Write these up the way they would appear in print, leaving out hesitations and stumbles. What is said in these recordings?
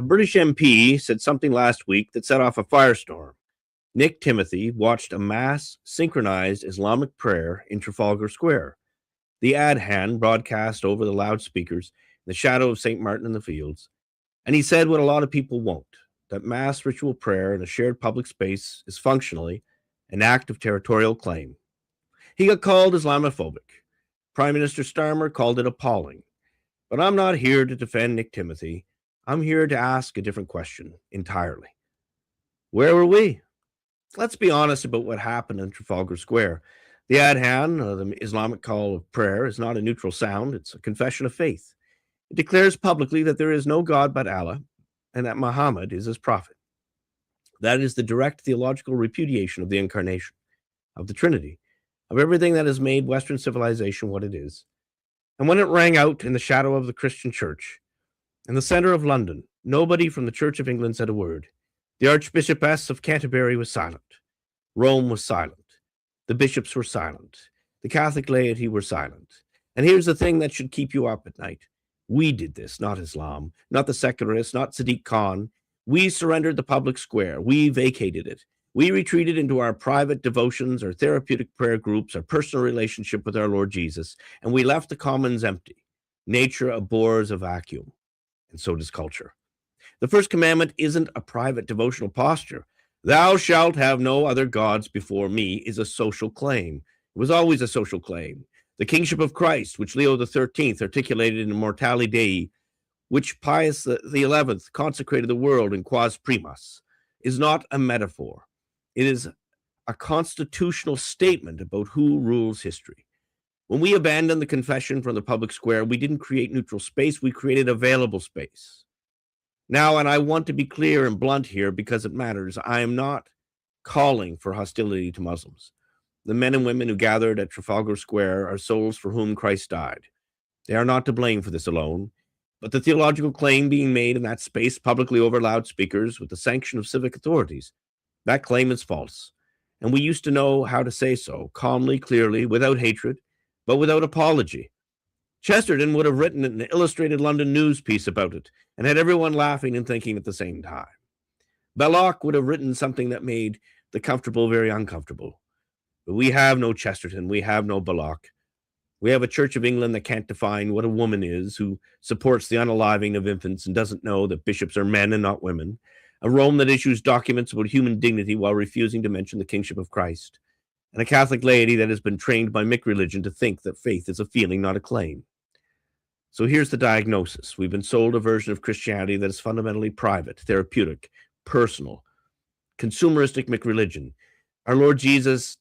A British MP said something last week that set off a firestorm. Nick Timothy watched a mass synchronized Islamic prayer in Trafalgar Square. The adhan broadcast over the loudspeakers in the shadow of St. Martin in the Fields. And he said what a lot of people won't, that mass ritual prayer in a shared public space is functionally an act of territorial claim. He got called Islamophobic. Prime Minister Starmer called it appalling. But I'm not here to defend Nick Timothy. I'm here to ask a different question entirely. Where were we? Let's be honest about what happened in Trafalgar Square. The adhan, the Islamic call of prayer, is not a neutral sound. It's a confession of faith. It declares publicly that there is no God but Allah and that Muhammad is his prophet. That is the direct theological repudiation of the incarnation, of the Trinity, of everything that has made Western civilization what it is. And when it rang out in the shadow of the Christian church, in the center of London, nobody from the Church of England said a word. The Archbishopess of Canterbury was silent. Rome was silent. The bishops were silent. The Catholic laity were silent. And here's the thing that should keep you up at night. We did this, not Islam, not the secularists, not Sadiq Khan. We surrendered the public square. We vacated it. We retreated into our private devotions, our therapeutic prayer groups, our personal relationship with our Lord Jesus, and we left the commons empty. Nature abhors a vacuum, and so does culture. The first commandment isn't a private devotional posture. Thou shalt have no other gods before me is a social claim. It was always a social claim. The kingship of Christ, which Leo XIII articulated in Immortali Dei, which Pius XI consecrated the world in quas primas, is not a metaphor. It is a constitutional statement about who rules history. When we abandoned the confession from the public square, we didn't create neutral space, we created available space. Now, and I want to be clear and blunt here because it matters, I am not calling for hostility to Muslims. The men and women who gathered at Trafalgar Square are souls for whom Christ died. They are not to blame for this alone, but the theological claim being made in that space publicly over loudspeakers with the sanction of civic authorities, that claim is false. And we used to know how to say so, calmly, clearly, without hatred, but without apology. Chesterton would have written an illustrated London news piece about it and had everyone laughing and thinking at the same time. Belloc would have written something that made the comfortable very uncomfortable. But we have no Chesterton, we have no Belloc. We have a Church of England that can't define what a woman is, who supports the unaliving of infants and doesn't know that bishops are men and not women. A Rome that issues documents about human dignity while refusing to mention the kingship of Christ. And a Catholic laity that has been trained by McReligion to think that faith is a feeling, not a claim. So here's the diagnosis. We've been sold a version of Christianity that is fundamentally private, therapeutic, personal, consumeristic McReligion. Our Lord Jesus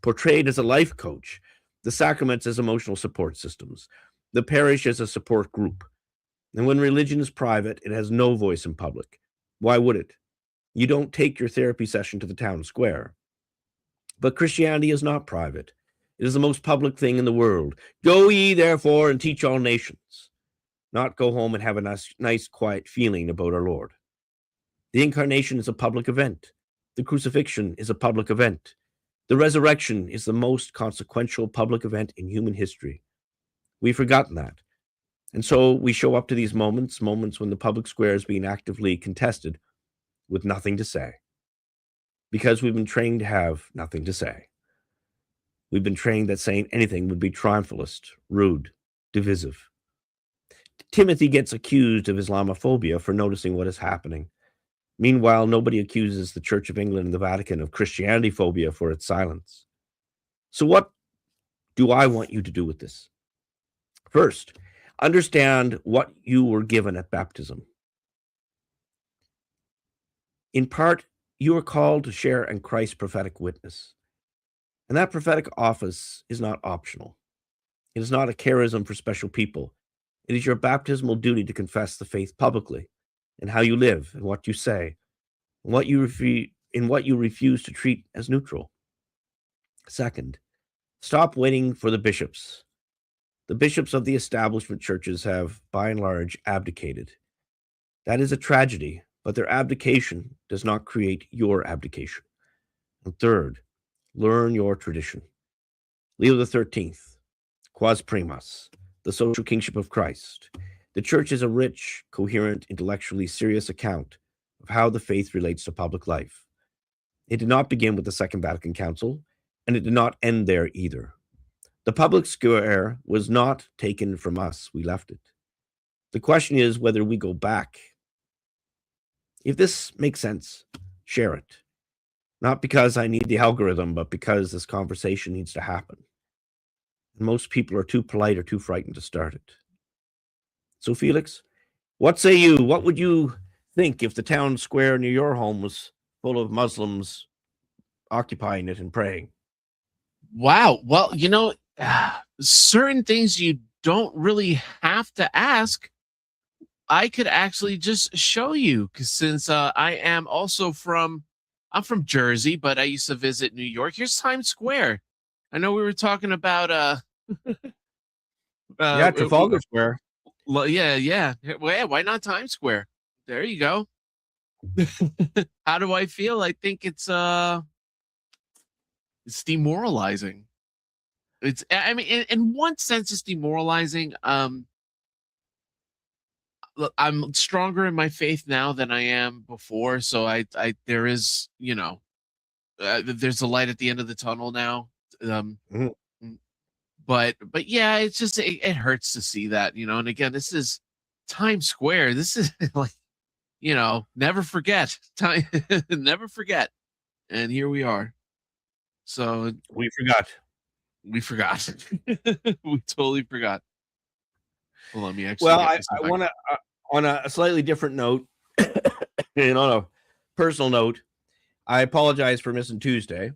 portrayed as a life coach, the sacraments as emotional support systems, the parish as a support group. And when religion is private, it has no voice in public. Why would it? You don't take your therapy session to the town square. But Christianity is not private. It is the most public thing in the world. Go ye, therefore, and teach all nations. Not go home and have a nice, quiet feeling about our Lord. The incarnation is a public event. The crucifixion is a public event. The resurrection is the most consequential public event in human history. We've forgotten that. And so we show up to these moments when the public square is being actively contested with nothing to say. Because we've been trained to have nothing to say. We've been trained that saying anything would be triumphalist, rude, divisive. Timothy gets accused of Islamophobia for noticing what is happening. Meanwhile, nobody accuses the Church of England and the Vatican of Christianity phobia for its silence. So what do I want you to do with this? First, understand what you were given at baptism. In part, you are called to share in Christ's prophetic witness. And that prophetic office is not optional. It is not a charism for special people. It is your baptismal duty to confess the faith publicly, in how you live and what you say, and what you refuse to treat as neutral. Second, stop waiting for the bishops. The bishops of the establishment churches have, by and large, abdicated. That is a tragedy, but their abdication does not create your abdication. And third, learn your tradition. Leo XIII, quas primas, the social kingship of Christ, The church is a rich, coherent, intellectually serious account of how the faith relates to public life. It did not begin with the Second Vatican Council, and it did not end there either. The public square was not taken from us, we left it. The question is whether we go back. If this makes sense, share it. Not because I need the algorithm, but because this conversation needs to happen. And most people are too polite or too frightened to start it. So, Felix, what say you? What would you think if the town square near your home was full of Muslims occupying it and praying? Wow. Well, certain things you don't really have to ask. I could actually just show you, because since I am also I'm from Jersey, but I used to visit New York. Here's Times Square. I know we were talking about Trafalgar Square. Yeah. Well, yeah, why not Times Square? There you go. How do I feel? I think it's demoralizing. I mean, in one sense, it's demoralizing. Look, I'm stronger in my faith now than I am before. So there is, there's a light at the end of the tunnel now. But yeah, it's just, it hurts to see that, and again, this is Times Square. This is like, never forget time, never forget. And here we are. So we forgot. We totally forgot. Well, let me actually. Well, I want to, on a slightly different note, and on a personal note, I apologize for missing Tuesday.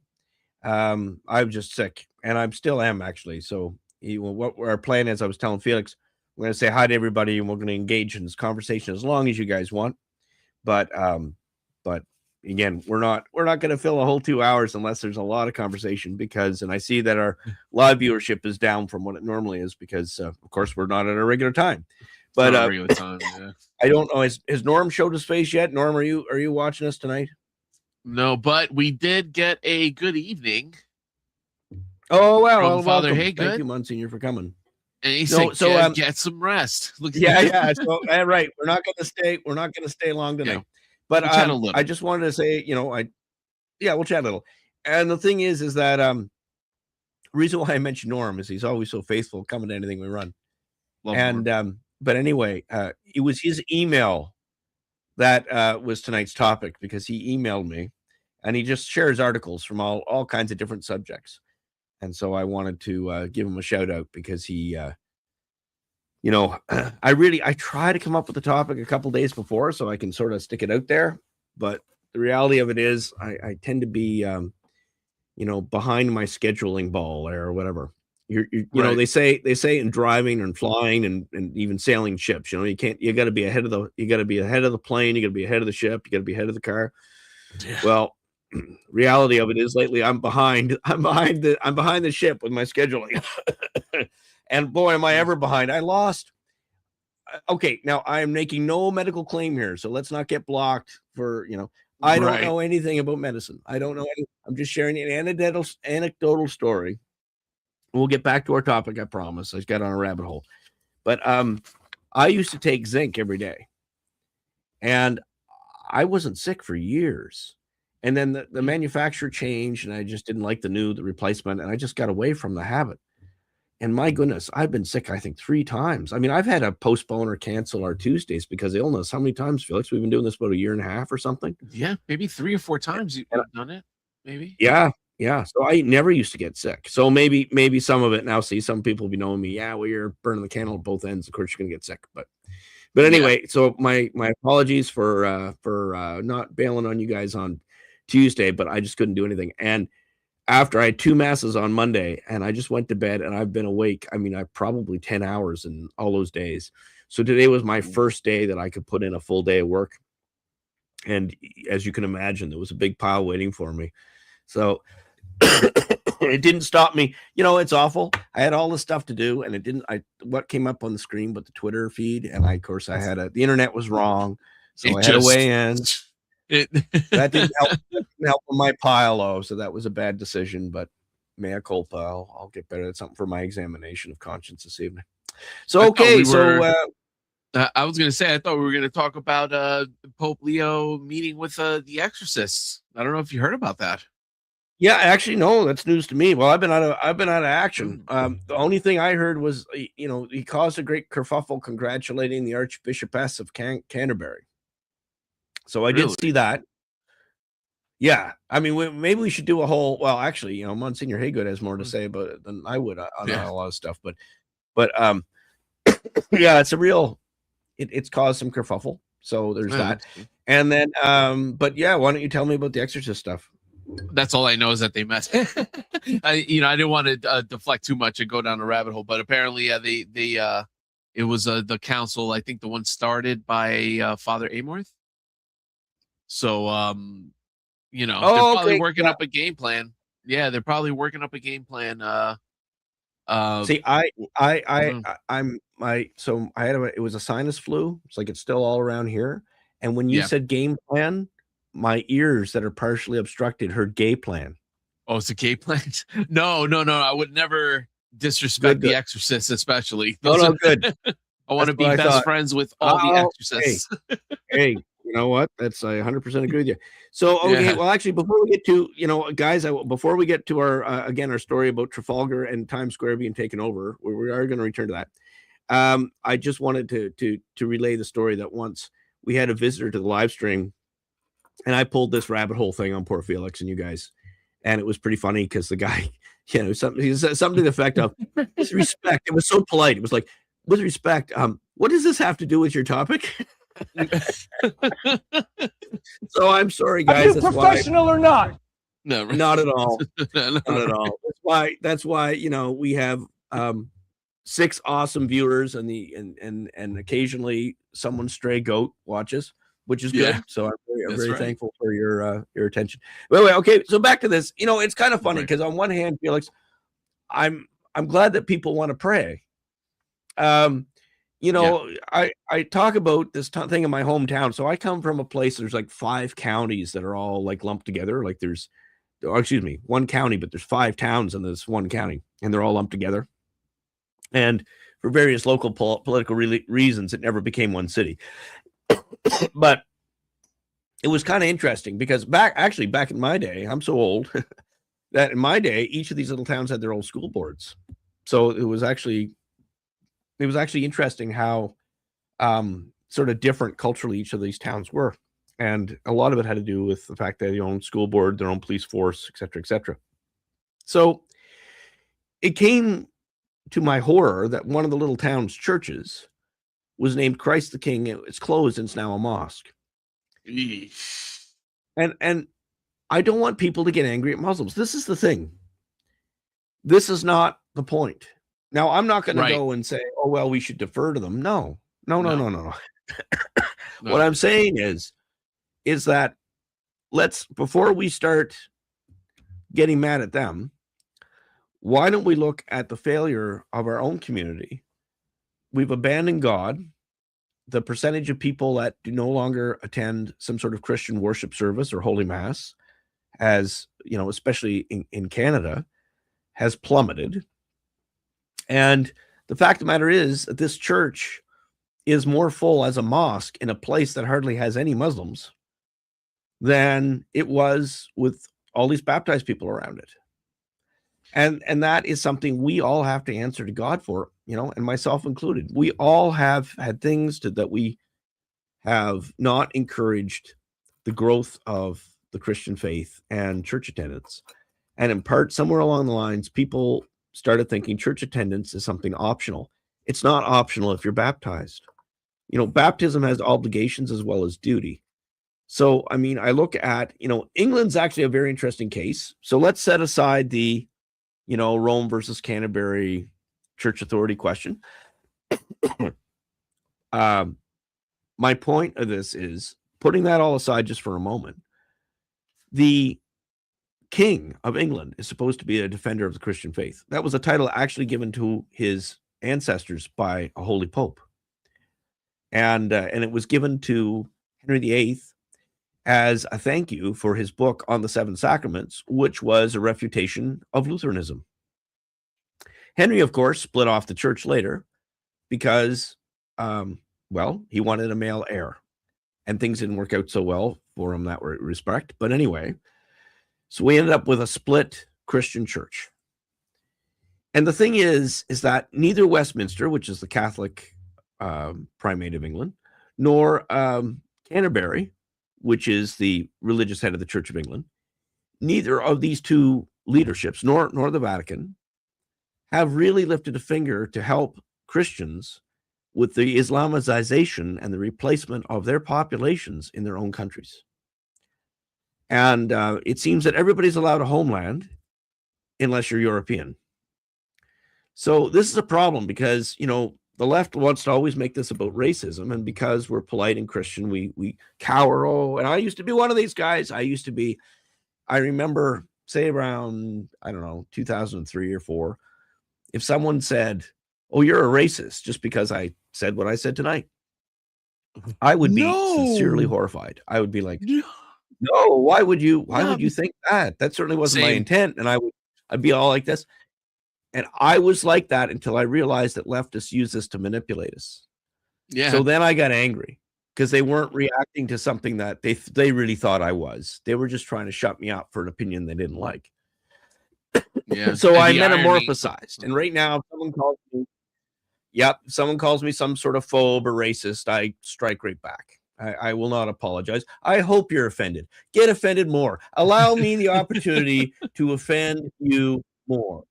I'm just sick, and I still am actually. So, what our plan is, I was telling Felix, we're going to say hi to everybody, and we're going to engage in this conversation as long as you guys want. But again, we're not going to fill a whole 2 hours unless there's a lot of conversation, and I see that our live viewership is down from what it normally is because, of course, we're not at a regular time. But regular time, yeah. I don't know. Has Norm showed his face yet? Norm, are you watching us tonight? No, but we did get a good evening. Oh well, Father welcome. Haygood. Thank you, Monsignor, for coming. And he said, get some rest. Yeah. So right, we're not going to stay long tonight. Yeah. But I just wanted to say, we'll chat a little. And the thing is that the reason why I mentioned Norm is he's always so faithful coming to anything we run. But anyway, it was his email that was tonight's topic, because he emailed me, and he just shares articles from all kinds of different subjects. And so I wanted to give him a shout out, because he, I try to come up with the topic a couple days before so I can sort of stick it out there. But the reality of it is I tend to be, behind my scheduling ball or whatever. Right. They say in driving and flying and even sailing ships, you got to be ahead of the plane. You got to be ahead of the ship. You got to be ahead of the car. Yeah. Well, reality of it is lately I'm behind the ship with my scheduling. And boy, am I ever behind. I lost. Okay. Now I am making no medical claim here, so let's not get blocked for, I don't know anything about medicine. I don't know anything. I'm just sharing an anecdotal story. We'll get back to our topic, I promise. I just got on a rabbit hole. But I used to take zinc every day, and I wasn't sick for years. And then the manufacturer changed, and I just didn't like the replacement, and I just got away from the habit. And my goodness, I've been sick, I think, 3 times. I mean, I've had to postpone or cancel our Tuesdays because of illness. How many times, Felix? We've been doing this about a year and a half or something? Yeah, maybe 3 or 4 times you've done it, maybe. Yeah. So I never used to get sick. So maybe some of it now. See, some people be knowing me. Yeah, well, you're burning the candle at both ends. Of course, you're gonna get sick. But anyway, So my apologies for not bailing on you guys on Tuesday, but I just couldn't do anything. And after I had 2 masses on Monday, and I just went to bed, and I've been awake. I mean, I probably 10 hours in all those days. So today was my first day that I could put in a full day of work. And as you can imagine, there was a big pile waiting for me. So it didn't stop me. It's awful. I had all this stuff to do, and what came up on the screen but the Twitter feed, and the internet was wrong, so I had to weigh in. That didn't help with my pile, so that was a bad decision, but mea culpa. I'll get better at something for my examination of conscience this evening. So I was going to say, I thought we were going to talk about Pope Leo meeting with the exorcists. I don't know if you heard about that. Yeah, actually, no, that's news to me. Well, I've been out of action. The only thing I heard was, he caused a great kerfuffle congratulating the Archbishopess of Canterbury. So I did Really? see that. Yeah, I mean, maybe we should do a whole. Well, actually, Monsignor Haygood has more to say about it than I would on a lot of stuff. But yeah, it's a real. It's caused some kerfuffle. So there's that. And then, but yeah, why don't you tell me about the Exorcist stuff? That's all I know is that they met. I didn't want to deflect too much and go down a rabbit hole, but apparently, it was the council. I think the one started by Father Amorth. So, they're probably working up a game plan. Yeah, they're probably working up a game plan. See, it was a sinus flu. It's like it's still all around here. And when you said game plan, my ears that are partially obstructed heard gay plan. Oh, it's a gay plan? No. I would never disrespect the Exorcists, especially. No, good. I want to be best friends with all the Exorcists. Hey, you know what? That's I 100% agree with you. So, okay, well, actually, before we get to, guys, before we get to our story about Trafalgar and Times Square being taken over, we are going to return to that. I just wanted to relay the story that once we had a visitor to the live stream, and I pulled this rabbit hole thing on poor Felix and you guys, and it was pretty funny because the guy, he said something to the effect of, with respect, it was so polite. It was like, with respect, what does this have to do with your topic? So I'm sorry, guys. Are you professional or not? No, not at all. Not at all. That's why we have 6 awesome viewers and occasionally someone stray goat watches, which is good. So I'm very thankful for your attention. Wait, okay. So back to this. It's kind of funny because on one hand, Felix, I'm glad that people want to pray. I talk about this thing in my hometown. So I come from a place, there's like 5 counties that are all like lumped together. Like there's, one county, but there's 5 towns in this one county and they're all lumped together. And for various local political reasons, it never became one city. But it was kind of interesting because back in my day, I'm so old that in my day, each of these little towns had their own school boards. So it was actually interesting how sort of different culturally each of these towns were. And a lot of it had to do with the fact that they own school board, their own police force, et cetera, et cetera. So it came to my horror that one of the little town's churches was named Christ the King. It's closed and it's now a mosque. And I don't want people to get angry at Muslims. This is the thing. This is not the point. Now, I'm not going to go and say, oh, well, we should defer to them. No. What I'm saying is that before we start getting mad at them, why don't we look at the failure of our own community? We've abandoned God. The percentage of people that do no longer attend some sort of Christian worship service or Holy Mass, as especially in Canada, has plummeted. And the fact of the matter is that this church is more full as a mosque in a place that hardly has any Muslims than it was with all these baptized people around it. And that is something we all have to answer to God for, and myself included. We all have had things that we have not encouraged the growth of the Christian faith and church attendance. And in part, somewhere along the lines, people started thinking church attendance is something optional. It's not optional if you're baptized. Baptism has obligations as well as duty. So, I mean, I look at, England's actually a very interesting case. So let's set aside the, Rome versus Canterbury church authority question. My point of this is, putting that all aside just for a moment, the King of England is supposed to be a defender of the Christian faith. That was a title actually given to his ancestors by a holy pope. And it was given to Henry VIII as a thank you for his book on the 7 sacraments, which was a refutation of Lutheranism. Henry, of course, split off the church later because well, he wanted a male heir, and things didn't work out so well for him in that respect. But anyway, so we ended up with a split Christian church. And the thing is that neither Westminster, which is the Catholic primate of England, nor Canterbury, which is the religious head of the Church of England, neither of these two leaderships, nor the Vatican, have really lifted a finger to help Christians with the Islamization and the replacement of their populations in their own countries. And it seems that everybody's allowed a homeland unless you're European. So this is a problem because, the left wants to always make this about racism. And because we're polite and Christian, we cower. Oh, and I used to be one of these guys. I remember, say around, 2003 or 4, if someone said, oh, you're a racist just because I said what I said tonight, I would be sincerely horrified. I would be like, no, why would you think that? That certainly wasn't my intent. And I'd be all like this. And I was like that until I realized that leftists use this to manipulate us. Yeah. So then I got angry because they weren't reacting to something that they really thought I was. They were just trying to shut me up for an opinion they didn't like. Yeah. So I metamorphosized. And right now, someone calls me some sort of phobe or racist, I strike right back. I will not apologize. I hope you're offended. Get offended more. Allow me the opportunity to offend you more,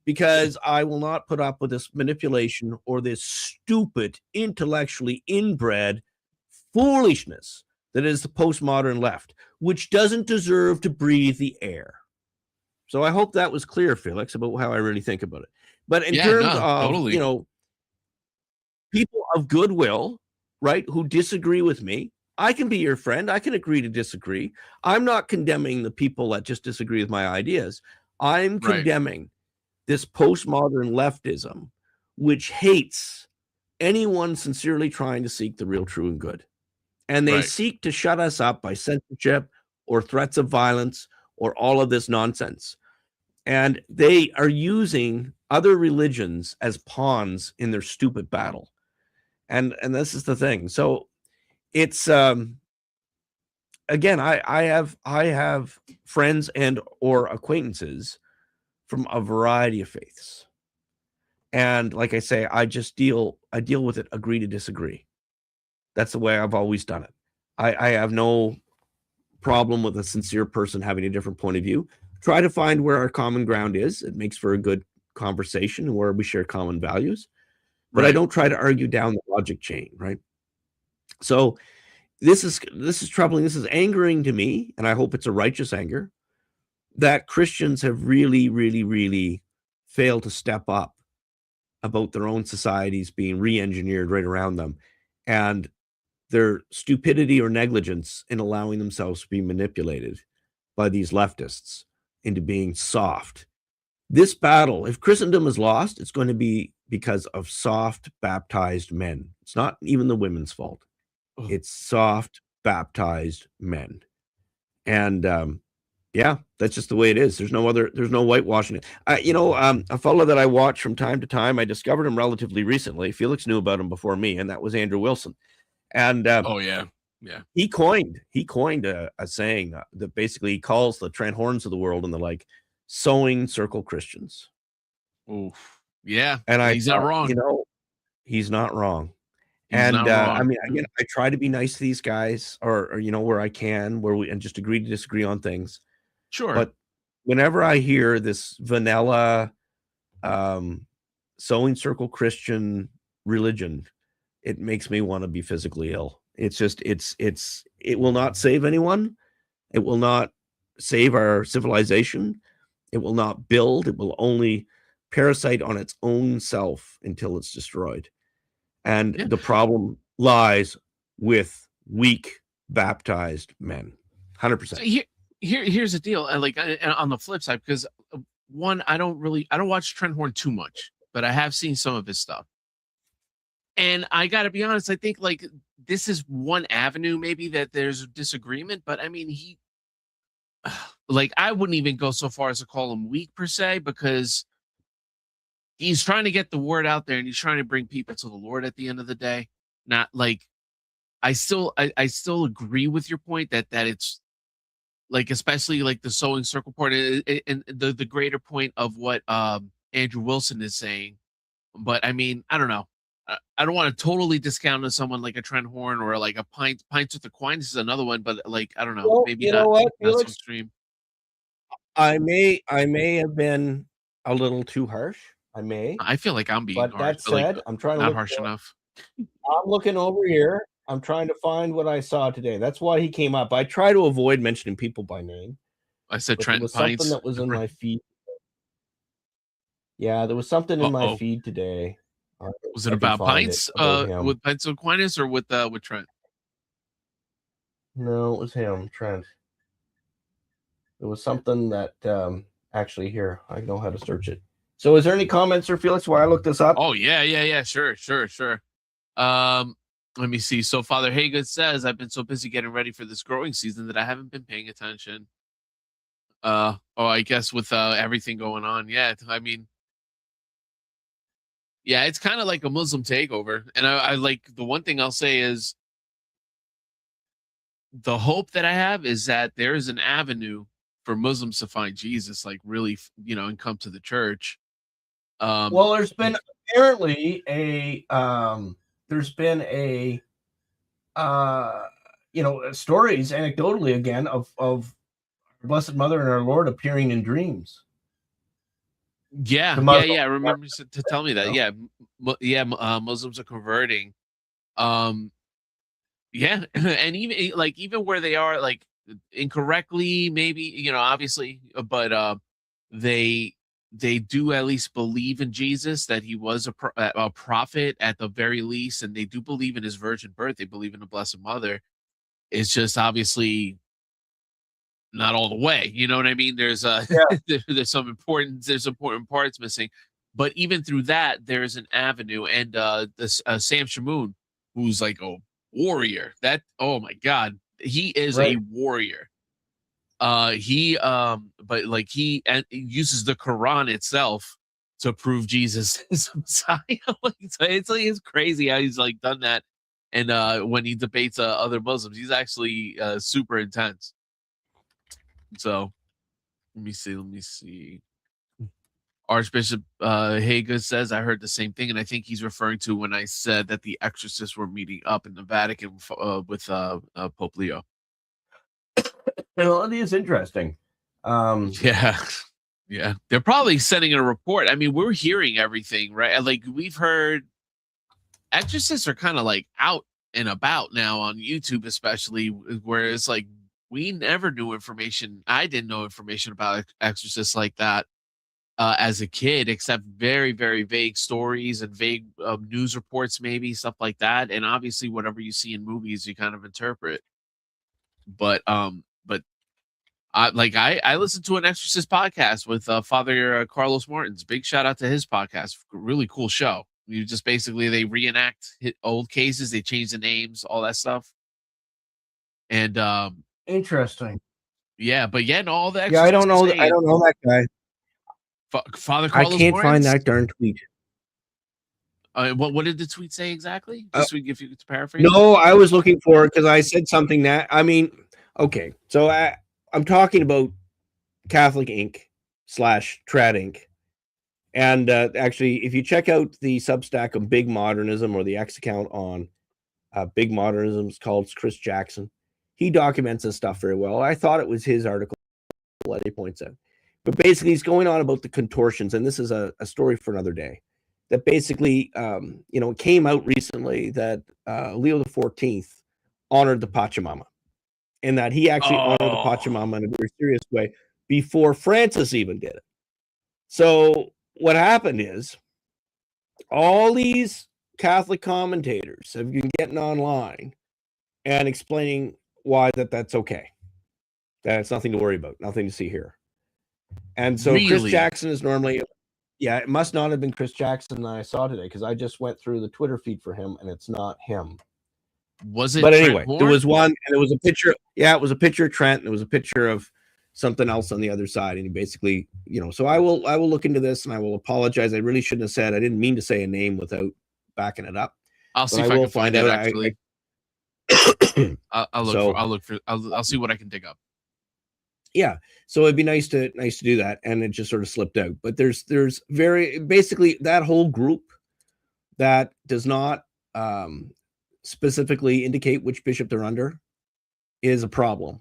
because I will not put up with this manipulation or this stupid, intellectually inbred foolishness that is the postmodern left, which doesn't deserve to breathe the air. So I hope that was clear, Felix, about how I really think about it. But in terms of, totally. People of goodwill, right, who disagree with me, I can be your friend. I can agree to disagree. I'm not condemning the people that just disagree with my ideas. I'm condemning this postmodern leftism, which hates anyone sincerely trying to seek the real, true, and good. And they seek to shut us up by censorship or threats of violence or all of this nonsense. And they are using other religions as pawns in their stupid battle. And this is the thing. So it's again, I have friends and or acquaintances from a variety of faiths. And like I say, I deal with it, agree to disagree. That's the way I've always done it. I have no problem with a sincere person having a different point of view. Try to find where our common ground is. It makes for a good conversation and where we share common values. But I don't try to argue down the logic chain, right? So this is troubling. This is angering to me, and I hope it's a righteous anger, that Christians have really, really, really failed to step up about their own societies being re-engineered right around them, and their stupidity or negligence in allowing themselves to be manipulated by these leftists into being soft. This battle, if Christendom is lost, it's going to be because of soft, baptized men. It's not even the women's fault. It's soft, baptized men. And that's just the way it is. There's no whitewashing it. A fellow that I watch from time to time, I discovered him relatively recently. Felix knew about him before me, and that was Andrew Wilson. And he coined a saying that basically he calls the Trent Horns of the world and the like sewing circle Christians. Oof. Yeah. And he's not wrong. He's not wrong. I mean, again, I try to be nice to these guys or where I can, and just agree to disagree on things. Sure. But whenever I hear this vanilla sewing circle Christian religion, it makes me want to be physically ill. It's just, it will not save anyone. It will not save our civilization. It will not build. It will only parasite on its own self until it's destroyed. And the problem lies with weak, baptized men. 100%. So here's the deal. And on the flip side, because one, I don't watch Trent Horn too much, but I have seen some of his stuff. And I got to be honest, I think this is one avenue maybe that there's a disagreement, but I mean, I wouldn't even go so far as to call him weak per se, because he's trying to get the word out there and he's trying to bring people to the Lord at the end of the day. not like I still agree with your point that it's like, especially like the sewing circle part and the greater point of what Andrew Wilson is saying. But I mean, I don't know. I don't want to totally discount someone like a Trent Horn or like a Pints with Aquinas is another one, but like I don't know, Well, maybe you know what, not so Felix? extreme. I may have been a little too harsh. I may. I feel like I'm being But harsh, that but like said, I'm trying to not look harsh for enough. I'm looking over here. I'm trying to find what I saw today. That's why he came up. I try to avoid mentioning people by name, I said but there Trent was something Pints. that was in my feed. Yeah, there was something in my Uh-oh. feed today. Was it I can about find it Pints? about him. With Pints with Aquinas or with Trent? No, it was him, Trent. It was something that actually here, I know how to search it. So is there any comments, Sir Felix, while I look this up? Oh yeah. Sure. Let me see. So Father Haygood says, I've been so busy getting ready for this growing season that I haven't been paying attention. I guess with everything going on. Yeah, I mean, yeah, it's kind of like a Muslim takeover. And I like the one thing I'll say is the hope that I have is that there is an avenue for Muslims to find Jesus, like really, and come to the church. Well, there's been apparently there's been stories anecdotally again of our Blessed Mother and our Lord appearing in dreams. Yeah. I remember you to tell me that. Yeah, Muslims are converting. Yeah, and even where they are like incorrectly, maybe obviously, but they do at least believe in Jesus, that he was a prophet at the very least, and they do believe in his virgin birth. They believe in the Blessed Mother. It's just obviously not all the way. You know what I mean? There's there's important parts missing, but even through that, there's an avenue. And this Sam Shamoon, who's like a warrior. That oh my god, he is a warrior. He but like he uses the Quran itself to prove Jesus is Messiah. It's crazy how he's like done that. And when he debates other Muslims, he's actually super intense. So let me see. Archbishop Haygood says, I heard the same thing, and I think he's referring to when I said that the exorcists were meeting up in the Vatican with Pope Leo. Well, it is interesting. Yeah. They're probably sending a report. I mean, we're hearing everything, right? Like we've heard exorcists are kind of like out and about now on YouTube, especially where it's like we never knew information. I didn't know information about exorcists like that as a kid, except very, very vague stories and vague news reports, maybe stuff like that. And obviously, whatever you see in movies, you kind of interpret. But I listened to an exorcist podcast with Father Carlos Martins. Big shout out to his podcast. Really cool show. You just basically they reenact old cases, they change the names, all that stuff. And interesting. Yeah, but yeah, no, all the I don't know. I don't know that guy. Father Carlos I can't Martins? find that darn tweet. What did the tweet say exactly? Just if you could paraphrase. No, I was looking for it because I said something that okay. So I'm talking about Catholic Inc. / Trad Inc. And actually, if you check out the Substack of Big Modernism or the X account on Big Modernism, it's called Chris Jackson. He documents this stuff very well. I thought it was his article that he points out. But basically, he's going on about the contortions, and this is a story for another day. That basically, it came out recently that Leo XIV honored the Pachamama, and that he actually honored the Pachamama in a very serious way before Francis even did it. So what happened is all these Catholic commentators have been getting online and explaining why that's okay. That it's nothing to worry about, nothing to see here. And so Chris Jackson is normally, it must not have been Chris Jackson that I saw today because I just went through the Twitter feed for him and it's not him. Was it? But anyway, there was one and it was a picture. Yeah, it was a picture of Trent and it was a picture of something else on the other side. And he basically, so I will look into this and I will apologize. I really shouldn't have said, I didn't mean to say a name without backing it up. I'll see but if I I will can find find it. out. Actually, I'll look for. I'll see what I can dig up. Yeah, so it'd be nice to do that, and it just sort of slipped out. But there's very basically that whole group that does not specifically indicate which bishop they're under is a problem,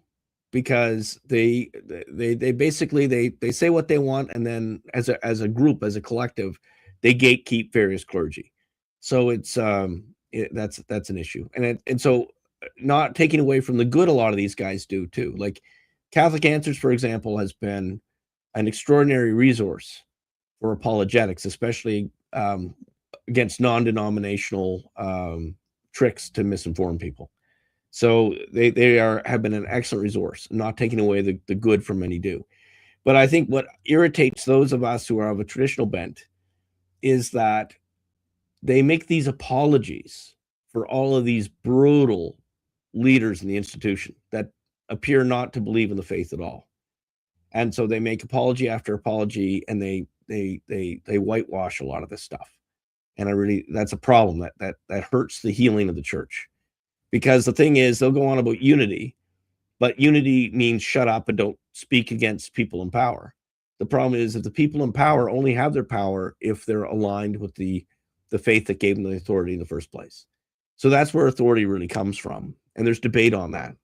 because they basically they say what they want, and then as a group, as a collective, they gatekeep various clergy. So it's that's an issue, and so not taking away from the good a lot of these guys do too. Like Catholic Answers, for example, has been an extraordinary resource for apologetics, especially against non-denominational tricks to misinform people. So they have been an excellent resource, not taking away the good from many do. But I think what irritates those of us who are of a traditional bent is that they make these apologies for all of these brutal leaders in the institution that appear not to believe in the faith at all. And so they make apology after apology, and they whitewash a lot of this stuff. And that's a problem that hurts the healing of the church. Because the thing is, they'll go on about unity, but unity means shut up and don't speak against people in power. The problem is, if the people in power only have their power if they're aligned with the faith that gave them the authority in the first place. So that's where authority really comes from, and there's debate on that.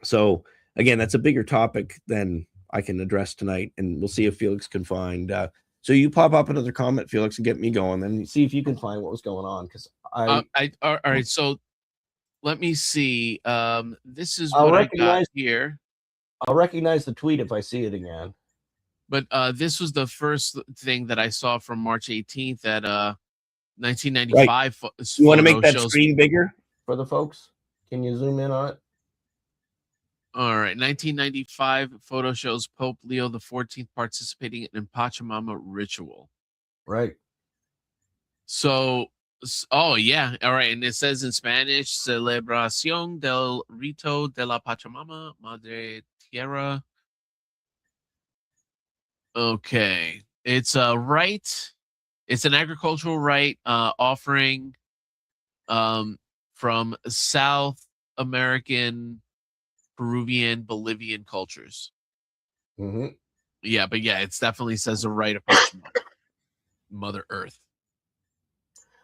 So again, that's a bigger topic than I can address tonight, and we'll see if Felix can find. So you pop up another comment, Felix, and get me going, then see if you can find what was going on, because All right. So let me see. This is I'll what I got here. I'll recognize the tweet if I see it again. But this was the first thing that I saw from March 18th at 1995. Right. You want to make that screen bigger for the folks? Can you zoom in on it? All right. 1995 photo shows Pope Leo XIV participating in Pachamama ritual. Right. So, oh yeah. All right. And it says in Spanish, Celebración del Rito de la Pachamama, Madre Tierra. Okay. It's a rite. It's an agricultural rite offering from South American, Peruvian, Bolivian cultures. Mm-hmm. Yeah, but yeah, it definitely says a rite of Pachamama, Mother Earth.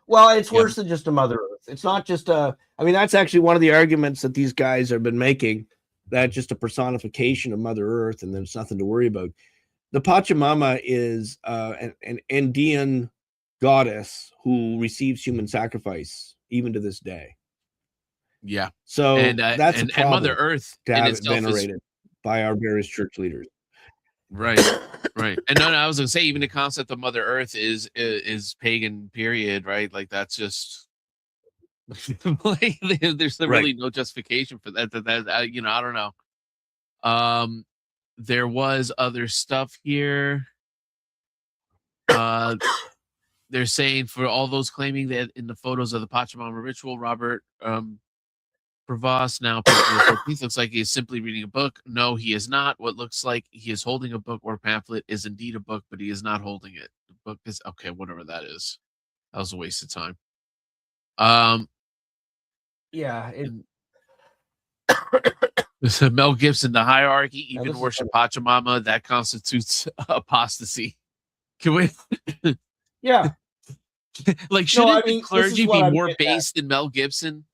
Well, it's worse than just a Mother Earth. It's not just a. I mean, that's actually one of the arguments that these guys have been making. That just a personification of Mother Earth, and there's nothing to worry about. The Pachamama is an Andean goddess who receives human sacrifice even to this day. Yeah. So that's a and problem. Mother Earth to have it venerated by our various church leaders. Right. Right. And no, I was gonna say, even the concept of Mother Earth is pagan, period, right? Like that's just like there's really no justification for that. I don't know. There was other stuff here. They're saying, for all those claiming that in the photos of the Pachamama ritual, Robert Prevost, now looks like he is simply reading a book. No, he is not. What looks like he is holding a book or pamphlet is indeed a book, but he is not holding it. The book is okay, whatever that is. That was a waste of time. Yeah. Mel Gibson, the hierarchy, even worship Pachamama, that constitutes apostasy. Can we? Yeah. Like, shouldn't the clergy be more based than Mel Gibson?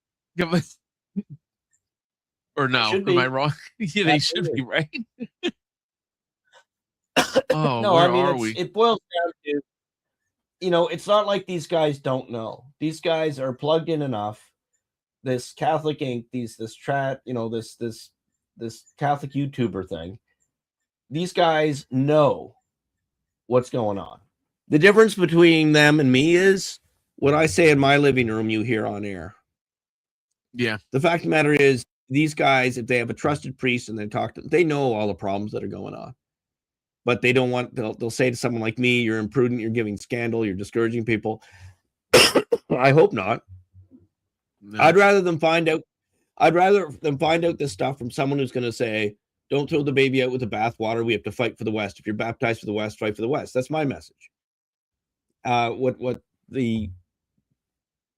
Or no? Am I wrong? Yeah, they should be, right? Oh, no, where are we? It boils down to, it's not like these guys don't know. These guys are plugged in enough. This Catholic Inc., this Catholic YouTuber thing. These guys know what's going on. The difference between them and me is what I say in my living room, you hear on air. Yeah. The fact of the matter is, these guys, if they have a trusted priest and they talk to them, they know all the problems that are going on. But they don't want, they'll say to someone like me, you're imprudent, you're giving scandal, you're discouraging people. I hope not. No. I'd rather them find out this stuff from someone who's going to say, don't throw the baby out with the bathwater. We have to fight for the West. If you're baptized for the West, fight for the West. That's my message. What the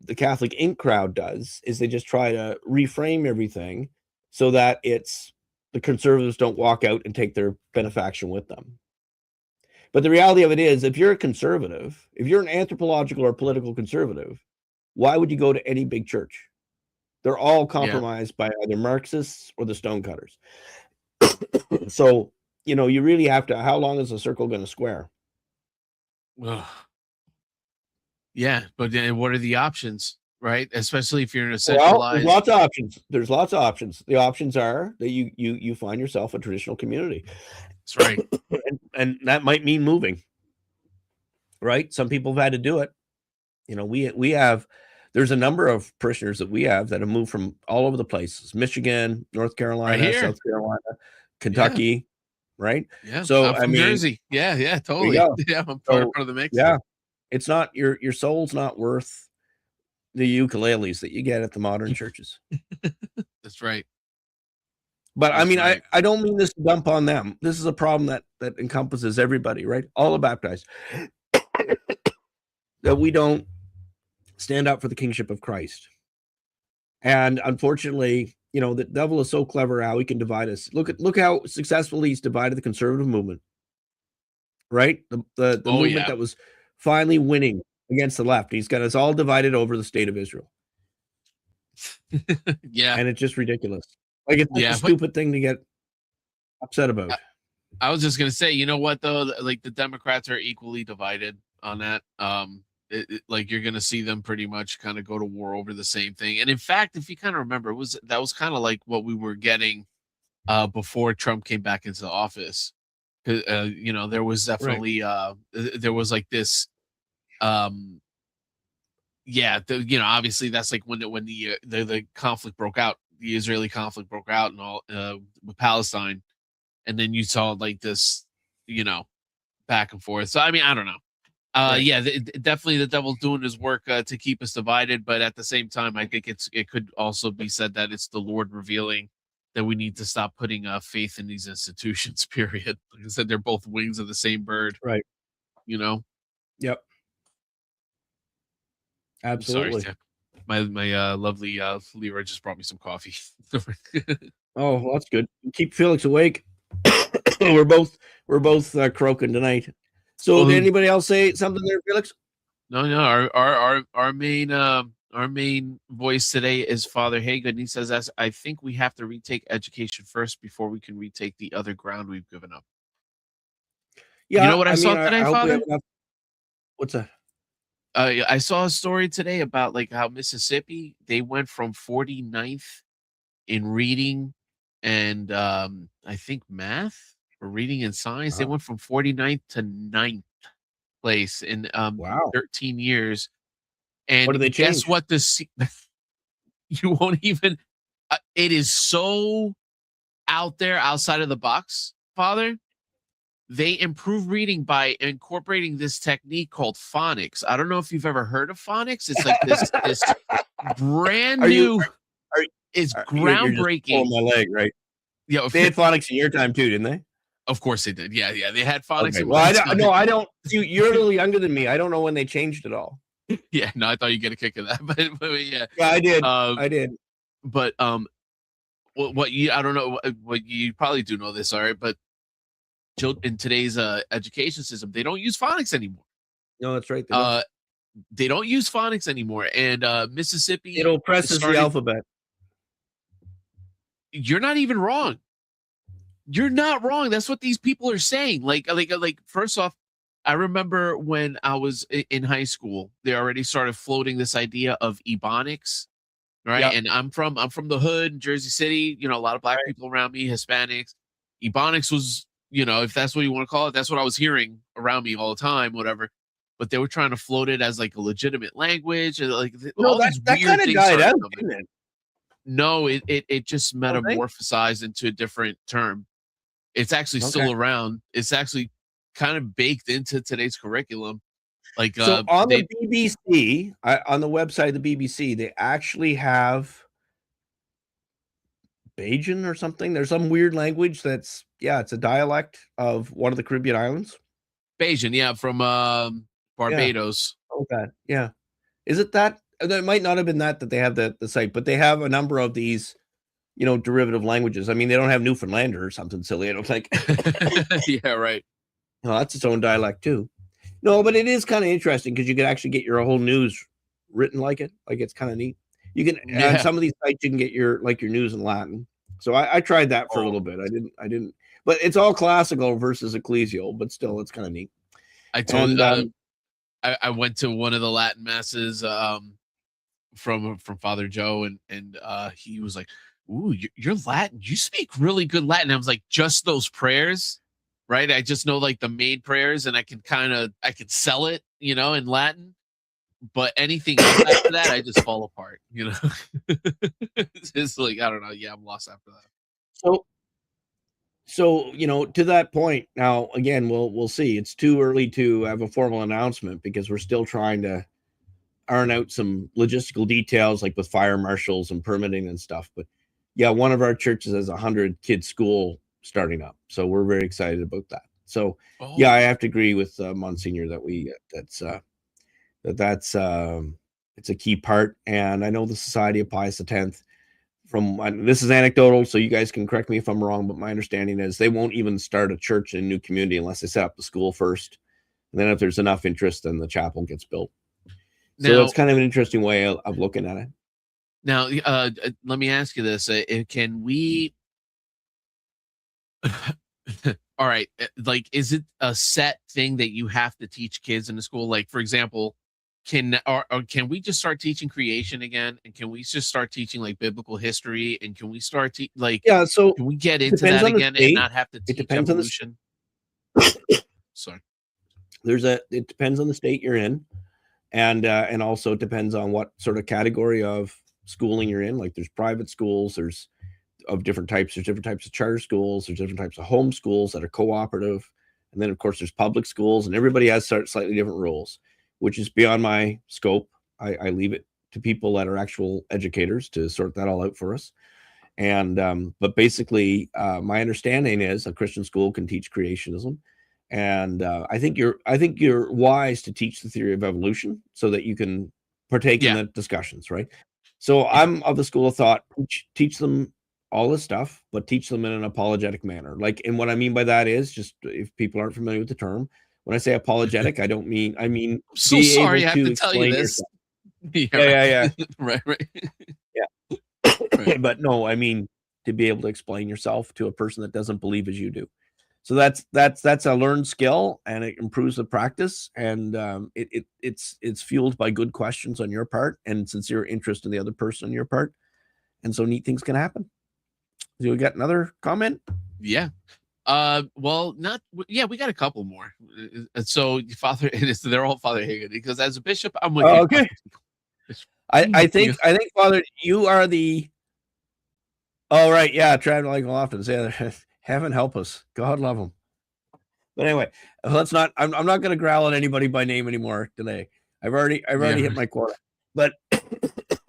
the Catholic Inc. crowd does is they just try to reframe everything so that it's the conservatives don't walk out and take their benefaction with them. But the reality of it is, if you're a conservative, if you're an anthropological or political conservative, why would you go to any big church? They're all compromised by either Marxists or the stonecutters. So, you really have to, how long is a circle going to square? Ugh. Yeah, but then what are the options, right? Especially if you're in a centralized. There's lots of options. There's lots of options. The options are that you find yourself a traditional community. That's right. and that might mean moving. Right? Some people have had to do it. We have, there's a number of parishioners that we have that have moved from all over the places: Michigan, North Carolina, South Carolina, Kentucky, right? Yeah. So I'm from Jersey. Yeah, totally. Yeah, I'm part of the mix. Yeah. It's not your soul's not worth the ukuleles that you get at the modern churches. That's right. But I mean, right. I don't mean this to dump on them. This is a problem that encompasses everybody, right? All the baptized. That we don't stand up for the kingship of Christ. And unfortunately, the devil is so clever how he can divide us. Look how successfully he's divided the conservative movement. Right? The movement that was finally winning against the left. He's got us all divided over the state of Israel. Yeah. And it's just ridiculous. Like, it's a stupid thing to get upset about. I was just going to say, you know what, though? Like, the Democrats are equally divided on that. Like, you're going to see them pretty much kind of go to war over the same thing. And in fact, if you kind of remember, that was kind of like what we were getting before Trump came back into the office. There was definitely there was like this obviously that's like when the conflict broke out, the Israeli conflict broke out and all with Palestine, and then you saw like this back and forth. So I mean, I don't know. Definitely the devil's doing his work to keep us divided, but at the same time I think it could also be said that it's the Lord revealing that we need to stop putting faith in these institutions, period. Like I said, they're both wings of the same bird. Right. Yep. Absolutely. Sorry, my lovely Leroy just brought me some coffee. Oh, well, that's good. Keep Felix awake. we're both croaking tonight. So did anybody else say something there, Felix? No. Our main voice today is Father Hagen. He says, I think we have to retake education first before we can retake the other ground we've given up. Yeah, you know what I saw today, Father? What's that? I saw a story today about like how Mississippi, they went from 49th in reading and I think math or reading and science. They went from 49th to 9th place in 13 years. And what did they change? Guess what? You won't even. It is so out there, outside of the box, Father. They improve reading by incorporating this technique called phonics. I don't know if you've ever heard of phonics. It's like this brand new. It's groundbreaking. You're just pulling my leg, right? Yeah, they had phonics in your time too, didn't they? Of course they did. Yeah, they had phonics. Okay. Well, I don't. You're a little younger than me. I don't know when they changed it all. Yeah, no, I thought you'd get a kick of that, but yeah. Yeah, I did. I did. But what you I don't know what you probably do know this, all right? But in today's education system, they don't use phonics anymore. No, that's right. They don't use phonics anymore, and Mississippi. It oppresses the alphabet. You're not even wrong. You're not wrong. That's what these people are saying. Like first off, I remember when I was in high school, they already started floating this idea of Ebonics, right? Yep. And I'm from the hood, Jersey City. A lot of black people around me, Hispanics. Ebonics was, if that's what you want to call it, that's what I was hearing around me all the time, whatever. But they were trying to float it as like a legitimate language, and like that kind of died out, didn't it? No, it just metamorphosized into a different term. It's actually still around. It's actually kind of baked into today's curriculum. Like so on the BBC, on the website of the BBC, they actually have Bajan or something. There's some weird language that's it's a dialect of one of the Caribbean islands. Bajan, from Barbados. Yeah. Oh, that. Yeah. Is it that? There might not have been that they have the site, but they have a number of these, derivative languages. I mean, they don't have Newfoundlander or something silly, I don't think. Yeah, right. No, that's its own dialect too. No, but it is kind of interesting because you can actually get your whole news written like it. Like, it's kind of neat. You can on some of these sites you can get your news in Latin. So I tried that for a little bit. I didn't, but it's all classical versus ecclesial, but still it's kind of neat. I told I went to one of the Latin masses from Father Joe, and he was like, "Ooh, you're Latin. You speak really good Latin." I was like, "Just those prayers, right? I just know like the main prayers, and I can sell it, in Latin. But anything else after that, I just fall apart, It's like, I don't know. Yeah, I'm lost after that. So to that point, now again, we'll see. It's too early to have a formal announcement because we're still trying to iron out some logistical details, like with fire marshals and permitting and stuff. But yeah, one of our churches has 100 kids school starting up, so we're very excited about that. So yeah, I have to agree with Monsignor that that's it's a key part. And I know the Society of Pius X, this is anecdotal, so you guys can correct me if I'm wrong, but my understanding is they won't even start a church in a new community unless they set up the school first. And then if there's enough interest, then the chapel gets built. So that's kind of an interesting way of looking at it. Now, let me ask you this: can we? All right, like, is it a set thing that you have to teach kids in the school? Like, for example, can we just start teaching creation again? And can we just start teaching like biblical history? And can we start so can we get into that again and not have to teach evolution? Sorry. It depends on the state you're in. And also it depends on what sort of category of schooling you're in. Like, there's private schools, there's different types of charter schools, there's different types of home schools that are cooperative, and then of course there's public schools, and everybody has slightly different rules, which is beyond my scope. I leave it to people that are actual educators to sort that all out for us. And but basically, my understanding is a Christian school can teach creationism. And I think you're wise to teach the theory of evolution so that you can partake in the discussions, right? So I'm of the school of thought, teach them all this stuff, but teach them in an apologetic manner. Like, and what I mean by that is, just if people aren't familiar with the term, when I say apologetic, I mean I'm so sorry I have to tell you this. Yeah. Right. Yeah. Right. But no, I mean, to be able to explain yourself to a person that doesn't believe as you do. So that's a learned skill, and it improves the practice, and it's fueled by good questions on your part and sincere interest in the other person on your part, and so neat things can happen. Do we got another comment? Yeah. Well, we got a couple more. So Father, they're all Father Hagen, because as a bishop, I'm with you. Okay. I think Father, you are the. Oh, right. Yeah. Traveling like often. Say, heaven help us. God love them. But anyway, let's not. I'm not going to growl at anybody by name anymore today. I've already hit my quota. But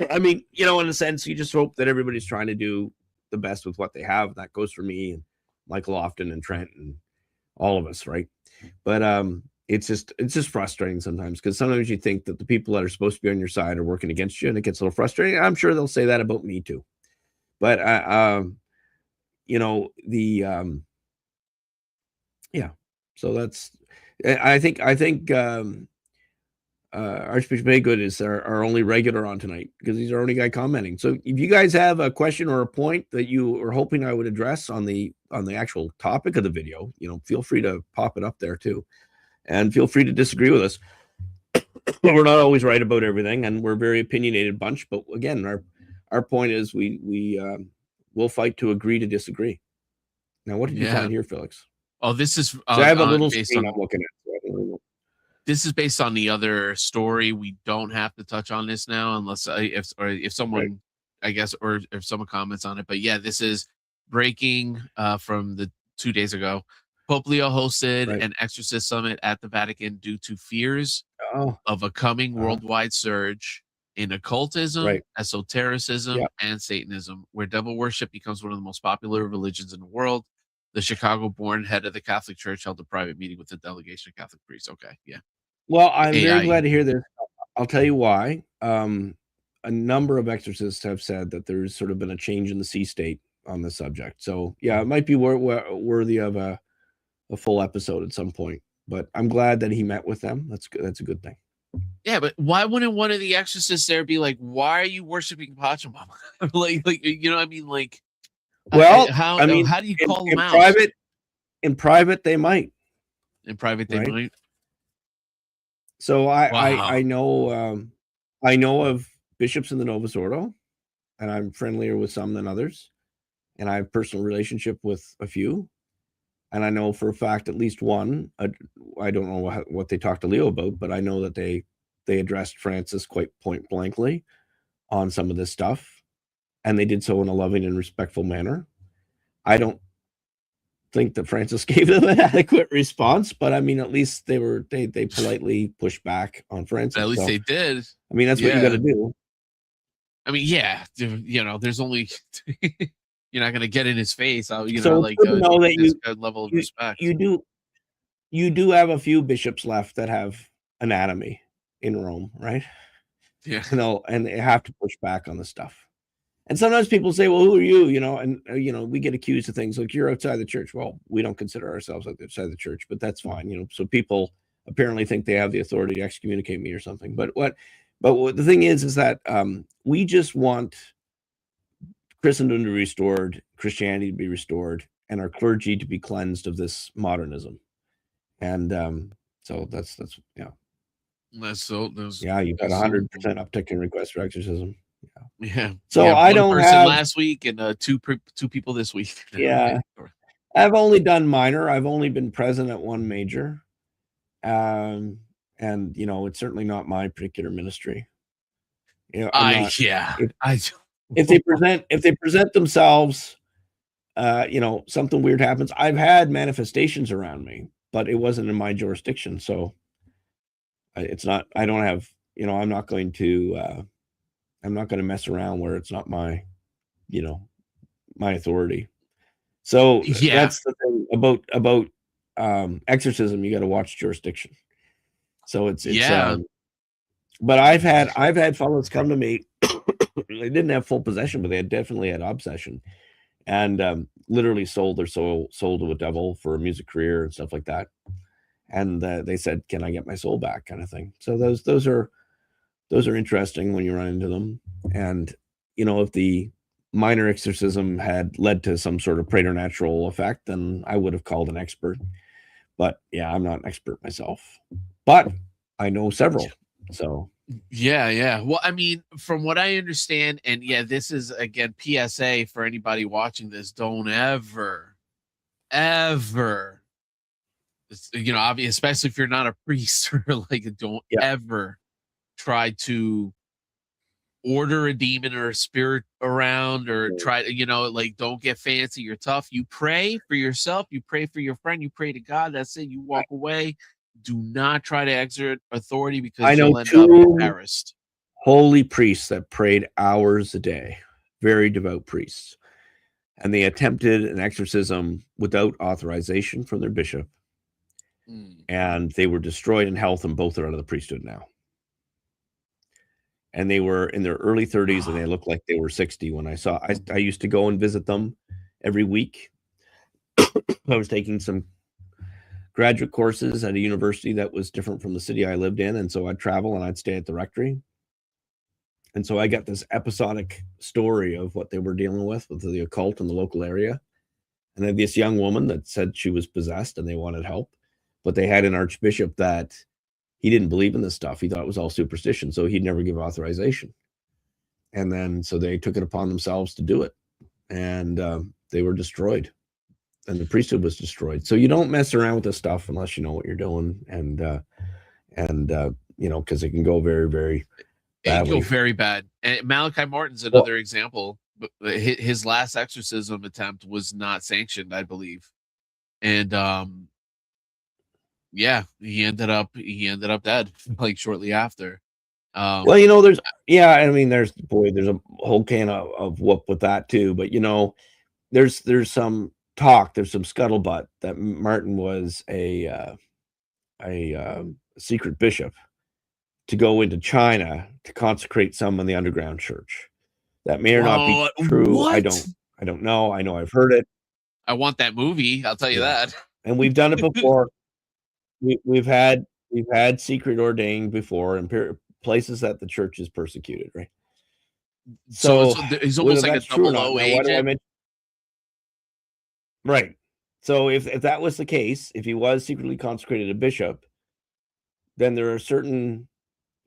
I mean, in a sense, you just hope that everybody's trying to do the best with what they have. That goes for me and Michael Lofton and Trent and all of us, right? But it's just frustrating sometimes, because sometimes you think that the people that are supposed to be on your side are working against you, and it gets a little frustrating. I'm sure they'll say that about me too. But yeah. So that's, I think Archbishop Maygood is our only regular on tonight, because he's our only guy commenting. So if you guys have a question or a point that you are hoping I would address on the actual topic of the video, feel free to pop it up there too, and feel free to disagree with us. We're not always right about everything, and we're a very opinionated bunch. But again, our point is we'll fight to agree to disagree. Now, what did you find here, Felix? Oh, this is. So I have a little screen I'm looking at. This is based on the other story. We don't have to touch on this now, unless if someone, right, I guess, or if someone comments on it. But yeah, this is breaking from the 2 days ago. Pope Leo hosted an exorcist summit at the Vatican due to fears of a coming worldwide surge in occultism, esotericism, and Satanism, where devil worship becomes one of the most popular religions in the world. The Chicago-born head of the Catholic Church held a private meeting with a delegation of Catholic priests. Okay, yeah. Well, I'm very glad to hear this. I'll tell you why. a number of exorcists have said that there's sort of been a change in the sea state on the subject. So yeah, it might be worthy of a full episode at some point. But I'm glad that he met with them. That's good. That's a good thing. Yeah, but why wouldn't one of the exorcists there be like, "Why are you worshiping Pachamama?" like, you know, what I mean, like, well, how I mean, how do you call them out? In private, they might. In private, they Right? might. So Wow. I know of bishops in the Novus Ordo, and I'm friendlier with some than others, and I have personal relationship with a few, and I know for a fact at least one. I don't know what they talked to Leo about, but I know that they addressed Francis quite point blankly on some of this stuff, and they did so in a loving and respectful manner. I don't think that Francis gave them an adequate response, but I mean, at least they politely pushed back on Francis. At least they did. I mean, that's what you got to do. I mean, yeah, you know, there's only you're not going to get in his face. You So know, like know that this good level of respect. You do have a few bishops left that have anatomy in Rome, right? Yeah. And they have to push back on the stuff. And sometimes people say, well, who are you? You know, and, you know, we get accused of things like you're outside the church. Well, we don't consider ourselves outside the church, but that's fine. You know, so people apparently think they have the authority to excommunicate me or something. But what the thing is that we just want Christendom to be restored, Christianity to be restored, and our clergy to be cleansed of this modernism. And so that's yeah. You've got 100% uptick in requests for exorcism. Yeah. So I don't have last week and two people this week. Yeah. I've only done minor. I've only been present at one major. And you know, it's certainly not my particular ministry. You know, if they present themselves, you know, something weird happens. I've had manifestations around me, but it wasn't in my jurisdiction. So it's not, I don't have, you know, I'm not going to mess around where it's not my, you know, my authority. So that's the thing about exorcism. You got to watch jurisdiction. So it's but I've had fellows come to me. They didn't have full possession, but they definitely had obsession, and literally sold their soul to a devil for a music career and stuff like that. And they said, "Can I get my soul back?" kind of thing. So those are interesting when you run into them. And you know, if the minor exorcism had led to some sort of preternatural effect, then I would have called an expert. But yeah, I'm not an expert myself, but I know several. So yeah. Well, I mean, from what I understand, and yeah, this is again PSA for anybody watching this: don't ever, you know, obviously, especially if you're not a priest or like, don't ever try to order a demon or a spirit around, or try to, you know, like, don't get fancy. You're tough. You pray for yourself. You pray for your friend. You pray to God. That's it. You walk away. Do not try to exert authority, because you'll end up embarrassed. Holy priests that prayed hours a day, very devout priests, and they attempted an exorcism without authorization from their bishop, and they were destroyed in health, and both are out of the priesthood now. And they were in their early 30s, and they looked like they were 60 when I used to go and visit them every week. I was taking some graduate courses at a university that was different from the city I lived in, and so I'd travel and I'd stay at the rectory. And so I got this episodic story of what they were dealing with the occult in the local area. And then this young woman that said she was possessed and they wanted help, but they had an archbishop that he didn't believe in this stuff. He thought it was all superstition, so he'd never give authorization. And then so they took it upon themselves to do it, and they were destroyed, and the priesthood was destroyed. So you don't mess around with this stuff unless you know what you're doing, and you know, because it can go very, very badly. It can go very bad. And Malachi Martin's another example. His last exorcism attempt was not sanctioned, I believe, and yeah, he ended up dead like shortly after. Well, you know, there's a whole can of whoop with that too. But you know, there's some talk, there's some scuttlebutt that Martin was a secret bishop to go into China to consecrate some in the underground church. That may or not be true. What? I don't know. I know I've heard it. I want that movie. I'll tell you that. And we've done it before. We've had secret ordained before in places that the church is persecuted, right? So he's almost like a double O agent. Right. So if that was the case, if he was secretly consecrated a bishop, then there are certain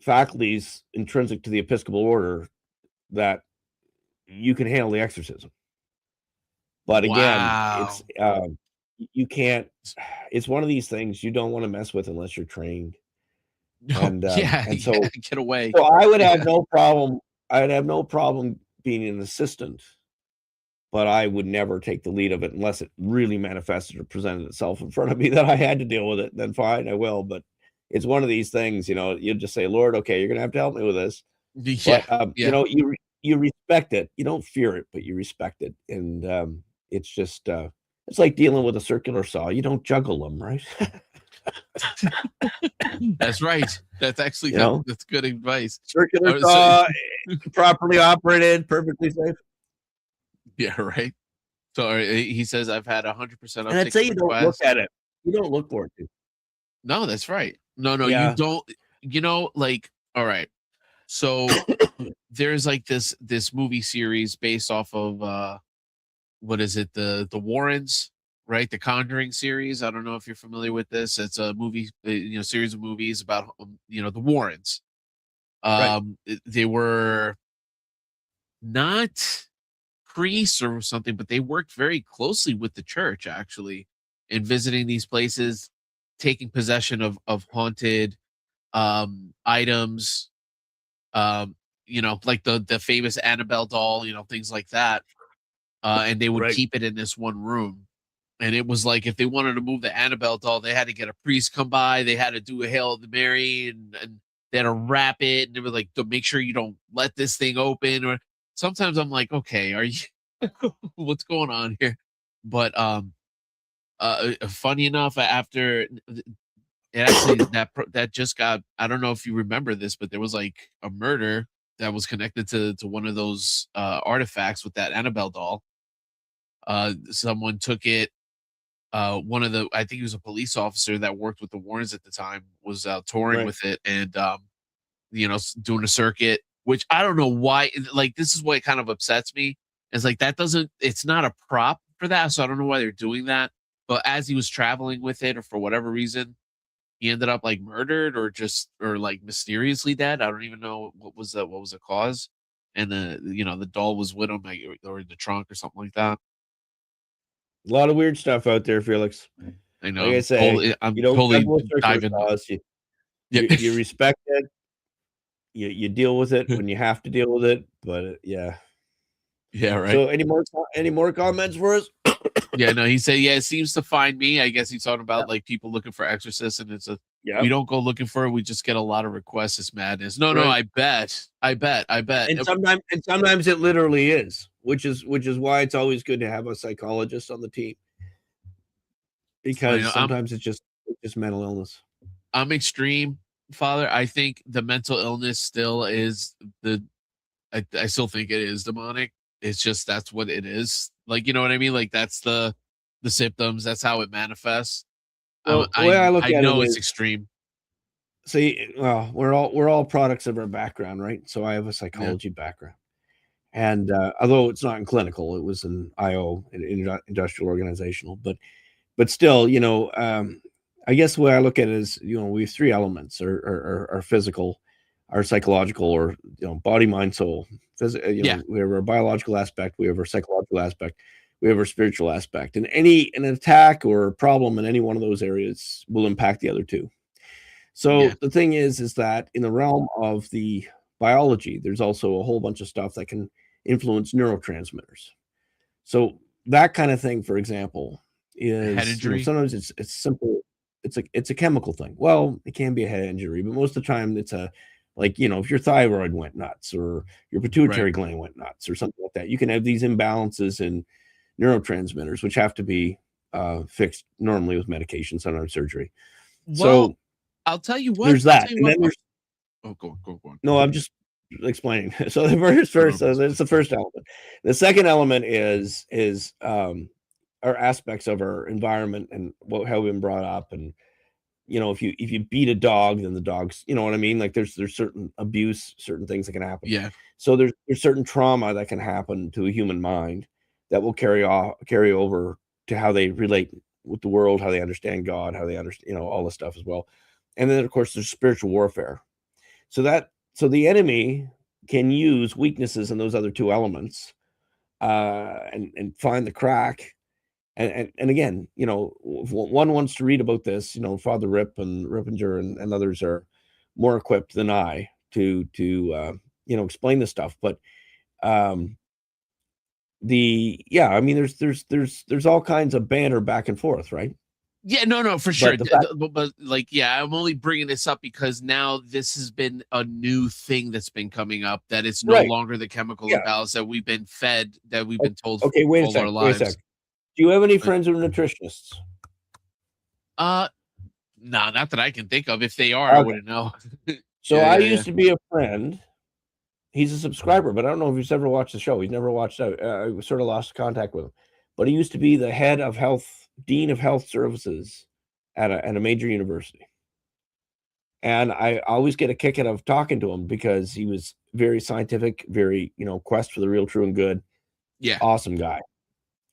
faculties intrinsic to the Episcopal order that you can handle the exorcism. But again, it's you can't. It's one of these things you don't want to mess with unless you're trained. And so get away. So I would have no problem. I'd have no problem being an assistant, but I would never take the lead of it unless it really manifested or presented itself in front of me that I had to deal with it. Then fine, I will. But it's one of these things, you just say, Lord, okay, you're gonna have to help me with this. But you respect it. You don't fear it, but you respect it. And it's just it's like dealing with a circular saw. You don't juggle them, right? That's right. That's actually that's good advice. Circular saw, properly operated, perfectly safe. Yeah, right. So he says I've had 100%. And I'd say you don't look at it. You don't look for it. No, that's right. No, you don't. Like, all right. So there's like this movie series based off of what is it? The Warrens, right? The Conjuring series. I don't know if you're familiar with this. It's a movie, series of movies about the Warrens. Right. They were not priests or something, but they worked very closely with the church actually in visiting these places, taking possession of haunted items, like the famous Annabelle doll, things like that. And they would keep it in this one room. And it was like if they wanted to move the Annabelle doll, they had to get a priest come by. They had to do a Hail to Mary and they had to wrap it. And they were like, to make sure you don't let this thing open. Or sometimes I'm like, okay, are you what's going on here? But funny enough, after it actually that just got, I don't know if you remember this, but there was like a murder that was connected to one of those artifacts with that Annabelle doll. Someone took it. I think he was a police officer that worked with the Warrens at the time, was touring with it and doing a circuit, which I don't know why. Like, this is what kind of upsets me. It's like it's not a prop for that, so I don't know why they're doing that. But as he was traveling with it, or for whatever reason, he ended up like murdered or like mysteriously dead. I don't even know what was the cause. And the doll was with him, or in the trunk or something like that. A lot of weird stuff out there, Felix. I know. Like I say, I'm you don't totally diving. You respect it. You deal with it when you have to deal with it. But yeah, right. So any more comments for us? Yeah, no, he said, it seems to find me. I guess he's talking about like people looking for exorcists, and it's we don't go looking for it. We just get a lot of requests. It's madness. No, I bet. And sometimes it literally is, which is why it's always good to have a psychologist on the team, because sometimes it's just mental illness. I'm extreme, Father. I think the mental illness still is I still think it is demonic. It's just that's what it is. Like, you know what I mean? Like, that's the symptoms. That's how it manifests. Well, the way I look at it, it's extreme. See, well, we're all products of our background, right? So I have a psychology background, and although it's not in clinical, it was in IO, in industrial organizational, but still, I guess the way I look at it is, we have three elements: our physical, our psychological, or body, mind, soul. We have our biological aspect, we have our psychological aspect, we have our spiritual aspect, and an attack or a problem in any one of those areas will impact the other two. So the thing is that in the realm of the biology, there's also a whole bunch of stuff that can influence neurotransmitters. So that kind of thing, for example, is head injury. Sometimes it's simple. It's a chemical thing. Well, it can be a head injury, but most of the time it's if your thyroid went nuts or your pituitary gland went nuts or something like that, you can have these imbalances in neurotransmitters, which have to be fixed normally with medication, sometimes surgery. Well, so I'll tell you what. There's that. Oh, go on. No, I'm just explaining. So the first, so that's the first element. The second element is our aspects of our environment and how we've been brought up. And if you beat a dog, then the dog's, you know what I mean? Like there's certain abuse, certain things that can happen. Yeah. So there's certain trauma that can happen to a human mind that will carry over to how they relate with the world, how they understand God, how they understand, all this stuff as well. And then of course there's spiritual warfare. So the enemy can use weaknesses in those other two elements, and find the crack. And again, if one wants to read about this, Father Rip and Rippinger and others are more equipped than I to explain this stuff. But there's all kinds of banter back and forth, right? Yeah, no, for sure. But like, yeah, I'm only bringing this up because now this has been a new thing that's been coming up, that it's no longer the chemical imbalance that we've been fed, that we've been told okay, wait a all our sec. lives. Do you have any friends who are nutritionists? No, not that I can think of. If they are, I wouldn't know. So I used to be a friend. He's a subscriber, but I don't know if he's ever watched the show. He's never watched out. I sort of lost contact with him. But he used to be the head of dean of health services at a major university. And I always get a kick out of talking to him because he was very scientific, very, quest for the real, true, and good. Yeah. Awesome guy.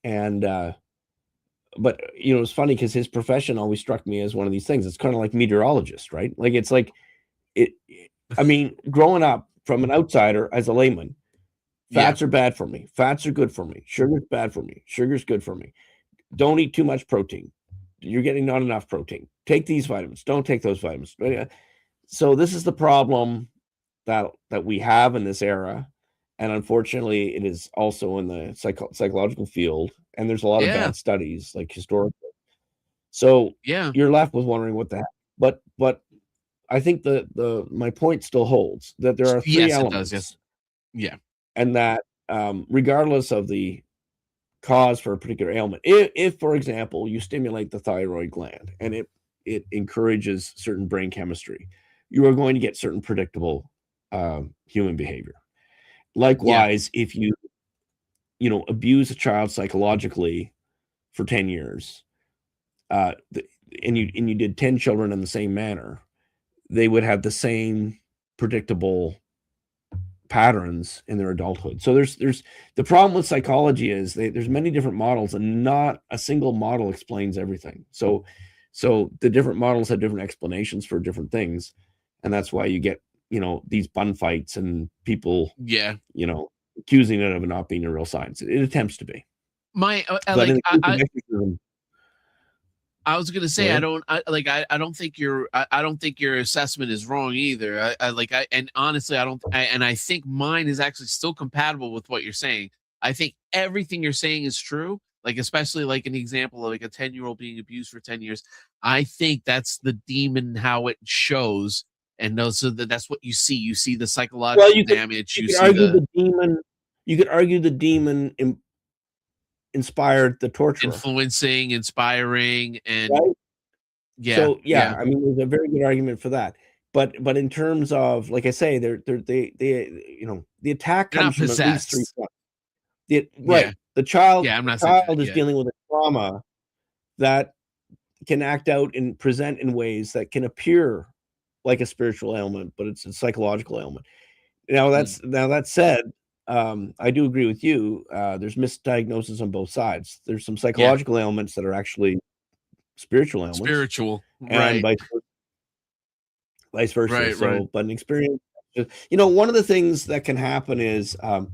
And, but, it's funny because his profession always struck me as one of these things. It's kind of like meteorologist, right? Like, it's like, growing up from an outsider as a layman, fats are bad for me. Fats are good for me. Sugar's bad for me. Sugar's good for me. Don't eat too much protein. You're getting not enough protein. Take these vitamins. Don't take those vitamins. So this is the problem that we have in this era. And unfortunately, it is also in the psychological field. And there's a lot of bad studies, like historical. So you're left with wondering what the heck. But I think my point still holds, that there are three elements. It does, yes. Yeah. And that regardless of the cause for a particular ailment, if for example you stimulate the thyroid gland and it encourages certain brain chemistry, you are going to get certain predictable human behavior. Likewise, if you abuse a child psychologically for 10 years, and you did 10 children in the same manner, they would have the same predictable patterns in their adulthood. So there's the problem with psychology is there's many different models, and not a single model explains everything. So the different models have different explanations for different things, and that's why you get these bun fights and people accusing it of not being a real science. It attempts to be. I was gonna say, I don't think your assessment is wrong either. And honestly, I think mine is actually still compatible with what you're saying. I think everything you're saying is true. Like, especially like an example of like a 10-year-old being abused for 10 years. I think that's the demon, how it shows. And so that's what you see. You see the psychological damage. You could argue the demon inspired the torturer, influencing, inspiring, and right? I mean, there's a very good argument for that. But in terms of, like I say, the attack comes from at least three fronts. The child is dealing with a trauma that can act out and present in ways that can appear like a spiritual ailment, but it's a psychological ailment. Now that said, I do agree with you. There's misdiagnosis on both sides. There's some psychological ailments that are actually spiritual ailments. And vice versa. But an experience, one of the things that can happen is, that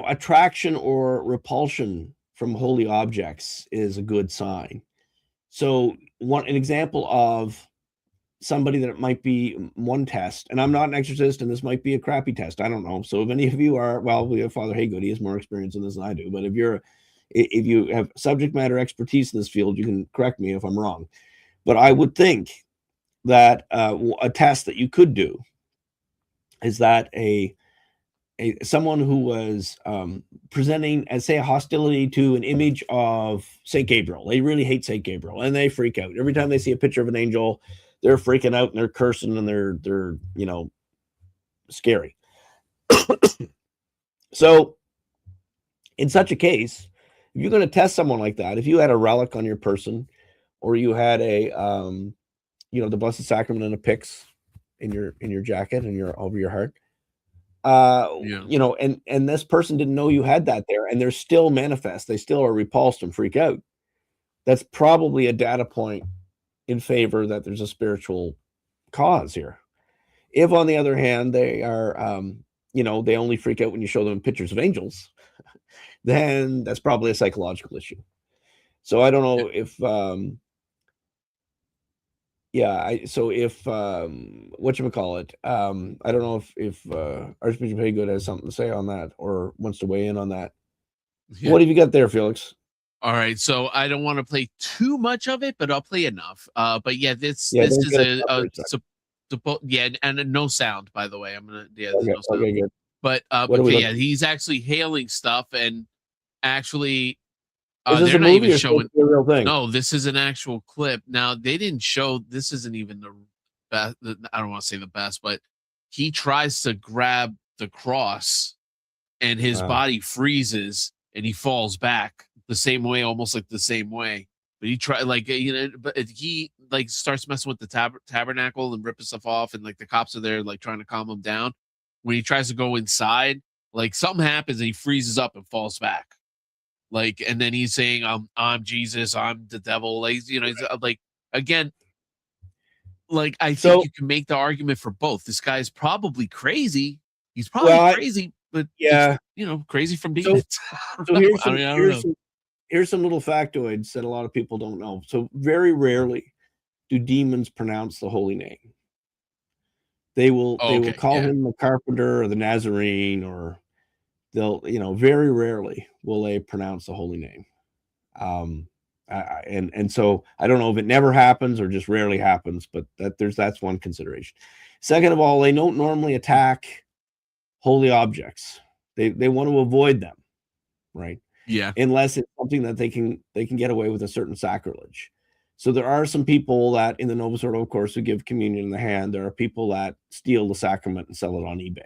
attraction or repulsion from holy objects is a good sign. So an example of somebody that it might be one test, and I'm not an exorcist, and this might be a crappy test. I don't know. So if any of you are, well, we have Father Haygood. He has more experience in this than I do. But if you have subject matter expertise in this field, you can correct me if I'm wrong. But I would think that a test that you could do is that a someone who was presenting as, say, a hostility to an image of St. Gabriel. They really hate St. Gabriel, and they freak out every time they see a picture of an angel. They're freaking out and they're cursing and they're scary. So in such a case, if you're going to test someone like that, if you had a relic on your person, or you had a the Blessed Sacrament and a pyx in your jacket and over your heart, and this person didn't know you had that there, and they're still manifest, they still are repulsed and freak out, that's probably a data point in favor that there's a spiritual cause here. If, on the other hand, they are they only freak out when you show them pictures of angels, then that's probably a psychological issue. So I don't know if whatchamacallit, I don't know if Archbishop Haygood has something to say on that or wants to weigh in on that. Yeah. What have you got there, Felix? All right, so I don't want to play too much of it, but I'll play enough. But yeah, this is and no sound, by the way. I'm gonna no sound. Okay, good. But yeah, he's actually hailing stuff, and actually they're not even showing a real thing. No, this is an actual clip. Now, they didn't show, this isn't even the best, I don't want to say the best, but he tries to grab the cross and his body freezes and he falls back the same way, almost like the same way. But he but he starts messing with the tabernacle and ripping stuff off, and the cops are there trying to calm him down. When he tries to go inside, something happens and he freezes up and falls back. And then he's saying, I'm Jesus, I'm the devil. He's again, I think you can make the argument for both. This guy's probably crazy. He's probably crazy, but yeah, crazy from demons. So here's some little factoids that a lot of people don't know. So very rarely do demons pronounce the holy name. They will call him the carpenter or the Nazarene, or they'll, very rarely will they pronounce the holy name. And so I don't know if it never happens or just rarely happens, but that's one consideration. Second of all, they don't normally attack holy objects. They want to avoid them, right? Yeah. Unless it's something that they can get away with a certain sacrilege. So there are some people that in the Novus Ordo, of course, who give communion in the hand. There are people that steal the sacrament and sell it on eBay.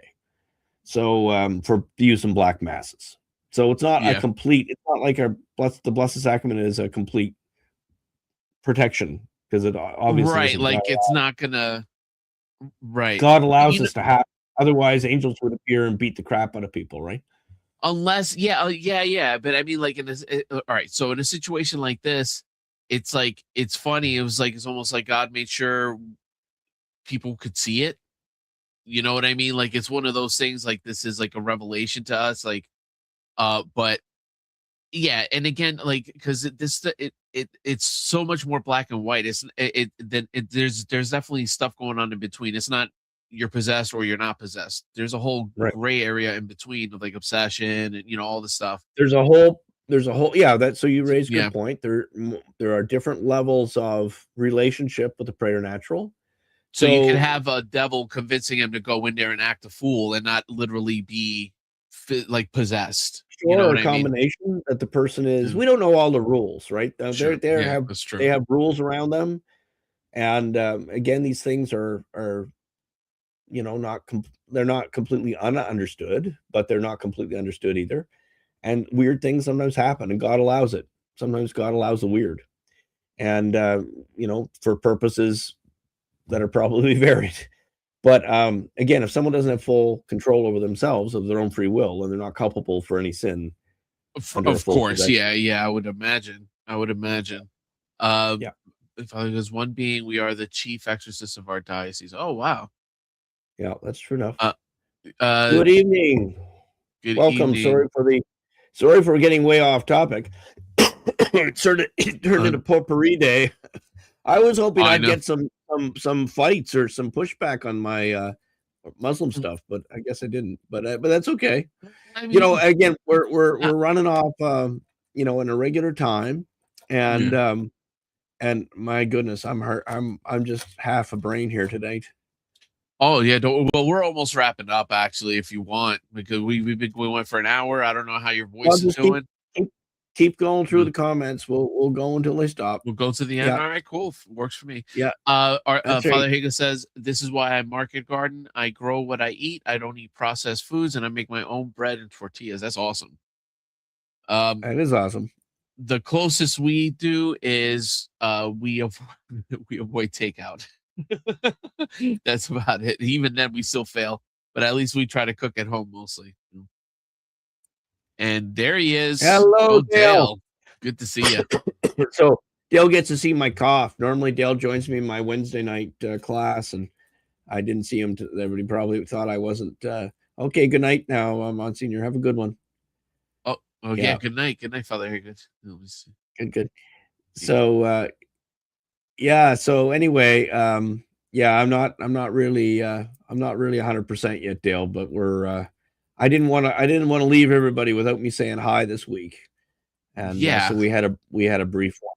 So for use in black masses. So it's not a complete, it's not like the Blessed Sacrament is a complete protection, because it obviously it's not gonna God allows us to have, otherwise angels would appear and beat the crap out of people, right? Unless but I mean, in this, all right, so in a situation like this, it's it's funny, it's almost like God made sure people could see it. You know what I mean? It's one of those things, this is a revelation to us, but yeah, and again, because it's so much more black and white. There's definitely stuff going on in between. It's not you're possessed or you're not possessed. There's a whole gray area in between of obsession and all this stuff. There's a whole so you raise a good point. There are different levels of relationship with the preternatural. So you can have a devil convincing him to go in there and act a fool and not literally be possessed. Or a combination that the person is. We don't know all the rules, right? Sure. They have rules around them, and again, these things are they're not completely ununderstood, but they're not completely understood either. And weird things sometimes happen, and God allows it. Sometimes God allows the weird, and for purposes that are probably varied. But again, if someone doesn't have full control over themselves of their own free will, and they're not culpable for any sin, of course, I would imagine. If I was one being, we are the chief exorcist of our diocese. Oh wow. Yeah, that's true enough. Good evening. Welcome. Evening. Sorry for getting way off topic. It turned into potpourri day. I was hoping I'd get some fights or some pushback on my Muslim stuff, but I guess I didn't. But that's okay. I mean, again, we're running off in a regular time, and and my goodness, I'm hurt. I'm just half a brain here tonight. Oh yeah, well, we're almost wrapping up actually, if you want, because we went for an hour. I don't know how your I'll voice is just doing. keep, keep going through Mm, the comments. We'll go until they stop. We'll go to the end. Yeah, All right, cool. Works for me. yeah, that's right. Father Higa says, "This is why I market garden. I grow what I eat. I don't eat processed foods, and I make my own bread and tortillas." That's awesome. That is awesome. The closest we do is we we avoid takeout. That's about it. Even then, we still fail, but at least we try to cook at home mostly. And there he is. Hello, Oh, Dale. Dale. Good to see you. So Dale gets to see my cough. Normally, Dale joins me in my Wednesday night class, and I didn't see him. Everybody probably thought I wasn't. Okay, good night now, Monsignor. Have a good one. Oh, yeah. Good night. Good night, Father Higgins. Good. So, yeah. So anyway, yeah, I'm not really 100% yet, Dale, but we're, I didn't want to leave everybody without me saying hi this week. And yeah. so we had a brief one.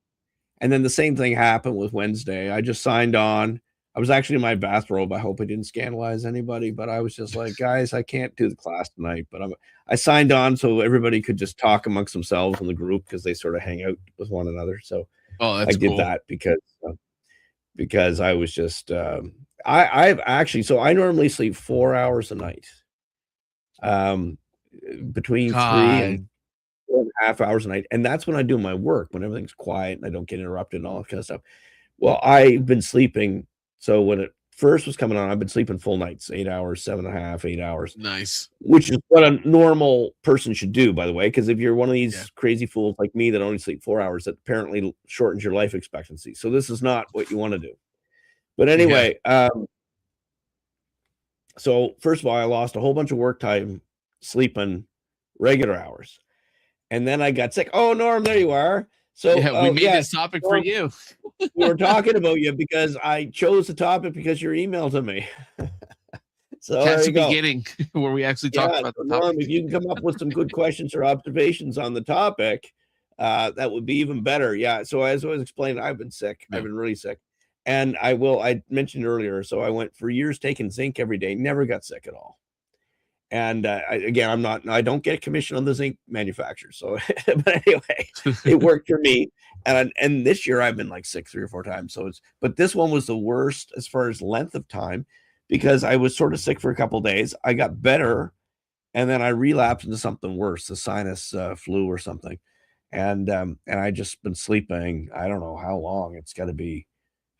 And then the same thing happened with Wednesday. I just signed on. I was actually in my bathrobe. I hope I didn't scandalize anybody, but I was just like, guys, I can't do the class tonight. But I signed on so everybody could just talk amongst themselves in the group because they sort of hang out with one another. So I did that because I was just I've actually, so I normally sleep 4 hours a night, between 3 and 4.5 hours a night, and that's when I do my work, when everything's quiet and I don't get interrupted and all that kind of stuff. Well, I've been sleeping. So when it first was coming on, I've been sleeping full nights, 8 hours, 7.5, 8 hours. Nice. Which is what a normal person should do, by the way, because if you're one of these crazy fools like me that only sleep 4 hours, that apparently shortens your life expectancy. So this is not what you want to do. But anyway, so first of all, I lost a whole bunch of work time sleeping regular hours. And then I got sick. Oh, Norm, there you are. So we made this topic for you. We were talking about you because I chose the topic because your email to me. So that's the beginning where we actually talk about the topic. Norm, if you can come up with some good questions or observations on the topic, that would be even better. Yeah. So as I was explaining, I've been sick. I've been really sick. And I mentioned earlier, so I went for years taking zinc every day, never got sick at all. And I don't get a commission on the zinc manufacturer. So, but anyway, it worked for me. And this year I've been like sick 3 or 4 times. But this one was the worst as far as length of time, because I was sort of sick for a couple of days. I got better, and then I relapsed into something worse, the sinus flu or something. And I just been sleeping. I don't know how long. It's got to be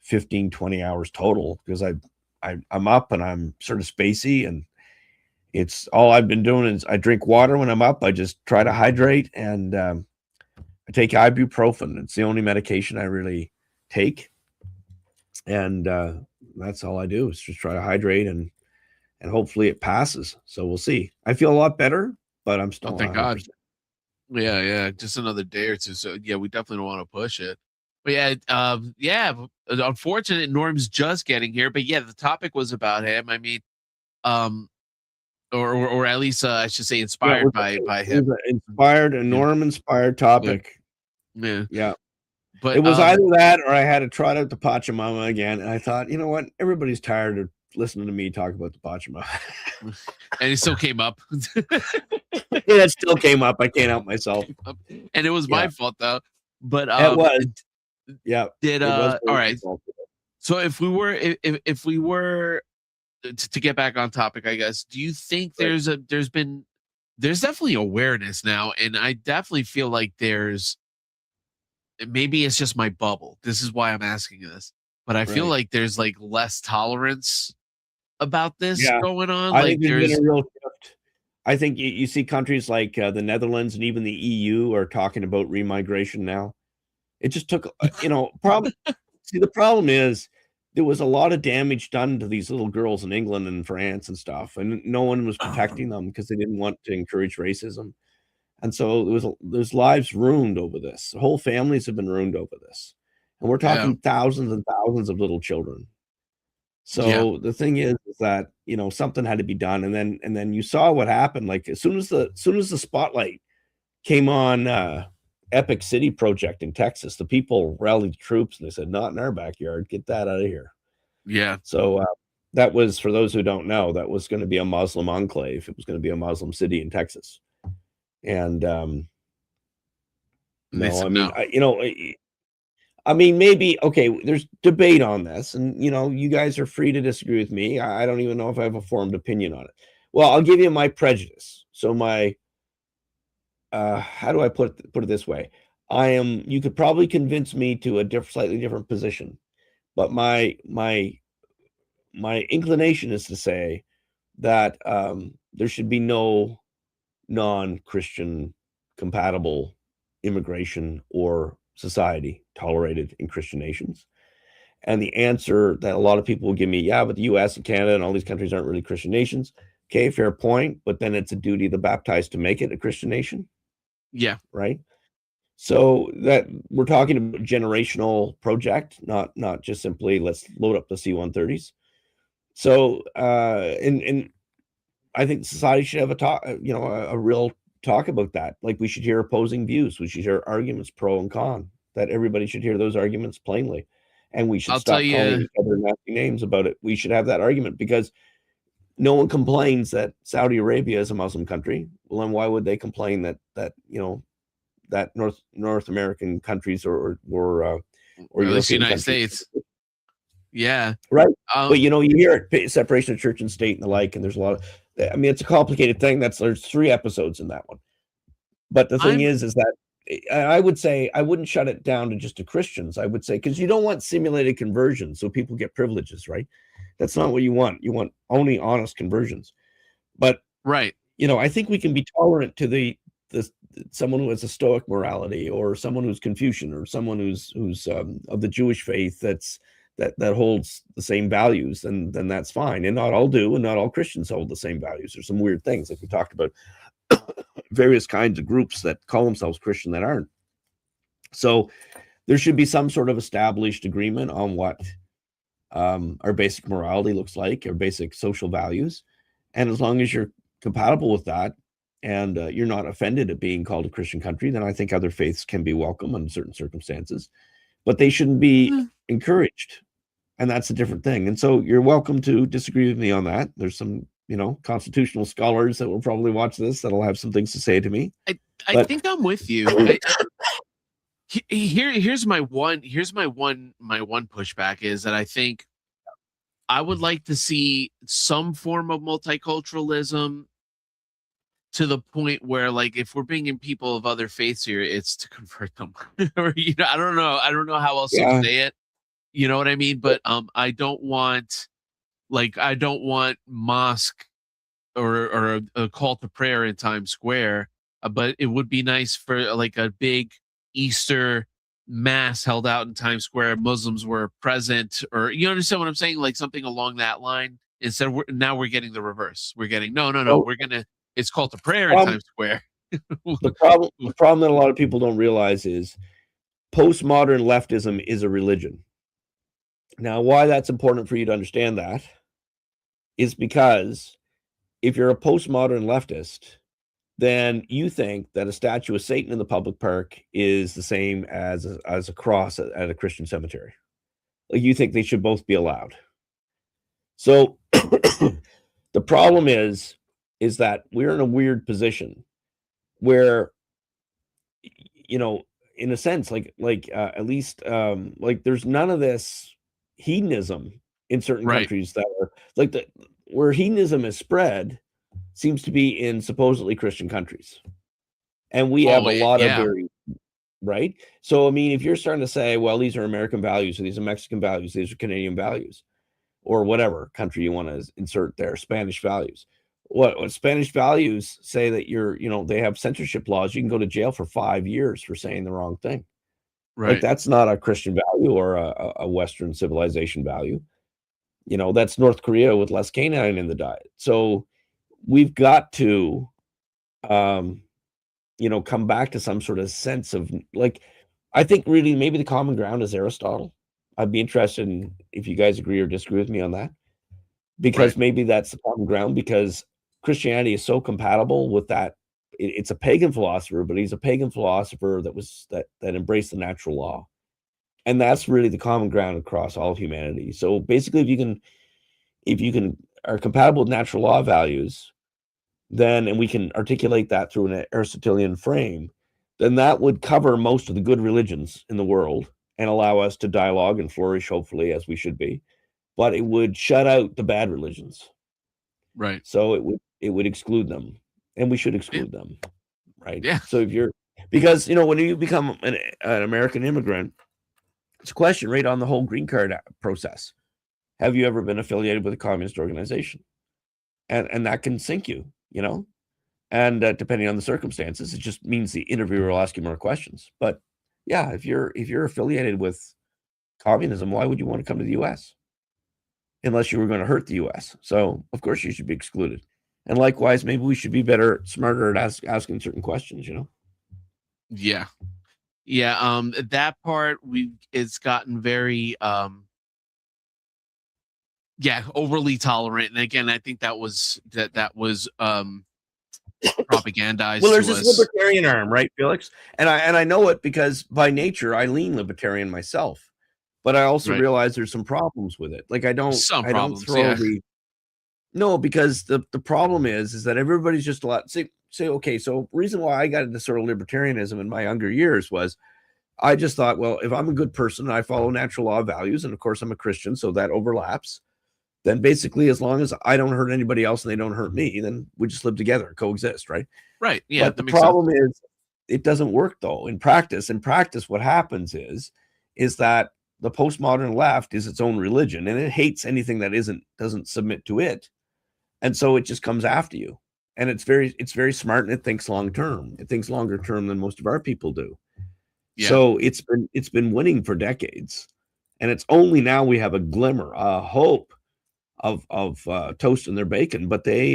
15, 20 hours total, because I'm up and I'm sort of spacey, and it's all I've been doing is I drink water when I'm up. I just try to hydrate, and I take ibuprofen. It's the only medication I really take. And that's all I do is just try to hydrate, and hopefully it passes. So we'll see. I feel a lot better, but I'm still thank God. Yeah, just another day or two. So yeah, we definitely don't want to push it. But yeah, unfortunate Norm's just getting here. But yeah, the topic was about him. I mean, or at least I should say inspired by him. Inspired, a Norm inspired topic. Yeah. But it was either that or I had to trot out the Pachamama again. And I thought, you know what? Everybody's tired of listening to me talk about the Pachamama. And it still came up. It still came up. I can't help myself. And it was my fault though. But it was. Yeah. All right. So if we were to get back on topic, I guess, do you think there's definitely awareness now, and I definitely feel like maybe it's just my bubble. This is why I'm asking this, but I feel like there's like less tolerance about this going on. I think there's been a real shift. I think you see countries like the Netherlands and even the EU are talking about remigration now. It just took, problem. See, the problem is there was a lot of damage done to these little girls in England and France and stuff, and no one was protecting them because they didn't want to encourage racism. And so there's lives ruined over this. Whole families have been ruined over this. And we're talking thousands and thousands of little children. So the thing is that, something had to be done. And then you saw what happened. Like as soon as the spotlight came on Epic City project in Texas, the people rallied troops and they said, not in our backyard, get that out of here. Yeah. So that was, for those who don't know, that was going to be a Muslim enclave. It was going to be a Muslim city in Texas. And no, I mean, I mean, maybe, okay, there's debate on this, and, you guys are free to disagree with me. I don't even know if I have a formed opinion on it. Well, I'll give you my prejudice. So my, how do I put it this way? You could probably convince me to a slightly different position, but my inclination is to say that there should be no non-Christian compatible immigration or society tolerated in Christian nations. And the answer that a lot of people will give me, yeah, but the US and Canada and all these countries aren't really Christian nations. Okay, fair point. But then it's a duty of the baptized to make it a Christian nation. Yeah. Right. So that we're talking about generational project, not just simply let's load up the C-130s. So and I think society should have a talk, a real talk about that. Like, we should hear opposing views. We should hear arguments pro and con. That everybody should hear those arguments plainly, and we should stop calling each other nasty names about it. We should have that argument, because no one complains that Saudi Arabia is a Muslim country. Well, then why would they complain that that North American countries or the United States? Yeah. Right. But you hear it, separation of church and state and the like, and there's a lot of, I mean, it's a complicated thing. There's 3 episodes in that one. But the thing is that I would say I wouldn't shut it down to just to Christians. I would say, because you don't want simulated conversions so people get privileges, right? That's not what you want. You want only honest conversions. But right, I think we can be tolerant to the someone who has a Stoic morality, or someone who's Confucian, or someone who's of the Jewish faith that holds the same values, and then that's fine. And not all do, and not all Christians hold the same values. There's some weird things, like we talked about, various kinds of groups that call themselves Christian that aren't. So there should be some sort of established agreement on what our basic morality looks like, our basic social values. And as long as you're compatible with that, and you're not offended at being called a Christian country, then I think other faiths can be welcome under certain circumstances, but they shouldn't be encouraged. And that's a different thing. And so you're welcome to disagree with me on that. There's some, constitutional scholars that will probably watch this that'll have some things to say to me. I think I'm with you. Here's my one pushback is that I think I would like to see some form of multiculturalism, to the point where, like, if we're bringing people of other faiths here, it's to convert them. Or, I don't know how else to say it. You know what I mean? But I don't want mosque or a call to prayer in Times Square, but it would be nice for like a big Easter mass held out in Times Square. Muslims were present, or you understand what I'm saying? Like something along that line. Instead, we're getting the reverse. We're getting no. We're gonna. It's called to prayer in Times Square. The problem that a lot of people don't realize is postmodern leftism is a religion. Now, why that's important for you to understand that is because if you're a postmodern leftist, then you think that a statue of Satan in the public park is the same as a cross at a Christian cemetery. Like, you think they should both be allowed. So the problem is that we're in a weird position where, in a sense, at least there's none of this hedonism in certain countries that are like where hedonism is spread seems to be in supposedly Christian countries. And we have a lot of very, right? So, I mean, if you're starting to say, well, these are American values, or these are Mexican values, these are Canadian values, or whatever country you want to insert there, Spanish values. What Spanish values say that they have censorship laws. You can go to jail for 5 years for saying the wrong thing. Right. Like, that's not a Christian value or a Western civilization value. That's North Korea with less canine in the diet. So we've got to, come back to some sort of sense of, like, I think really maybe the common ground is Aristotle. I'd be interested in if you guys agree or disagree with me on that, because maybe that's the common ground, because Christianity is so compatible with that. It's a pagan philosopher, but he's a pagan philosopher that embraced the natural law. And that's really the common ground across all of humanity. So basically, if you are compatible with natural law values, then, and we can articulate that through an Aristotelian frame, then that would cover most of the good religions in the world and allow us to dialogue and flourish, hopefully, as we should be. But it would shut out the bad religions. Right. So it would exclude them, and we should exclude them, right? Yeah. So because when you become an American immigrant, it's a question right on the whole green card process. Have you ever been affiliated with a communist organization? And that can sink you, and depending on the circumstances, it just means the interviewer will ask you more questions. But yeah, if you're affiliated with communism, why would you want to come to the U.S. unless you were going to hurt the U.S.? So of course you should be excluded. And likewise, maybe we should be smarter at asking certain questions. Yeah. That part it's gotten very overly tolerant. And again, I think that was propagandized. Well, there's this libertarian arm, right, Felix? And I know it because by nature I lean libertarian myself, but I also realize there's some problems with it. Like because the problem is that everybody's just say, okay, so reason why I got into sort of libertarianism in my younger years was I just thought, well, if I'm a good person and I follow natural law values, and of course I'm a Christian, so that overlaps, then basically as long as I don't hurt anybody else and they don't hurt me, then we just live together, coexist, right? Right. Yeah. But the problem is it doesn't work though in practice. In practice, what happens is that the postmodern left is its own religion, and it hates anything that doesn't submit to it. And so it just comes after you. And it's very smart, and it thinks long term. It thinks longer term than most of our people do. Yeah. So it's been winning for decades. And it's only now we have a glimmer, a hope of toasting their bacon. But they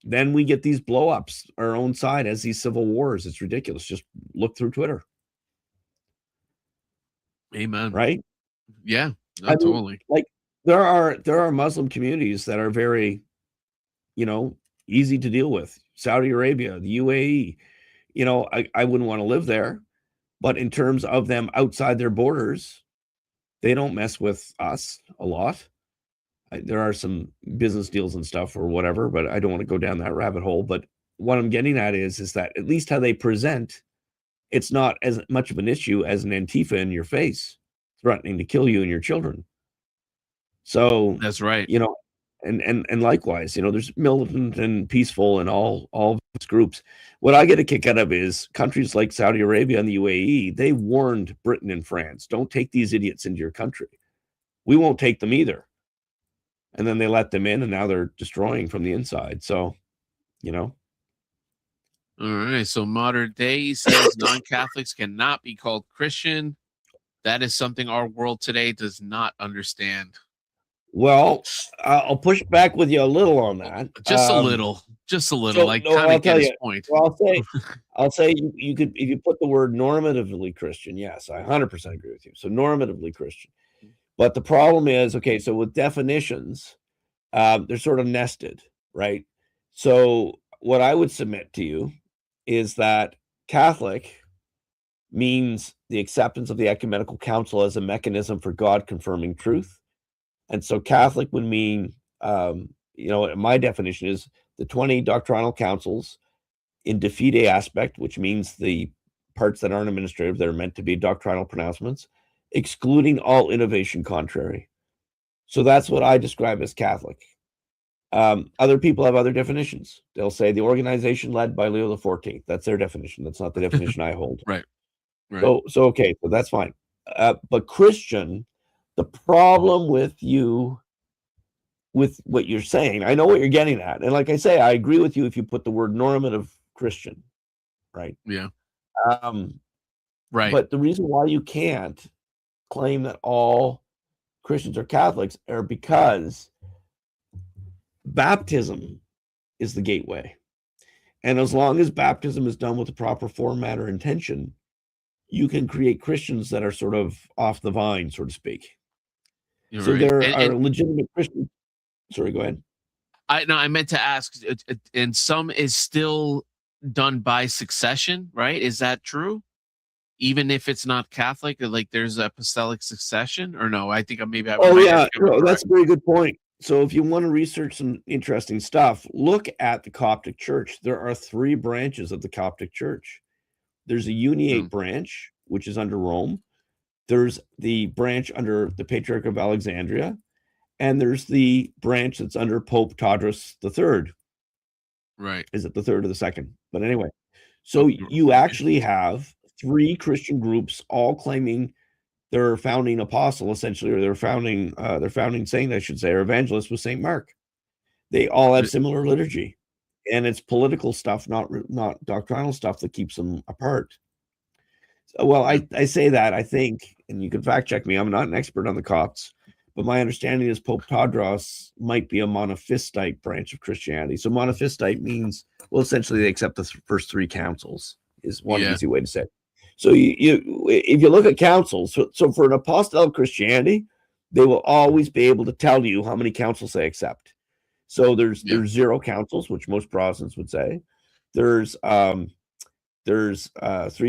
then we get these blow-ups our own side as these civil wars. It's ridiculous. Just look through Twitter. Amen. Right? Yeah, totally. Like there are Muslim communities that are very, easy to deal with. Saudi Arabia, the UAE, I wouldn't want to live there, but in terms of them outside their borders, they don't mess with us a lot. There are some business deals and stuff or whatever, but I don't want to go down that rabbit hole. But what I'm getting at is that at least how they present, it's not as much of an issue as an Antifa in your face threatening to kill you and your children. So that's right. And likewise, there's militant and peaceful and all these groups. What I get a kick out of is countries like Saudi Arabia and the UAE, they warned Britain and France, don't take these idiots into your country. We won't take them either. And then they let them in, and now they're destroying from the inside. So, All right. So Modern Day says non-Catholics cannot be called Christian. That is something our world today does not understand. Well, I'll push back with you a little on that. Just a little. So, like, kind of get his point. Well, I'll say you could, if you put the word normatively Christian, yes, I 100% agree with you. So normatively Christian. But the problem is, okay, so with definitions, they're sort of nested, right? So what I would submit to you is that Catholic means the acceptance of the ecumenical council as a mechanism for God confirming truth. And so Catholic would mean, my definition is the 20 doctrinal councils in de fide aspect, which means the parts that aren't administrative, that are meant to be doctrinal pronouncements, excluding all innovation contrary. So that's what I describe as Catholic. Other people have other definitions. They'll say the organization led by Leo XIV. That's their definition. That's not the definition I hold. Right. So okay, so that's fine. But Christian, the problem with what you're saying, I know what you're getting at. And like I say, I agree with you if you put the word normative Christian, right? Yeah. Right. But the reason why you can't claim that all Christians are Catholics are because baptism is the gateway. And as long as baptism is done with the proper format or intention, you can create Christians that are sort of off the vine, so to speak. You're so right. there are legitimate Christians. Sorry, go ahead. I meant to ask, and some is still done by succession, right? Is that true? even if it's not Catholic, like there's apostolic succession, or no? I think maybe I Oh might yeah, have no, correct. that's a very good point. So if you want to research some interesting stuff, look at the Coptic Church. There are 3 branches of the Coptic Church. There's a Uniate branch, which is under Rome. There's the branch under the Patriarch of Alexandria, and there's the branch that's under Pope Tadros III. Right. Is it the third or the second? But anyway, so you actually have 3 Christian groups all claiming their founding apostle, essentially, or their founding saint, I should say, or evangelist was Saint Mark. They all have similar liturgy, and it's political stuff, not doctrinal stuff, that keeps them apart. Well, I say that, I think, and you can fact check me, I'm not an expert on the Copts, but my understanding is Pope Tadros might be a monophysite branch of Christianity. So monophysite means, well, essentially they accept the first 3 councils, is one easy way to say it. So if you look at councils, so for an apostolic Christianity, they will always be able to tell you how many councils they accept. So there's 0 councils, which most Protestants would say. There's 3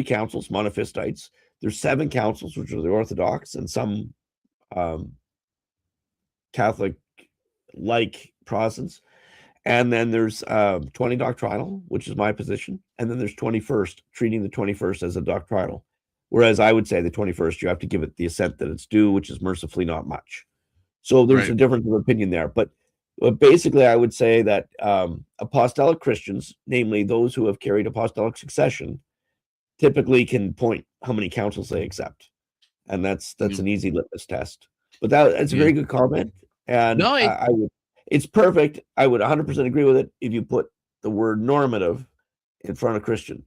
councils, monophysites. There's 7 councils, which are the Orthodox, and some Catholic-like Protestants. And then there's 20 doctrinal, which is my position. And then there's 21st, treating the 21st as a doctrinal. Whereas I would say the 21st, you have to give it the assent that it's due, which is mercifully not much. So there's a difference of opinion there. But basically, I would say that apostolic Christians, namely those who have carried apostolic succession, typically can point how many councils they accept. And that's an easy litmus test. But that's a very good comment. And No, I would, it's perfect. I would 100% agree with it if you put the word normative in front of Christian.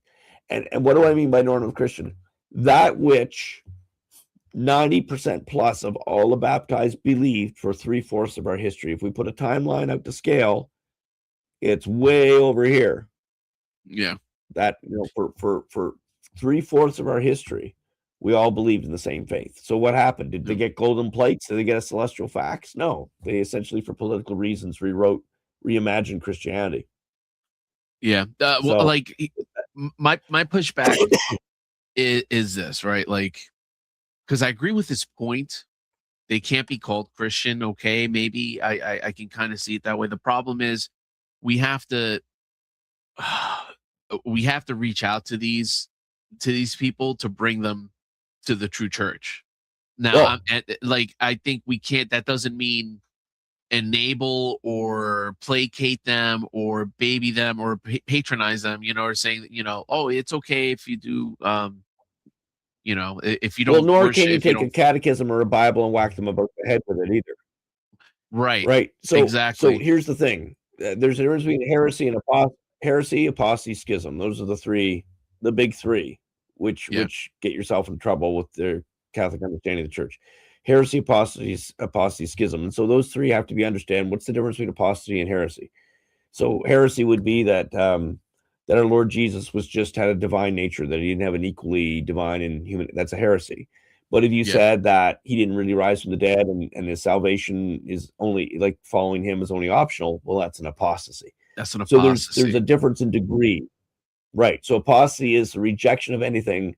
And what do I mean by normative Christian? That which 90% plus of all the baptized believed for 3/4 of our history. If we put a timeline out to scale, it's way over here. Yeah. That, for 3/4 of our history, we all believed in the same faith. So what happened? Did they get golden plates? Did they get a celestial fax? No. They essentially, for political reasons, reimagined Christianity. Yeah. Well, like my pushback is this, right? Like, because I agree with his point. They can't be called Christian. Okay, maybe I can kind of see it that way. The problem is we have to reach out to these people to bring them to the true church. Now, I think we can't. That doesn't mean enable or placate them or baby them or patronize them. Or saying oh, it's okay if you do. If you don't. Well, nor worship, can you take a catechism or a Bible and whack them about the head with it either. Right. So exactly. So here's the thing: there's a difference between heresy and apostasy, schism. Those are the big 3, which get yourself in trouble with the Catholic understanding of the church. Heresy, apostasy, schism. And so those 3 have to be understand. What's the difference between apostasy and heresy? So heresy would be that that our Lord Jesus had a divine nature, that he didn't have an equally divine and human. That's a heresy. But if you said that he didn't really rise from the dead and his salvation is only, like, following him is only optional, well, that's an apostasy. That's an apostasy. So there's a difference in degree. Right. So apostasy is the rejection of anything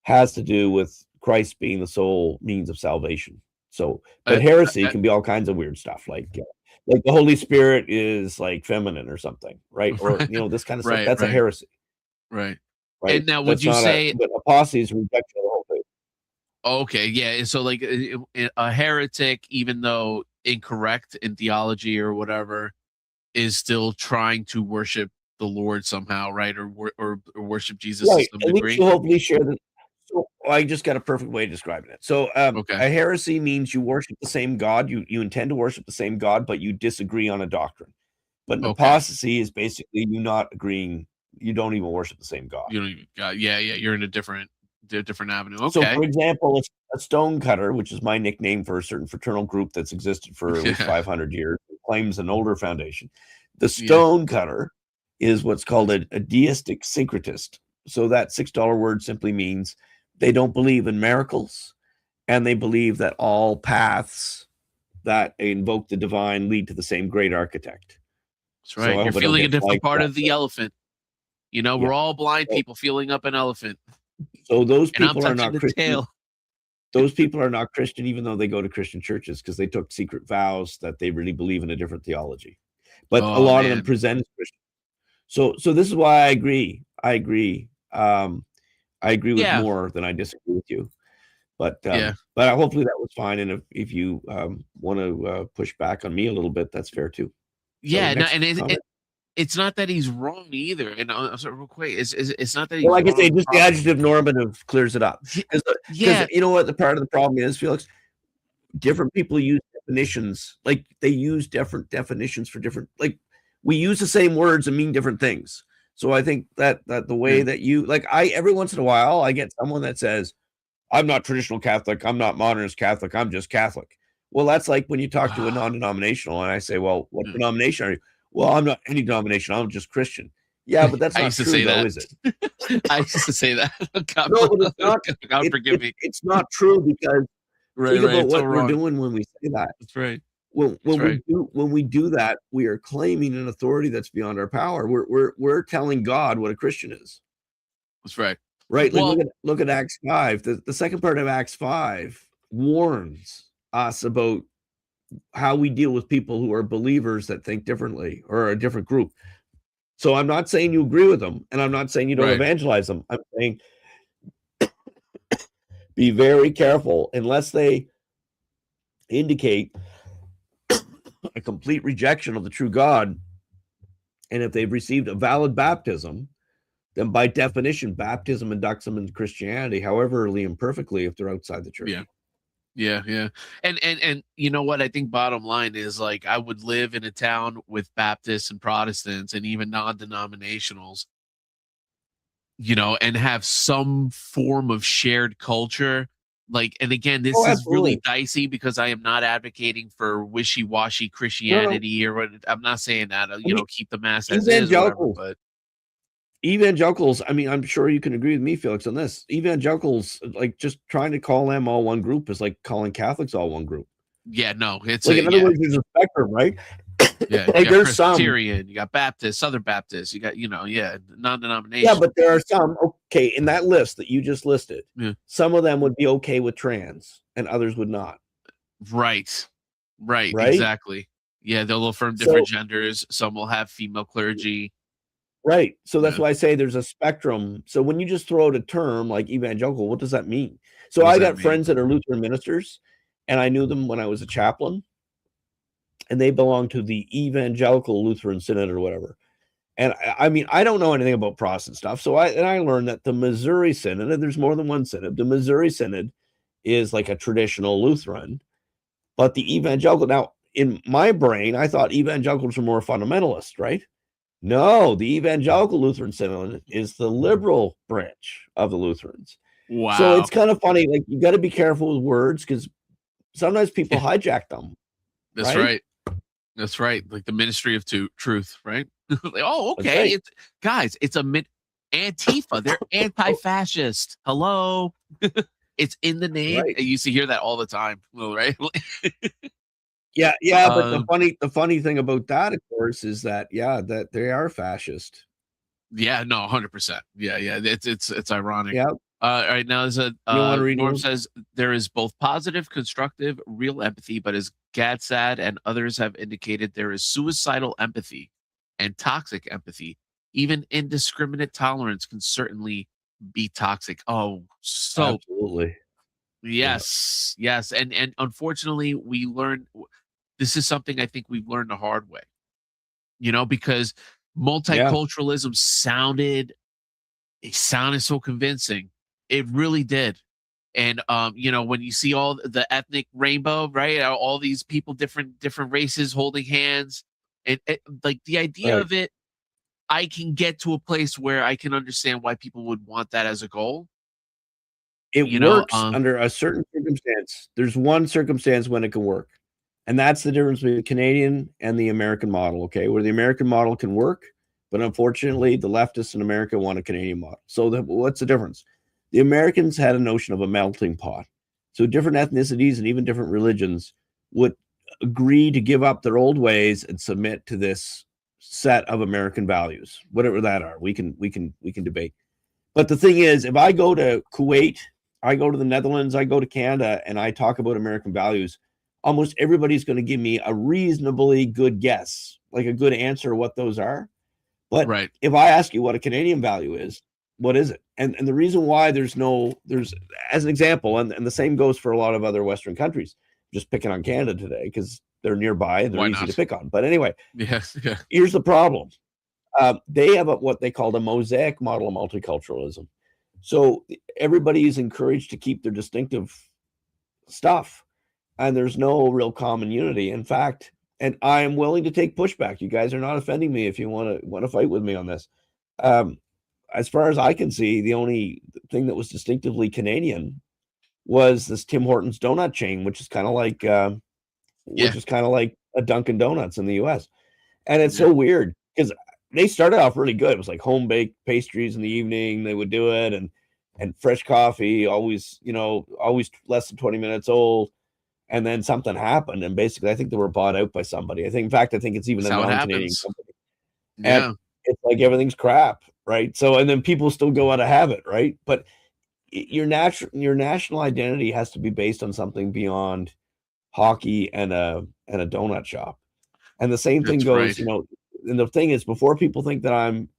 has to do with Christ being the sole means of salvation. So, but heresy can be all kinds of weird stuff, like the Holy Spirit is like feminine or something, right? Or this kind of stuff. That's a heresy, right? Right. And now, would you say apostasy is rejection of the whole faith? Okay, yeah. So, like, a heretic, even though incorrect in theology or whatever, is still trying to worship the Lord somehow, right? Or worship Jesus to some degree. You hopefully share the. So I just got a perfect way of describing it. So a heresy means you worship the same God. You intend to worship the same God, but you disagree on a doctrine. But an apostasy is basically you not agreeing. You don't even worship the same God. You don't even. You're in a different avenue. Okay. So, for example, a stone cutter, which is my nickname for a certain fraternal group that's existed for at least 500 years, claims an older foundation. The stone cutter is what's called a deistic syncretist. So that $6 word simply means they don't believe in miracles, and they believe that all paths that invoke the divine lead to the same great architect. That's right. You're feeling a different part of the elephant. We're all blind people feeling up an elephant. So those And I'm people are touching not the Christian. tail. Those people are not Christian, even though they go to Christian churches, because they took secret vows that they really believe in a different theology. But a Oh lot of them man. present as Christian. So this is why I agree. I agree with Yeah. more than I disagree with you. But Yeah. hopefully that was fine. And if you want to push back on me a little bit, that's fair too. So Yeah. No, next and comment. it's not that he's wrong either. And I'm sorry, real quick. It's not that he's Well, like I wrong. say, just the adjective normative clears it up. Because Yeah. you know what the part of the problem is, Felix? Different people use definitions. Like they use different definitions for different. Like we use the same words and mean different things. So I think that the way that you like, every once in a while I get someone that says, "I'm not traditional Catholic. I'm not modernist Catholic. I'm just Catholic." Well, that's like when you talk to a non-denominational, and I say, "Well, what denomination are you?" "Well, I'm not any denomination. I'm just Christian." Yeah, but that's I not used to true, say though, that. is it? I used to say that. God, No, but it's not. God forgive me. It's not true because Right, think right. about It's so what we're wrong. doing when we say that. That's right. When That's right. we do that, we are claiming an authority that's beyond our power. We're telling God what a Christian is. That's right. Right? Like Well, look at Acts 5. The second part of Acts 5 warns us about how we deal with people who are believers that think differently or a different group. So I'm not saying you agree with them, and I'm not saying you don't right. evangelize them. I'm saying be very careful unless they indicate a complete rejection of the true God. And if they've received a valid baptism, then by definition, baptism inducts them into Christianity, however early and perfectly, if they're outside the church. Yeah. Yeah. And you know what? I think bottom line is like I would live in a town with Baptists and Protestants and even non-denominationals, and have some form of shared culture. Like, and again, this Oh, is really absolutely. dicey because I am not advocating for wishy-washy No. Christianity or what. I'm not saying that, I mean, keep the mass as is, whatever. But evangelicals, I mean, I'm sure you can agree with me, Felix, on this. Evangelicals, like just trying to call them all one group is like calling Catholics all one group. yeah, no, it's Like, in other words, there's a spectrum, right? yeah. Like You got there's some. Presbyterian, you got Baptist, Southern Baptist, you got Yeah, non-denominational. but there are some, okay, in that list that you just listed, Yeah. some of them would be okay with trans and others would not. Right, Right? exactly. Yeah, they'll affirm So different genders. Some will have female clergy. right. So that's Yeah. why I say there's a spectrum. So when you just throw out a term like evangelical, what does that mean? What So does I that got mean? friends that are Lutheran ministers, and I knew them when I was a chaplain, and they belong to the Evangelical Lutheran Synod or whatever. And I mean, I don't know anything about Protestant stuff. So I learned that the Missouri Synod, and there's more than one synod, the Missouri Synod is like a traditional Lutheran, but the evangelical, now in my brain, I thought evangelicals were more fundamentalist, right? No, the Evangelical Lutheran Synod is the liberal branch of the Lutherans. Wow. So it's kind of funny. Like you got to be careful with words because sometimes people hijack them. That's right. That's right. Like the ministry of truth, right? Like, oh, okay. Right. It's guys, it's Antifa. They're anti-fascist. Hello. It's in the name. Right. I used to hear that all the time, right? Yeah, but the funny thing about that, of course, is that that they are fascist. Yeah, no, 100%. Yeah. It's ironic. Yeah. All right, now there's a You want to read Norm one? says there is both positive, constructive, real empathy, but as Gad said and others have indicated, there is suicidal empathy and toxic empathy. Even indiscriminate tolerance can certainly be toxic. Oh, so Absolutely. yes. And unfortunately, we learn this is something I think we've learned the hard way. Because multiculturalism sounded so convincing. It really did. And when you see all the ethnic rainbow, right? All these people, different races holding hands, and like the idea of it, I can get to a place where I can understand why people would want that as a goal. It works under a certain circumstance. There's one circumstance when it can work, and that's the difference between the Canadian and the American model, okay? Where the American model can work, but unfortunately, the leftists in America want a Canadian model. So what's the difference? The Americans had a notion of a melting pot. So different ethnicities and even different religions would agree to give up their old ways and submit to this set of American values, whatever that are. We can debate. But the thing is, if I go to Kuwait, I go to the Netherlands, I go to Canada, and I talk about American values, almost everybody's going to give me a reasonably good guess, like a good answer what those are. But Right. if I ask you what a Canadian value is, what is it? And the reason why there's as an example, and the same goes for a lot of other Western countries, just picking on Canada today because they're nearby and they're Why easy not? to pick on. But anyway, Yes. Yeah. here's the problem. They have what they call the mosaic model of multiculturalism. So everybody is encouraged to keep their distinctive stuff, and there's no real common unity. In fact, and I am willing to take pushback. You guys are not offending me if you want to fight with me on this. As far as I can see, the only thing that was distinctively Canadian was this Tim Hortons donut chain, which is kind of like a Dunkin' Donuts in the U.S. And it's so weird because they started off really good. It was like home baked pastries in the evening. They would do it, and fresh coffee, always less than 20 minutes old. And then something happened, and basically, I think they were bought out by somebody. I think it's even a non-Canadian company. Yeah. And it's like everything's crap, right? So, and then people still go out of habit, right? But your national identity has to be based on something beyond hockey and a donut shop. And the same thing goes, right. And the thing is, before people think that I'm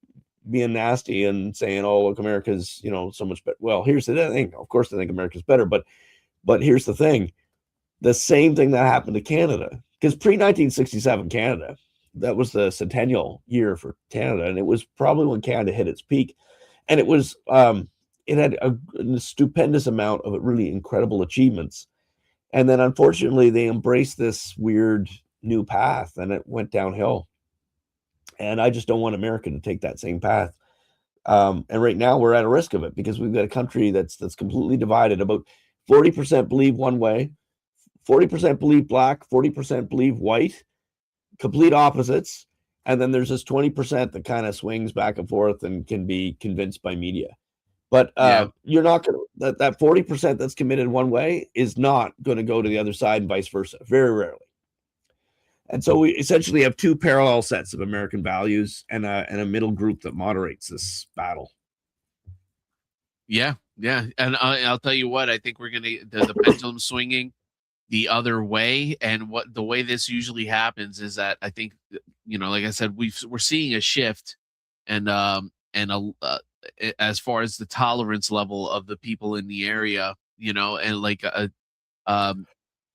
being nasty and saying, "Oh, look, America's so much better." Well, here's the thing. Of course, they think America's better, but here's the thing: the same thing that happened to Canada, because pre-1967 Canada, that was the centennial year for Canada, and it was probably when Canada hit its peak, and it was it had a stupendous amount of really incredible achievements, and then unfortunately they embraced this weird new path, and it went downhill. And I just don't want America to take that same path. And right now we're at a risk of it because we've got a country that's completely divided. About 40% believe one way, 40% believe black, 40% believe white, complete opposites. And then there's this 20% that kind of swings back and forth and can be convinced by media. But you're not going to, that 40% that's committed one way is not going to go to the other side and vice versa, very rarely. And so we essentially have two parallel sets of American values and a middle group that moderates this battle. Yeah. And I'll tell you what, I think we're going to, the pendulum swinging the other way. And the way this usually happens is that I think, like I said, we're seeing a shift and as far as the tolerance level of the people in the area, and like,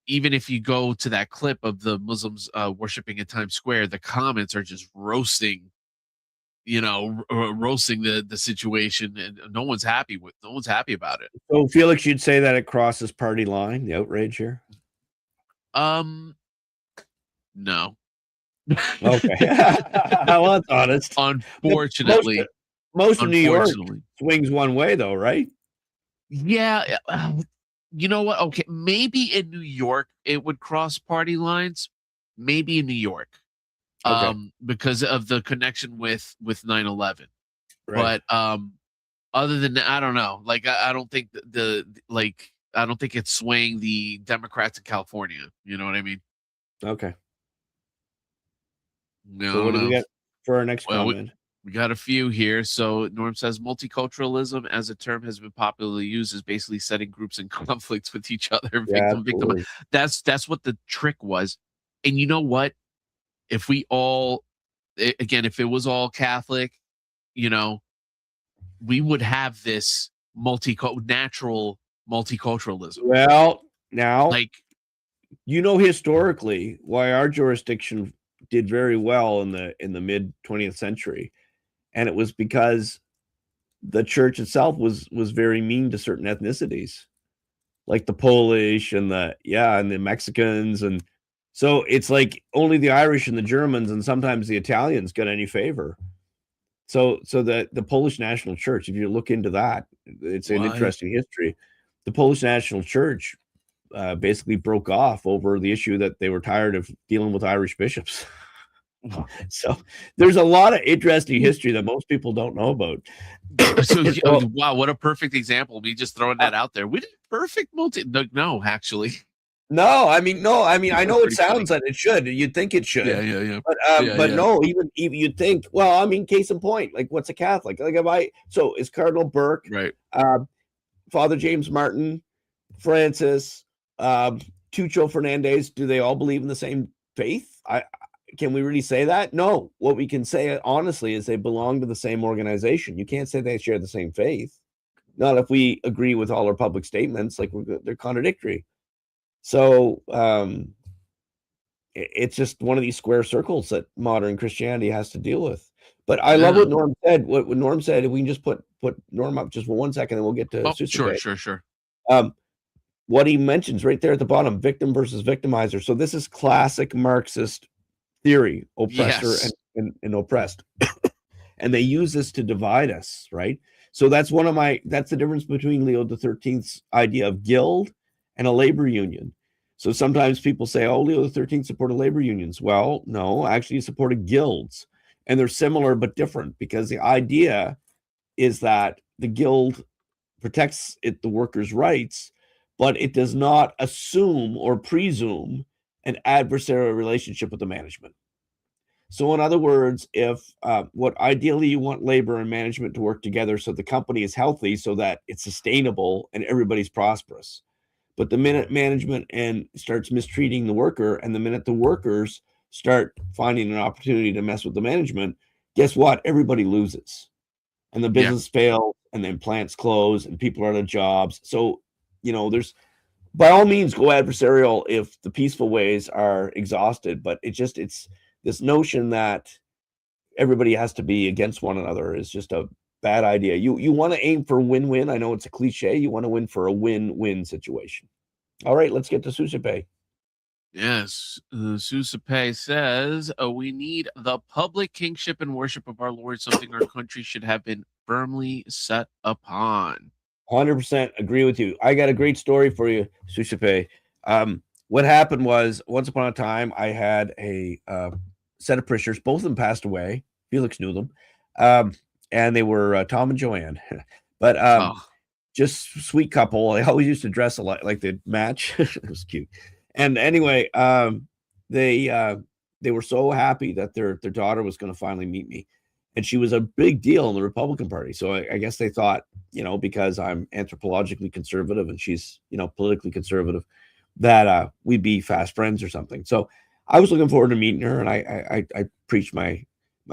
even if you go to that clip of the Muslims worshiping in Times Square, the comments are just roasting, roasting the situation, and no one's happy about it. So Felix, you'd say that it crosses party line, the outrage here? No. Okay. Well, that's honest. Unfortunately. Most of New York swings one way though, right? Yeah. You know what? Okay, maybe in New York it would cross party lines. Maybe in New York, because of the connection with 9/11. Right. But other than that, I don't know. Like, I don't think I don't think it's swaying the Democrats in California. You know what I mean? Okay. No. So what do we get for our next comment? We got a few here. So Norm says multiculturalism as a term has been popularly used as basically setting groups in conflicts with each other. Victim. That's what the trick was. And you know what? If we all, again, if it was all Catholic, we would have this natural multiculturalism. Well, now, historically, why our jurisdiction did very well in the mid 20th century. And it was because the church itself was very mean to certain ethnicities, like the Polish and the Mexicans. And so it's like only the Irish and the Germans and sometimes the Italians got any favor. So the Polish National Church, if you look into that, it's an interesting history. The Polish National Church basically broke off over the issue that they were tired of dealing with Irish bishops. So there's a lot of interesting history that most people don't know about. Wow, what a perfect example. Me just throwing that out there. We did perfect no, actually. No, I mean, I know it Pretty funny. sounds that it should. You'd think it should. Yeah. But no, even you'd think. Well, I mean, case in point, like what's a Catholic? Like so is Cardinal Burke, Right. Father James Martin, Francis, Tucho Fernandez. Do they all believe in the same faith? Can we really say that? No. What we can say honestly is they belong to the same organization. You can't say they share the same faith. Not if we agree with all our public statements. Like they're contradictory. So it's just one of these square circles that modern Christianity has to deal with. But I love what Norm said. What Norm said, if we can just put Norm up just for 1 second, and we'll get to Sure. What he mentions right there at the bottom, victim versus victimizer. So this is classic Marxist theory, oppressor and oppressed. And they use this to divide us, right? So that's the difference between Leo XIII's idea of guild and a labor union. So sometimes people say, oh, Leo XIII supported labor unions. Well, no, actually he supported guilds. And they're similar but different, because the idea is that the guild protects the workers' rights, but it does not assume or presume an adversarial relationship with the management. So in other words, if what ideally you want labor and management to work together so the company is healthy, so that it's sustainable and everybody's prosperous. But the minute management starts mistreating the worker, and the minute the workers start finding an opportunity to mess with the management, guess what? Everybody loses. And the business fails, and then plants close, and people are out of jobs. So, there's, by all means, go adversarial if the peaceful ways are exhausted. But it's this notion that everybody has to be against one another is just a bad idea. You want to aim for win-win. I know it's a cliche. You want to win for a win-win situation. All right, let's get to Susape. Yes, Susape says, we need the public kingship and worship of our Lord, something our country should have been firmly set upon. 100% agree with you. I got a great story for you, Susape. What happened was, once upon a time, I had a set of parishioners. Both of them passed away. Felix knew them. And they were Tom and Joanne. But just sweet couple. They always used to dress a lot like they'd match. It was cute. And anyway, they were so happy that their daughter was going to finally meet me. And she was a big deal in the Republican Party. So I guess they thought, because I'm anthropologically conservative and she's, politically conservative, that we'd be fast friends or something. So I was looking forward to meeting her, and I preached my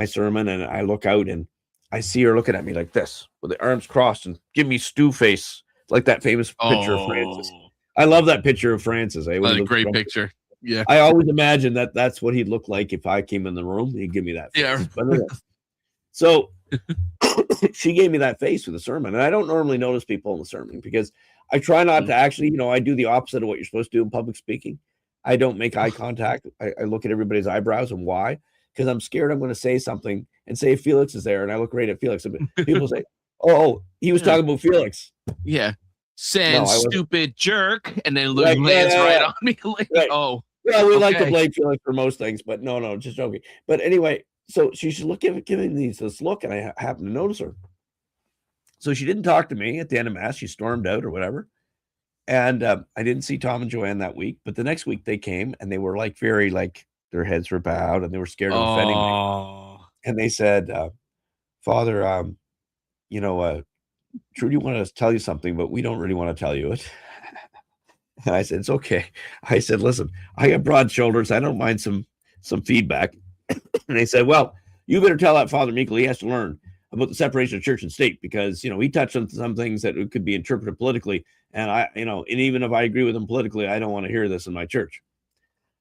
sermon, and I look out and I see her looking at me like this with the arms crossed and give me stew face, like that famous picture of Francis. I love that picture of Francis. A great picture. Yeah. I always imagine that's what he'd look like if I came in the room. He'd give me that face. Yeah. But anyway, so she gave me that face with the sermon. And I don't normally notice people in the sermon, because I try not to actually, I do the opposite of what you're supposed to do in public speaking. I don't make eye contact. I look at everybody's eyebrows. And why? Because I'm scared I'm going to say something, and say Felix is there, and I look right at Felix. And people say, oh, he was talking about Felix. Yeah. Stupid jerk. And then lands right on me. Like, oh. Well, we like to blame Felix for most things, but no, just joking. But anywing, so she should giving this look, and I happened to notice her. So she didn't talk to me at the end of Mass. She stormed out or whatever. And I didn't see Tom and Joanne that week. But the next week they came, and they were very their heads were bowed, and they were scared of offending me. And they said, Father, Trudy wanted to tell you something, but we don't really want to tell you it. And I said, it's okay. I said, listen, I got broad shoulders. I don't mind some feedback. And they said, well, you better tell that Father Meikle he has to learn about the separation of church and state, because, he touched on some things that could be interpreted politically. And and even if I agree with him politically, I don't want to hear this in my church.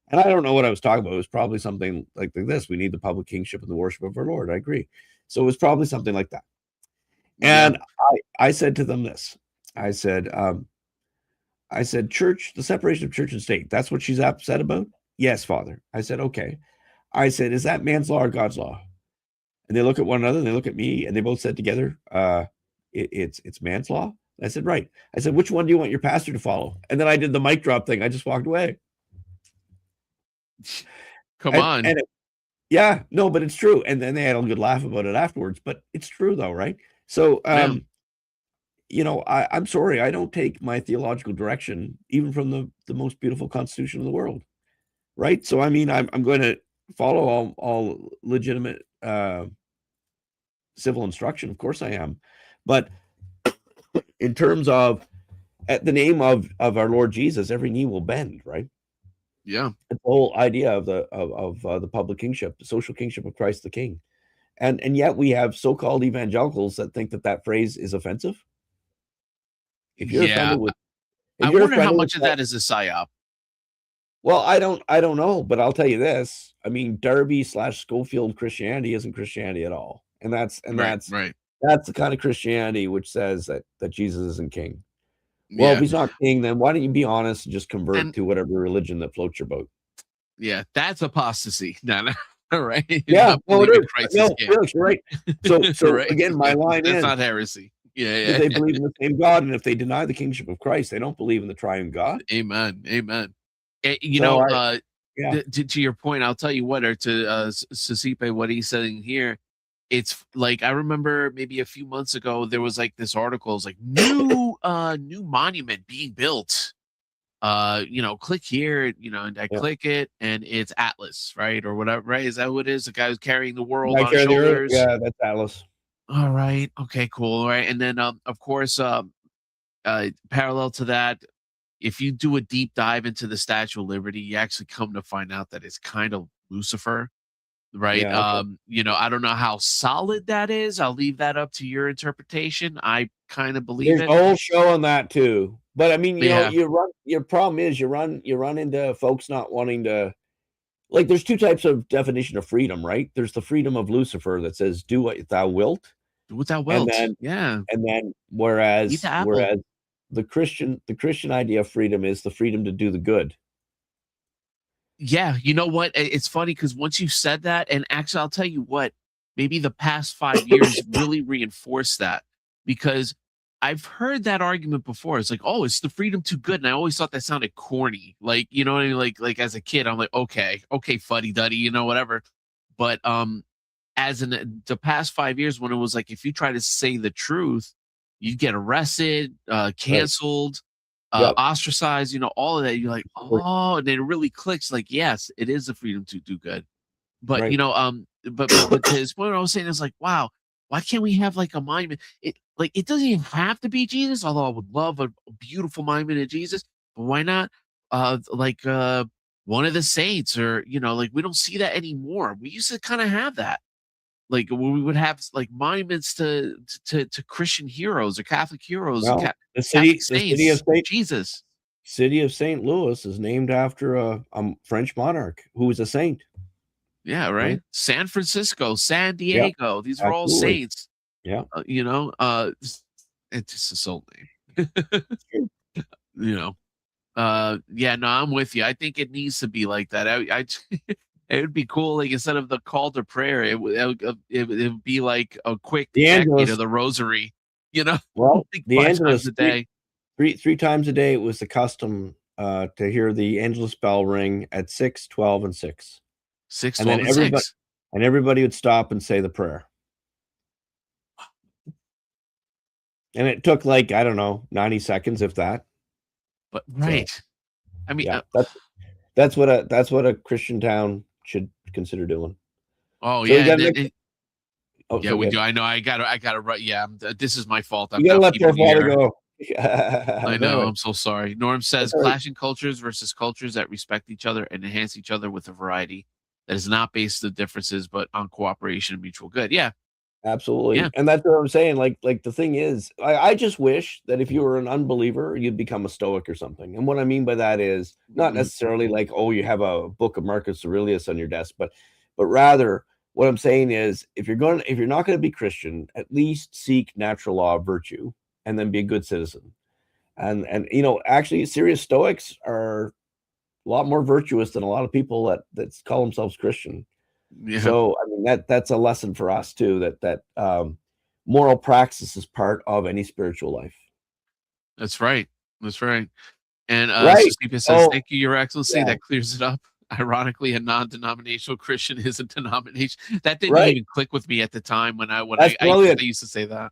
And I don't know what I was talking about. It was probably something like this. We need the public kingship and the worship of our Lord. I agree. So it was probably something like that. And I said to them this. I said, church, the separation of church and state, that's what she's upset about? Yes, Father. I said, okay. I said, is that man's law or God's law? And they look at one another, and they look at me, and they both said together, it's man's law. I said, right. I said, which one do you want your pastor to follow? And then I did the mic drop thing. I just walked away. Come on. Yeah, no, but it's true. And then they had a good laugh about it afterwards, but it's true though, right? So I'm sorry, I don't take my theological direction even from the most beautiful constitution in the world, right? So I mean, I'm going to follow all legitimate civil instruction. Of course I am, but in terms of at the name of our Lord Jesus, every knee will bend, right? Yeah. The whole idea of the public kingship, the social kingship of Christ the King, and yet we have so-called evangelicals that think that phrase is offensive. If you're Yeah. offended with, I if you're wonder how offended with much of that, that is a psyop. well, I don't know, but I'll tell you this. I mean, Darby/Schofield Christianity isn't Christianity at all, and that's Right. the kind of Christianity which says that Jesus isn't king. Well, if Yeah. he's not king, then why don't you be honest and just convert And to whatever religion that floats your boat? yeah, that's apostasy. No. All right. Yeah, Not no, it believing is. Christ is No, king. Felix, you're right. So Right. again, my line That's is, not heresy. do Yeah. they believe in the same God? And if they deny the kingship of Christ, they don't believe in the triune God. Amen. So yeah, To your point, I'll tell you what, or to Sisipe, what he's saying here, it's like I remember maybe a few months ago there was like this article, it's like new monument being built. Click here, and I yeah. click it, and it's Atlas, right, or whatever, right? Is that what it is? The guy who's carrying the world I on his care the earth. shoulders. Yeah, that's Atlas. All right, okay, cool, all right, and then of course, parallel to that, if you do a deep dive into the Statue of Liberty, you actually come to find out that it's kind of Lucifer, right? Yeah, okay. I don't know how solid that is. I'll leave that up to your interpretation. I kind of believe There's it. a whole show on that too. But I mean, Yeah. your problem is you run into folks not wanting to, like, there's two types of definition of freedom, right? There's the freedom of Lucifer that says do what thou wilt, Do what thou and wilt. then Yeah. Eat whereas the apple. the Christian idea of freedom is the freedom to do the good. Yeah, you know what? It's funny because once you said that, and actually, I'll tell you what, maybe the past 5 years really reinforced that because I've heard that argument before. It's like, oh, it's the freedom to good, and I always thought that sounded corny. Like, you know what I mean? Like as a kid, I'm like, okay, fuddy duddy, whatever. But as in the past 5 years, when it was like, if you try to say the truth, you get arrested, Right. canceled, Yep. ostracized, all of that. You're like, oh, and then it really clicks. Like, yes, it is the freedom to do good. But Right. but to his point, what I was saying is like, wow, why can't we have like a monument? It doesn't even have to be Jesus, although I would love a beautiful monument of Jesus. But why not one of the saints, or like we don't see that anymore. We used to kind of have that. Like we would have like monuments to Christian heroes or Catholic heroes and Well, Catholic the city of saints, Jesus. St. Louis is named after a French monarch who was a saint. Yeah, Right? right. San Francisco, San Yeah, Diego. These are all absolutely. saints. Yeah. It's just a soul name. you know. Yeah, no, I'm with you. I think it needs to be like that. It would be cool, like instead of the call to prayer, it would be like a quick The decade of Angelus, the rosary, well, like the 5 times Angelus a day. three times a day it was the custom to hear the Angelus bell ring at 6, 12, and 6. 6, And then 12, and 6. everybody would stop and say the prayer. And it took like, I don't know, 90 seconds, if that. But So, right. I mean, yeah, that's what a Christian town should consider doing. oh So we yeah, got and then next. Oh, yeah, so we good. do. I know. I gotta. Right. Yeah, this is my fault. I'm You gotta now let poor keeping you father here. go. I But know. anyway, I'm so sorry. Norm says that's all right. clashing cultures versus cultures that respect each other and enhance each other with a variety that is not based on differences but on cooperation and mutual good. Yeah. Absolutely. Yeah. And that's what I'm saying. Like the thing is, I just wish that if you were an unbeliever, you'd become a Stoic or something. And what I mean by that is not Mhm. necessarily like, oh, you have a book of Marcus Aurelius on your desk, but rather what I'm saying is if you're not going to be Christian, at least seek natural law of virtue and then be a good citizen. And actually serious Stoics are a lot more virtuous than a lot of people that call themselves Christian. Yeah. So I mean that's a lesson for us too, that moral praxis is part of any spiritual life. That's right. That's right. And Right. Sustipa says, Oh, "Thank you, Your Excellency." yeah. That clears it up. Ironically, a non-denominational Christian is a denomination. That didn't Right. even click with me at the time when I That's I brilliant. used to say that.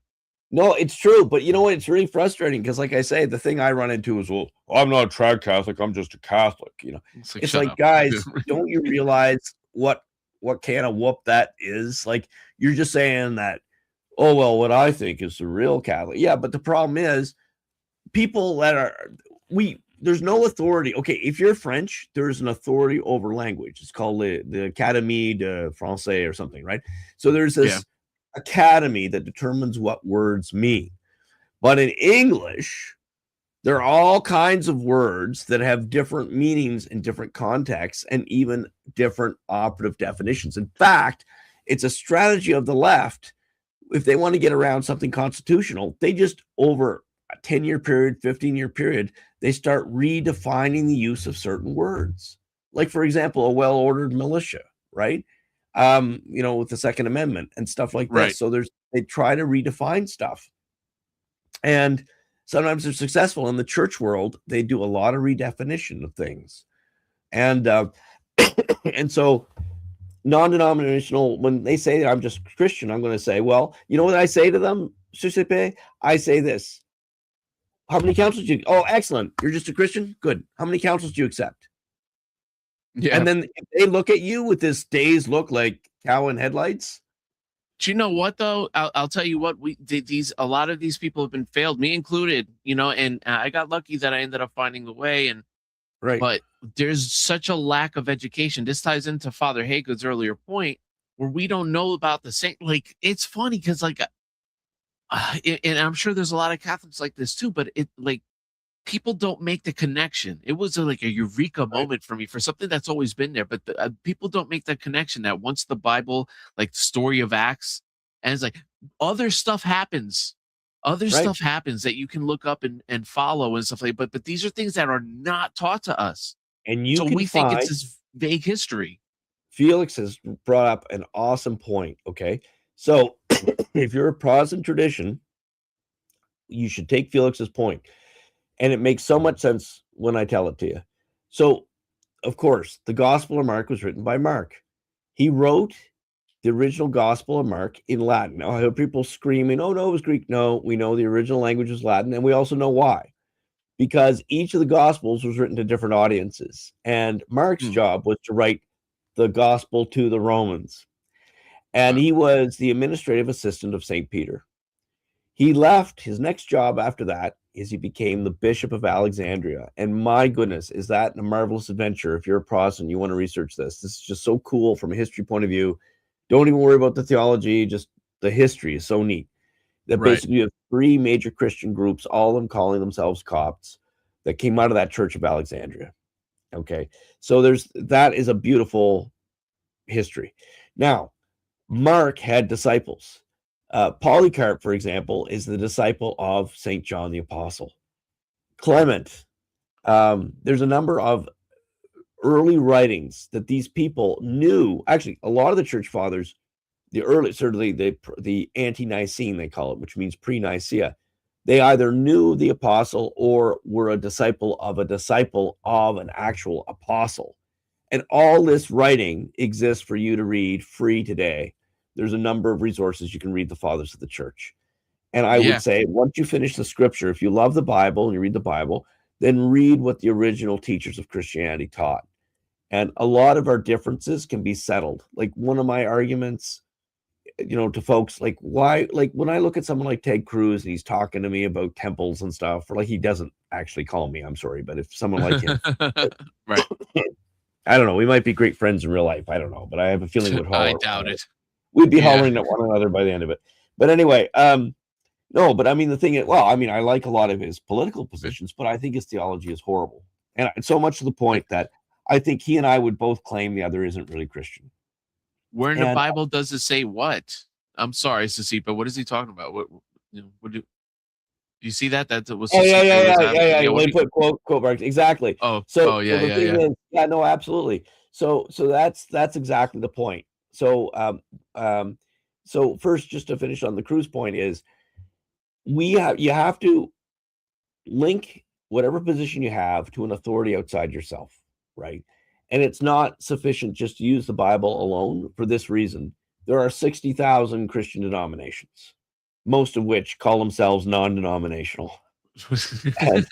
No, it's true, but you know what? It's really frustrating because, like I say, the thing I run into is, well, I'm not a trad Catholic. I'm just a Catholic. It's Shut like, up. guys, don't you realize what kind of whoop that is? Like, you're just saying that, oh well, what I think is the real Catholic. Yeah, but the problem is, people that are there's no authority. Okay, if you're French, there's an authority over language. It's called the Académie de Français or something, right? So there's this academy that determines what words mean. But in English, there are all kinds of words that have different meanings in different contexts and even different operative definitions. In fact, it's a strategy of the left. If they want to get around something constitutional, they just, over a 10-year period, 15-year period, they start redefining the use of certain words. Like, for example, a well-ordered militia, right? With the Second Amendment and stuff like this. Right. So they try to redefine stuff. And sometimes they're successful. In the church world, they do a lot of redefinition of things. And and so non-denominational, when they say I'm just Christian, I'm going to say, well, you know what I say to them, Susipe? I say this. How many councils do you? Oh, excellent. You're just a Christian? Good. How many councils do you accept? Yeah. And then if they look at you with this dazed look like cow in headlights. Do you know what though? I'll tell you what, a lot of these people have been failed, me included, and I got lucky that I ended up finding the way. And right. But there's such a lack of education. This ties into Father Haygood's earlier point, where we don't know about the saint. Like, it's funny because, like, and I'm sure there's a lot of Catholics like this too, but people don't make the connection. It was like a eureka moment for me, for something that's always been there, but people don't make that connection that once the Bible, like the story of Acts, and it's like other stuff happens. Other stuff happens that you can look up and follow and stuff like that. But these are things that are not taught to us. And we think it's this vague history. Felix has brought up an awesome point. Okay. So if you're a Protestant tradition, you should take Felix's point. And it makes so much sense when I tell it to you. So, of course, the Gospel of Mark was written by Mark. He wrote the original Gospel of Mark in Latin. Now, I hear people screaming, oh, no, it was Greek. No, we know the original language was Latin, and we also know why. Because each of the Gospels was written to different audiences. And Mark's job was to write the Gospel to the Romans. And he was the administrative assistant of St. Peter. He left. His next job after that is he became the Bishop of Alexandria. And my goodness, is that a marvelous adventure? If you're a Protestant, you want to research this. This is just so cool from a history point of view. Don't even worry about the theology. Just the history is so neat. That basically you have three major Christian groups, all of them calling themselves Copts, that came out of that Church of Alexandria. Okay. So that is a beautiful history. Now, Mark had disciples. Polycarp, for example, is the disciple of St. John the Apostle. Clement, there's a number of early writings that these people knew. Actually, a lot of the church fathers, certainly the ante-Nicene, they call it, which means pre-Nicaea, they either knew the apostle or were a disciple of an actual apostle. And all this writing exists for you to read free today. There's a number of resources you can read the fathers of the church. And I would say, once you finish the scripture, if you love the Bible and you read the Bible, then read what the original teachers of Christianity taught. And a lot of our differences can be settled. Like, one of my arguments, to folks, like, why, like, when I look at someone like Ted Cruz and he's talking to me about temples and stuff, or like, he doesn't actually call me, I'm sorry, but if someone like him, right. I don't know, we might be great friends in real life. I don't know, but I have a feeling we'd I doubt it. We'd be hollering at one another by the end of it. But anyway, no, but I mean, the thing is, well, I mean, I like a lot of his political positions, but I think his theology is horrible. And so much to the point that I think he and I would both claim the other isn't really Christian. Where in the Bible does it say what? I'm sorry, Sisi, but what is he talking about? What do you see that? That was yeah. When put quote marks, exactly. Yeah, no, absolutely. So that's exactly the point. So so first, just to finish on the Cruz point, is you have to link whatever position you have to an authority outside yourself, right? And it's not sufficient just to use the Bible alone. For this reason, there are 60,000 Christian denominations. most of which call themselves non-denominational. And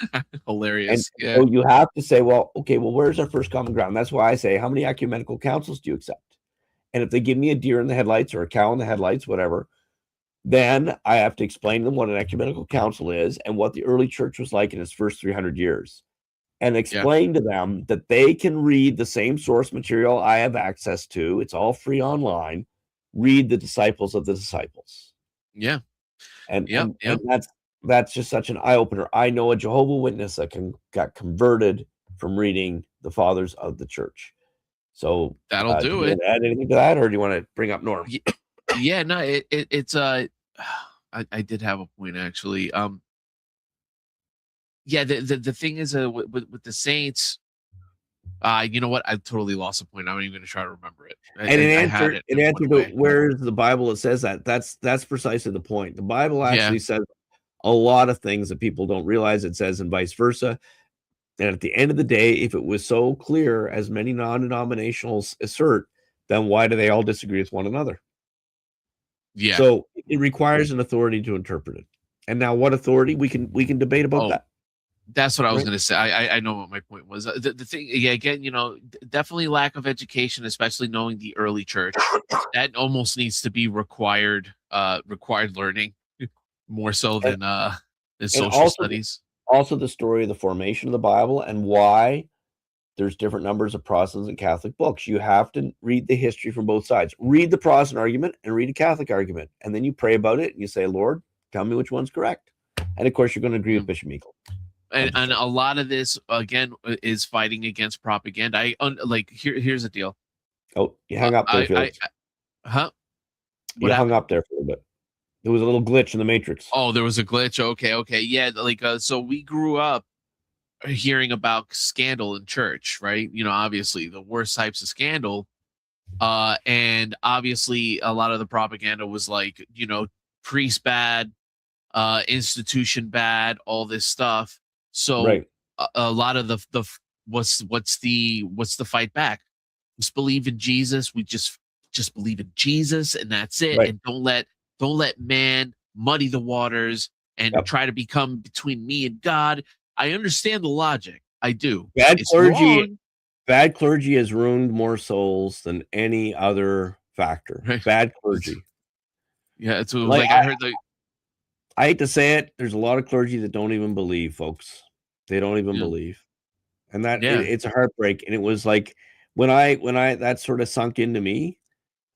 Hilarious. Yeah. so you have to say, well, okay, well, where's our first common ground? That's why I say, how many ecumenical councils do you accept? And if they give me a deer in the headlights or a cow in the headlights, whatever, then I have to explain to them what an ecumenical council is and what the early church was like in its first 300 years. And explain to them that they can read the same source material I have access to. It's all free online. Read the disciples of the disciples. Yeah. And that's just such an eye-opener. I know a Jehovah's Witness that got converted from reading the fathers of the church. So that'll do it. Add anything to that, or do you want to bring up Norm? Yeah, no, it's I did have a point actually. Yeah, the thing is with the Saints, you know what? I totally lost the point. I'm not even going to try to remember it. And in answer to where's the Bible that says that, that's precisely the point. The Bible actually says a lot of things that people don't realize. It says and vice versa. And at the end of the day, if it was so clear as many non-denominationals assert, then why do they all disagree with one another? Yeah. So it requires an authority to interpret it. And now, what authority we can debate about that. That's what I was going to say. I know what my point was. The thing, again, definitely lack of education, especially knowing the early church. That almost needs to be required learning more so than social studies. Also, the story of the formation of the Bible and why there's different numbers of Protestant and Catholic books. You have to read the history from both sides. Read the Protestant argument and read a Catholic argument. And then you pray about it and you say, Lord, tell me which one's correct. And of course, you're going to agree with Bishop Meikle. And a lot of this, again, is fighting against propaganda. Here's the deal. Oh, you hung up there, Felix. You hung up there for a bit. There was a little glitch in the matrix. Oh, there was a glitch. Okay. Yeah, so we grew up hearing about scandal in church, right? Obviously the worst types of scandal. And obviously a lot of the propaganda was like, priest bad, institution bad, all this stuff. So a lot of the what's the fight back? Just believe in Jesus. We just believe in Jesus and that's it. Right. And don't let man muddy the waters and try to become between me and God. I understand the logic. I do. Bad clergy has ruined more souls than any other factor. Right. Bad clergy. Yeah, it's like I heard I hate to say it, there's a lot of clergy that don't even believe, folks. They don't even believe. And that it's a heartbreak. And it was like when I that sort of sunk into me,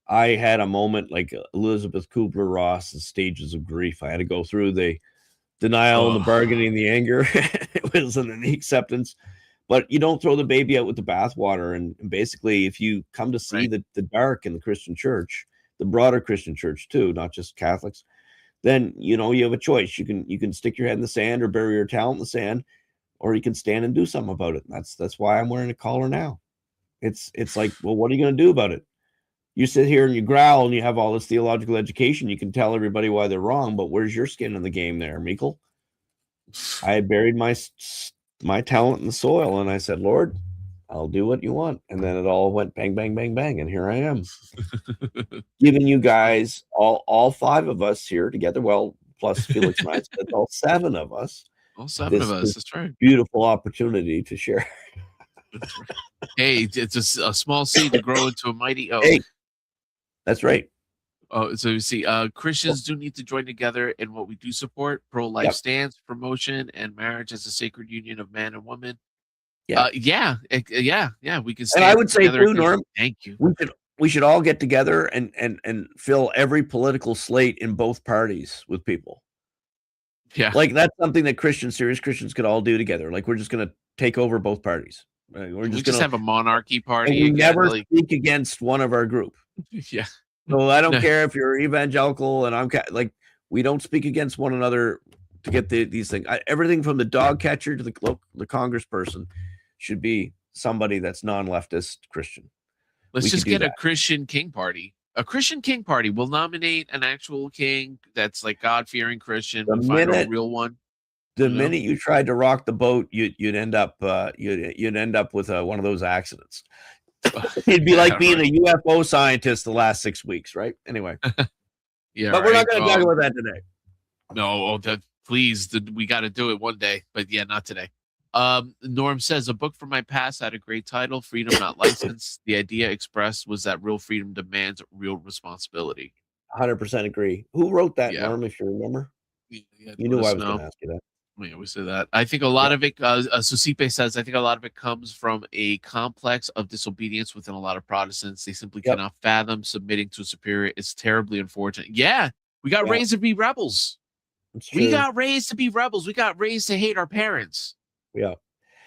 I had a moment like Elizabeth Kubler-Ross's Stages of Grief. I had to go through the denial and the bargaining, the anger. It was an acceptance. But you don't throw the baby out with the bathwater. And basically, if you come to see the dark in the Christian church, the broader Christian church too, not just Catholics, then you have a choice. You can stick your head in the sand or bury your talent in the sand, or you can stand and do something about it. And that's why I'm wearing a collar now. It's like, well, what are you going to do about it? You sit here and you growl and you have all this theological education. You can tell everybody why they're wrong, but where's your skin in the game there, Meikle? I had buried my talent in the soil, and I said, Lord, I'll do what you want. And then it all went bang, bang, bang, bang, and here I am, giving you guys all five of us here together. Well, plus Felix and I, it's all seven of us. All seven of us. That's right. Beautiful opportunity to share. Hey, it's a small seed to grow into a mighty oak. Hey, that's right. Oh, so you see, Christians do need to join together in what we do support: pro-life stance, promotion, and marriage as a sacred union of man and woman. We can. And I would say too, Norm. Thank you. We should all get together and fill every political slate in both parties with people. Yeah, like that's something that serious Christians could all do together. Like we're just going to take over both parties. We're just going to have a monarchy party. And we never speak against one of our group. Yeah. So I don't care if you're evangelical and I'm like, we don't speak against one another to get these things. Everything from the dog catcher to the congressperson should be somebody that's non-leftist Christian. Let's just get a Christian king party. A Christian king party. We'll nominate an actual king that's like God-fearing Christian. We'll find a real one. The minute you tried to rock the boat, you'd end up with one of those accidents. It'd be like being a UFO scientist the last 6 weeks, right? Anyway, yeah. But we're not going to talk about that today. No, please, we got to do it one day, but yeah, not today. Norm says a book from my past had a great title, Freedom Not License. The idea expressed was that real freedom demands real responsibility. 100% agree. Who wrote that, Yeah. Norm, if you remember? Yeah, You let knew I us was going know. to ask you that. Yeah, we say that. I think a lot of it, Susipe says, I think a lot of it comes from a complex of disobedience within a lot of Protestants. They simply Yep. cannot fathom submitting to a superior. It's terribly unfortunate. Yeah, we got raised to be rebels. We got raised to be rebels. We got raised to hate our parents. Yeah.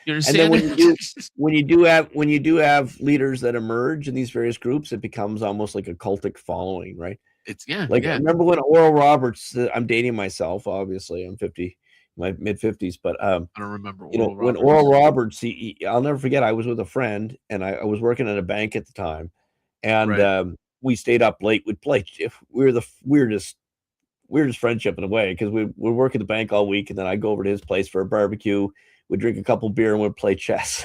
You And then understand? when you do have leaders that emerge in these various groups, it becomes almost like a cultic following, right? It's Like, I remember when Oral Roberts, I'm dating myself, obviously, I'm 50, my mid-50s, but I don't remember when Roberts. Oral Roberts, I'll never forget, I was with a friend, and I was working at a bank at the time, and Right. we stayed up late. We'd play. We were the weirdest friendship in a way, because we'd work at the bank all week, and then I'd go over to his place for a barbecue. We'd drink a couple beer, and we'd play chess.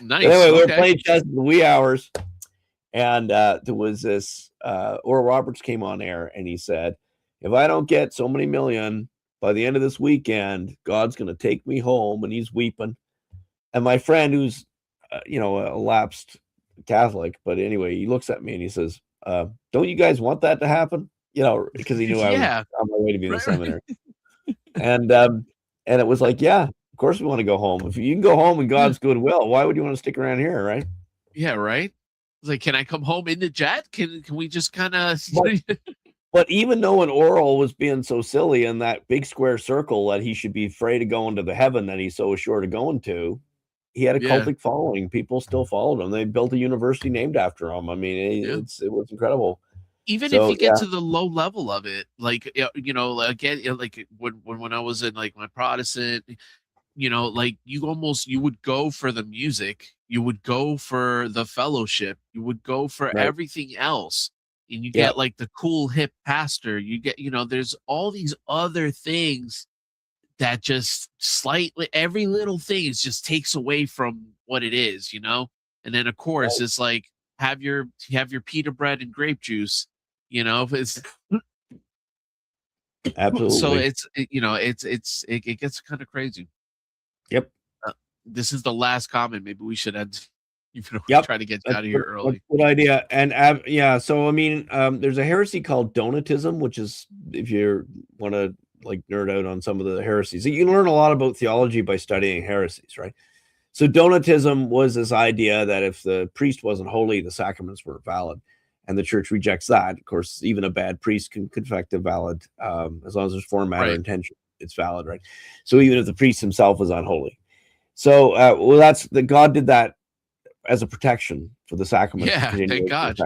Nice. Anyway, we were Okay. playing chess in the wee hours, and there was this Oral Roberts came on air, and he said, if I don't get so many million by the end of this weekend, God's going to take me home. And he's weeping. And my friend, who's a lapsed Catholic, but anyway, he looks at me and he says, don't you guys want that to happen? Because he knew I was Yeah. on my way to be in the Right. seminary. And it was like, yeah, of course we want to go home. If you can go home in God's goodwill, why would you want to stick around here, right? Yeah, right. It's like, can I come home in the jet? Can we just kind of? But even though an Oral was being so silly in that big square circle that he should be afraid of going to the heaven that he's so assured of going to, he had a cultic following. People still followed him. They built a university named after him. I mean, it was incredible. Even if you get to the low level of it, like again, like when I was in like my Protestant, like you would go for the music, you would go for the fellowship, you would go for everything else, and you get like the cool hip pastor. You get, there's all these other things that just slightly, every little thing is just takes away from what it is, and then of course it's like have your pita bread and grape juice, it's absolutely. so it gets kind of crazy. Yep. This is the last comment. Maybe we should end. Try to get out of here early. Good idea. And yeah, so I mean, there's a heresy called Donatism, which is, if you want to like nerd out on some of the heresies, you can learn a lot about theology by studying heresies, right? So Donatism was this idea that if the priest wasn't holy, the sacraments weren't valid. And the church rejects that. Of course, even a bad priest can confect a valid, as long as there's form, matter, intention, it's valid, right? So even if the priest himself is unholy. So, that's God did that as a protection for the sacraments. Yeah, thank God.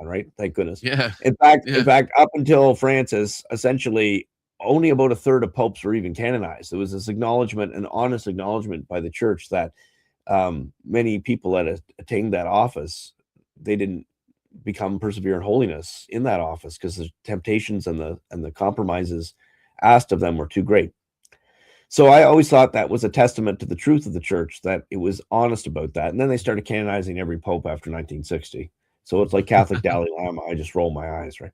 Right? Thank goodness. Yeah. In fact, up until Francis, essentially only about a third of popes were even canonized. There was this acknowledgement, an honest acknowledgement by the church that many people that attained that office, they didn't persevere in holiness in that office because the temptations and the compromises asked of them were too great. So I always thought that was a testament to the truth of the church, that it was honest about that. And then they started canonizing every pope after 1960. So it's like Catholic Dalai Lama. I just roll my eyes, right?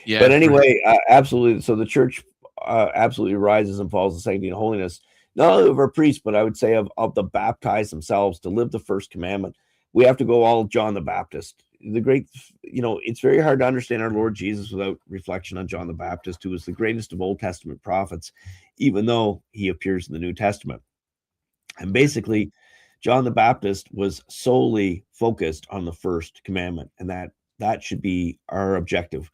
Yeah. But anyway, absolutely. So the church absolutely rises and falls in sanctity and holiness, not only of our priests, but I would say of the baptized themselves to live the first commandment. We have to go all John the Baptist. The great, it's very hard to understand our Lord Jesus without reflection on John the Baptist, who was the greatest of Old Testament prophets, even though he appears in the New Testament. And basically, John the Baptist was solely focused on the first commandment, and that should be our objective.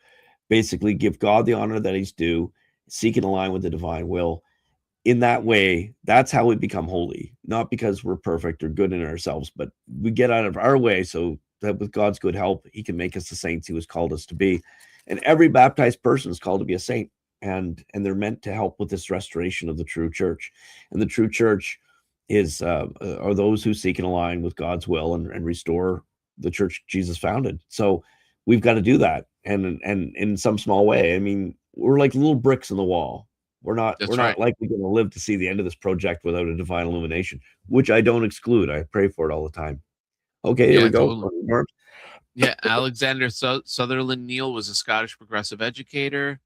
Basically, give God the honor that he's due, seek and align with the divine will. In that way, that's how we become holy, not because we're perfect or good in ourselves, but we get out of our way so that with God's good help, he can make us the saints he was called us to be. And every baptized person is called to be a saint, and they're meant to help with this restoration of the true church. And the true church is are those who seek and align with God's will and restore the church Jesus founded. So we've got to do that, and in some small way. I mean, we're like little bricks in the wall. We're not likely going to live to see the end of this project without a divine illumination, which I don't exclude. I pray for it all the time. Okay, here we go. Totally. Yeah, Alexander Sutherland Neal was a Scottish progressive educator.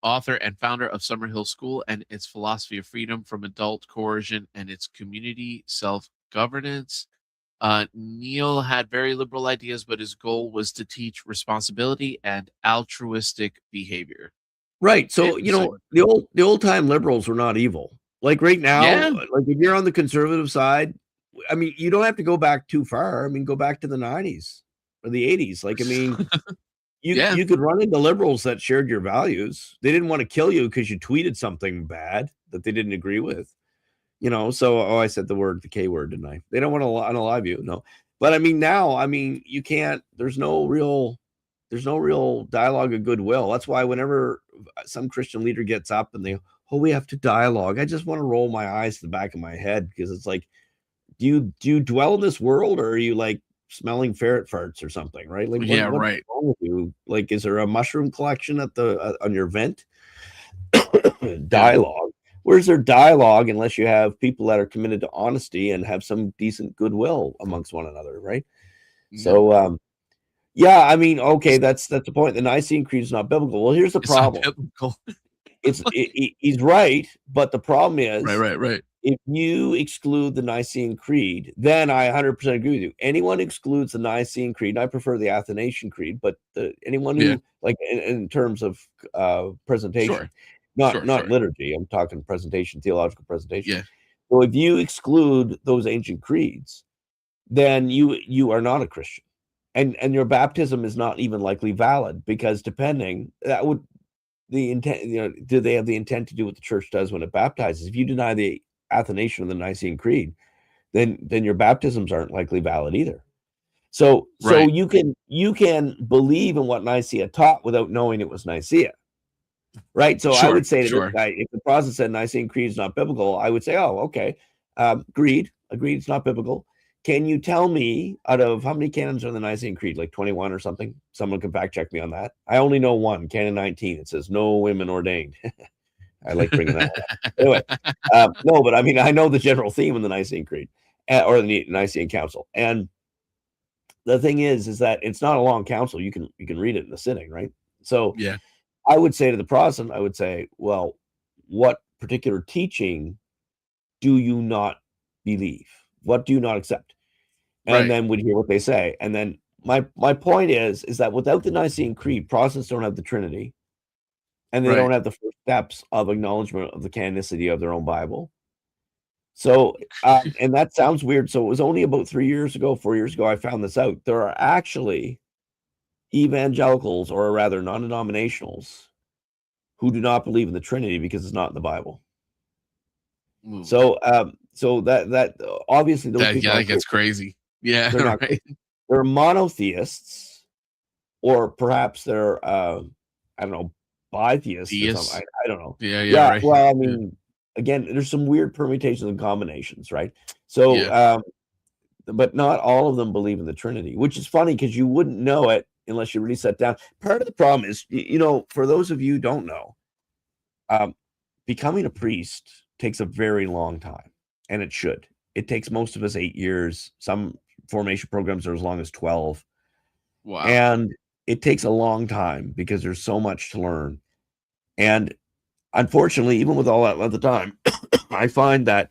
author and founder of Summerhill School and its philosophy of freedom from adult coercion and its community self-governance. Neil had very liberal ideas, but his goal was to teach responsibility and altruistic behavior. Right. So, the old time liberals were not evil. Like right now, like if you're on the conservative side, I mean, you don't have to go back too far. I mean, go back to the 90s or the 80s. Like, I mean, you could run into liberals that shared your values. They didn't want to kill you because you tweeted something bad that they didn't agree with. So I said the K word, didn't I? They don't want to unalive you. No. But I mean, now, I mean, you can't, there's no real dialogue of goodwill. That's why whenever some Christian leader gets up and we have to dialogue, I just want to roll my eyes to the back of my head, because it's like, do you dwell in this world, or are you like smelling ferret farts or something, right? Like, what's wrong with you? Like, is there a mushroom collection at on your vent? Dialogue. Where's there dialogue unless you have people that are committed to honesty and have some decent goodwill amongst one another, right? So, yeah, I mean, okay, that's the point. The Nicene Creed is not biblical. Well, here's the problem. He's right, but the problem is, right. If you exclude the Nicene Creed, then I 100% agree with you. Anyone excludes the Nicene Creed, and I prefer the Athanasian Creed, but anyone who, like, in terms of presentation, not liturgy, I'm talking presentation, theological presentation. Yeah. So if you exclude those ancient creeds, then you are not a Christian. And your baptism is not even likely valid, because depending, that would the intent, do they have the intent to do what the church does when it baptizes? If you deny the Athanasian of the Nicene Creed, then your baptisms aren't likely valid either. So you can believe in what Nicaea taught without knowing it was Nicaea, right? So I would say to this guy, if the Protestant said Nicene Creed is not biblical, I would say, oh, okay, agreed, it's not biblical. Can you tell me, out of how many canons are in the Nicene Creed, like 21 or something? Someone can fact check me on that. I only know one, Canon 19. It says no women ordained. I like bringing that up. Anyway, no, but I mean, I know the general theme in the Nicene Creed, or the Nicene Council. And the thing is that it's not a long council. You can read it in the sitting, right? So I would say to the Protestant, I would say, well, what particular teaching do you not believe? What do you not accept? And then we'd hear what they say. And then my point is that without the Nicene Creed, Protestants don't have the Trinity, and they don't have the first steps of acknowledgement of the canonicity of their own Bible. So, and that sounds weird. So it was only about 4 years ago, I found this out. There are actually evangelicals, or rather non-denominationals, who do not believe in the Trinity because it's not in the Bible. Ooh. So that obviously those people, that gets crazy. Yeah, they're not. They're monotheists, or perhaps they're I don't know, bitheists or something. I don't know. Yeah. Right. Well, I mean, again, there's some weird permutations and combinations, right? So, but not all of them believe in the Trinity, which is funny because you wouldn't know it unless you really sat down. Part of the problem is, for those of you who don't know, becoming a priest takes a very long time, and it should. It takes most of us 8 years. Some formation programs are as long as 12. Wow. And it takes a long time because there's so much to learn. And unfortunately, even with all that at the time, I find that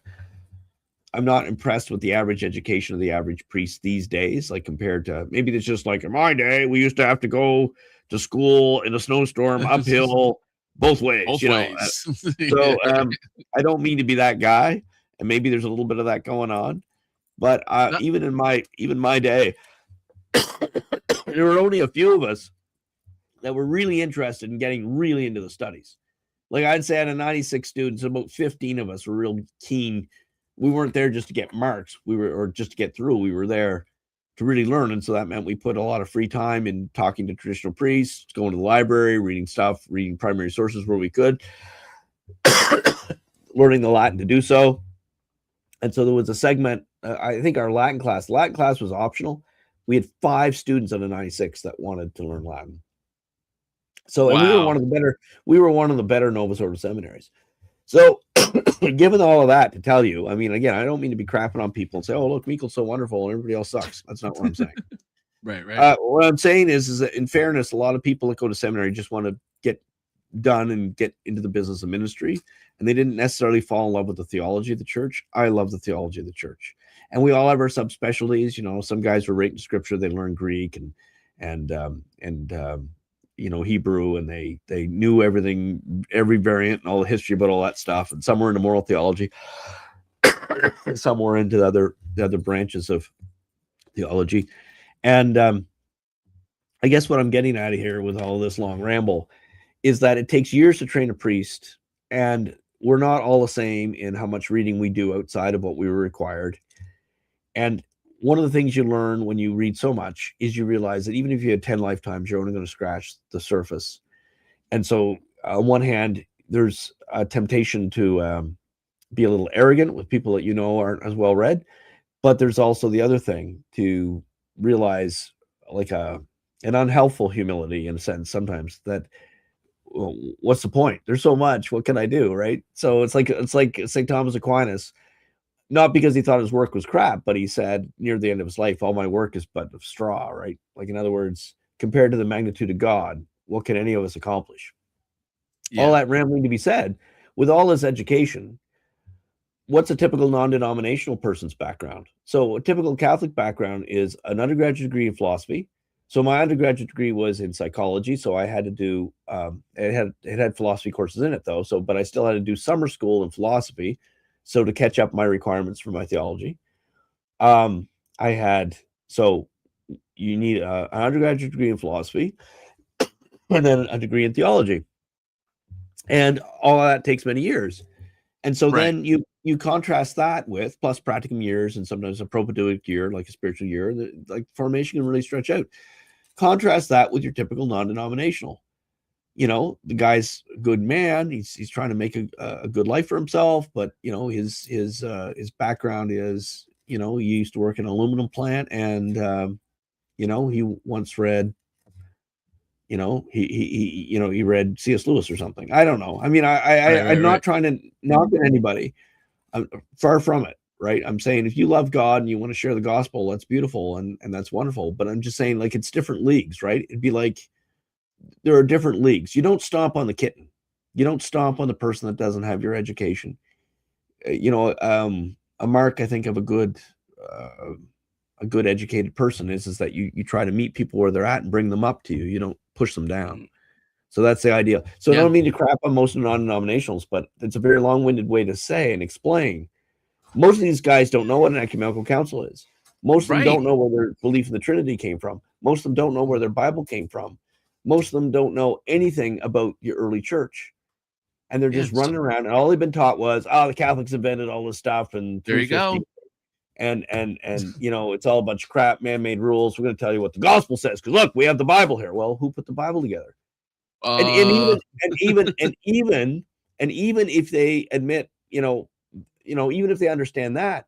I'm not impressed with the average education of the average priest these days, like compared to, maybe it's just like in my day, we used to have to go to school in a snowstorm uphill both ways, So I don't mean to be that guy, and maybe there's a little bit of that going on, but even in my day, there were only a few of us that were really interested in getting really into the studies. Like I'd say out of 96 students, about 15 of us were real keen. We weren't there just to get marks, or just to get through. We were there to really learn. And so that meant we put a lot of free time in talking to traditional priests, going to the library, reading primary sources where we could, learning the Latin to do so. And so there was a segment, I think our Latin class was optional. We had 5 students out of 96 that wanted to learn Latin. So, and we were one of the better Novus Ordo seminaries. So, given all of that, to tell you, I mean, again, I don't mean to be crapping on people and say, oh, look, Mikkel's so wonderful and everybody else sucks. That's not what I'm saying. Right. What I'm saying is that in fairness, a lot of people that go to seminary just want to get done and get into the business of ministry, and they didn't necessarily fall in love with the theology of the church. I love the theology of the church, and we all have our subspecialties. You know, some guys were right in scripture; they learned Greek and Hebrew, and they knew everything, every variant, and all the history about all that stuff. And some were into moral theology, and some were into the other branches of theology. And I guess what I'm getting at here with all this long ramble is that it takes years to train a priest, and we're not all the same in how much reading we do outside of what we were required. And one of the things you learn when you read so much is you realize that even if you had 10 lifetimes, you're only going to scratch the surface. And so on one hand, there's a temptation to be a little arrogant with people that you know aren't as well read, but there's also the other thing to realize, like an unhelpful humility in a sense sometimes, that, well, what's the point? There's so much. What can I do, right? So it's like St. Thomas Aquinas, not because he thought his work was crap, but he said near the end of his life, all my work is but of straw, right? Like, in other words, compared to the magnitude of God, what can any of us accomplish? Yeah. All that rambling to be said, with all this education, what's a typical non-denominational person's background? So a typical Catholic background is an undergraduate degree in philosophy. So my undergraduate degree was in psychology, so I had to do it had philosophy courses in it though. So, but I still had to do summer school in philosophy, so to catch up my requirements for my theology. You need an undergraduate degree in philosophy, and then a degree in theology, and all of that takes many years. And so then you contrast that with plus practicum years and sometimes a propedeutic year, like a spiritual year, like formation can really stretch out. Contrast that with your typical non-denominational. You know, the guy's a good man. He's trying to make a good life for himself, but you know, his background is, you know, he used to work in an aluminum plant, and you know, he once read, you know, he read C.S. Lewis or something. I don't know. I mean, I'm not trying to knock at anybody. I'm far from it, right? I'm saying if you love God and you want to share the gospel, that's beautiful and that's wonderful. But I'm just saying, like, it's different leagues, right? It'd be like there are different leagues. You don't stomp on the kitten. You don't stomp on the person that doesn't have your education. You know, a mark, I think, of a good educated person is that you try to meet people where they're at and bring them up to you. You don't push them down. So that's the ideal. So I don't mean to crap on most non-denominationals, but it's a very long-winded way to say and explain. Most of these guys don't know what an ecumenical council is. Most of them don't know where their belief in the Trinity came from. Most of them don't know where their Bible came from. Most of them don't know anything about your early church. And they're just running around, and all they've been taught was, the Catholics invented all this stuff, and there you go. And you know, it's all a bunch of crap, man-made rules. We're going to tell you what the gospel says, because look, we have the Bible here. Well, who put the Bible together? And even if they admit, even if they understand that,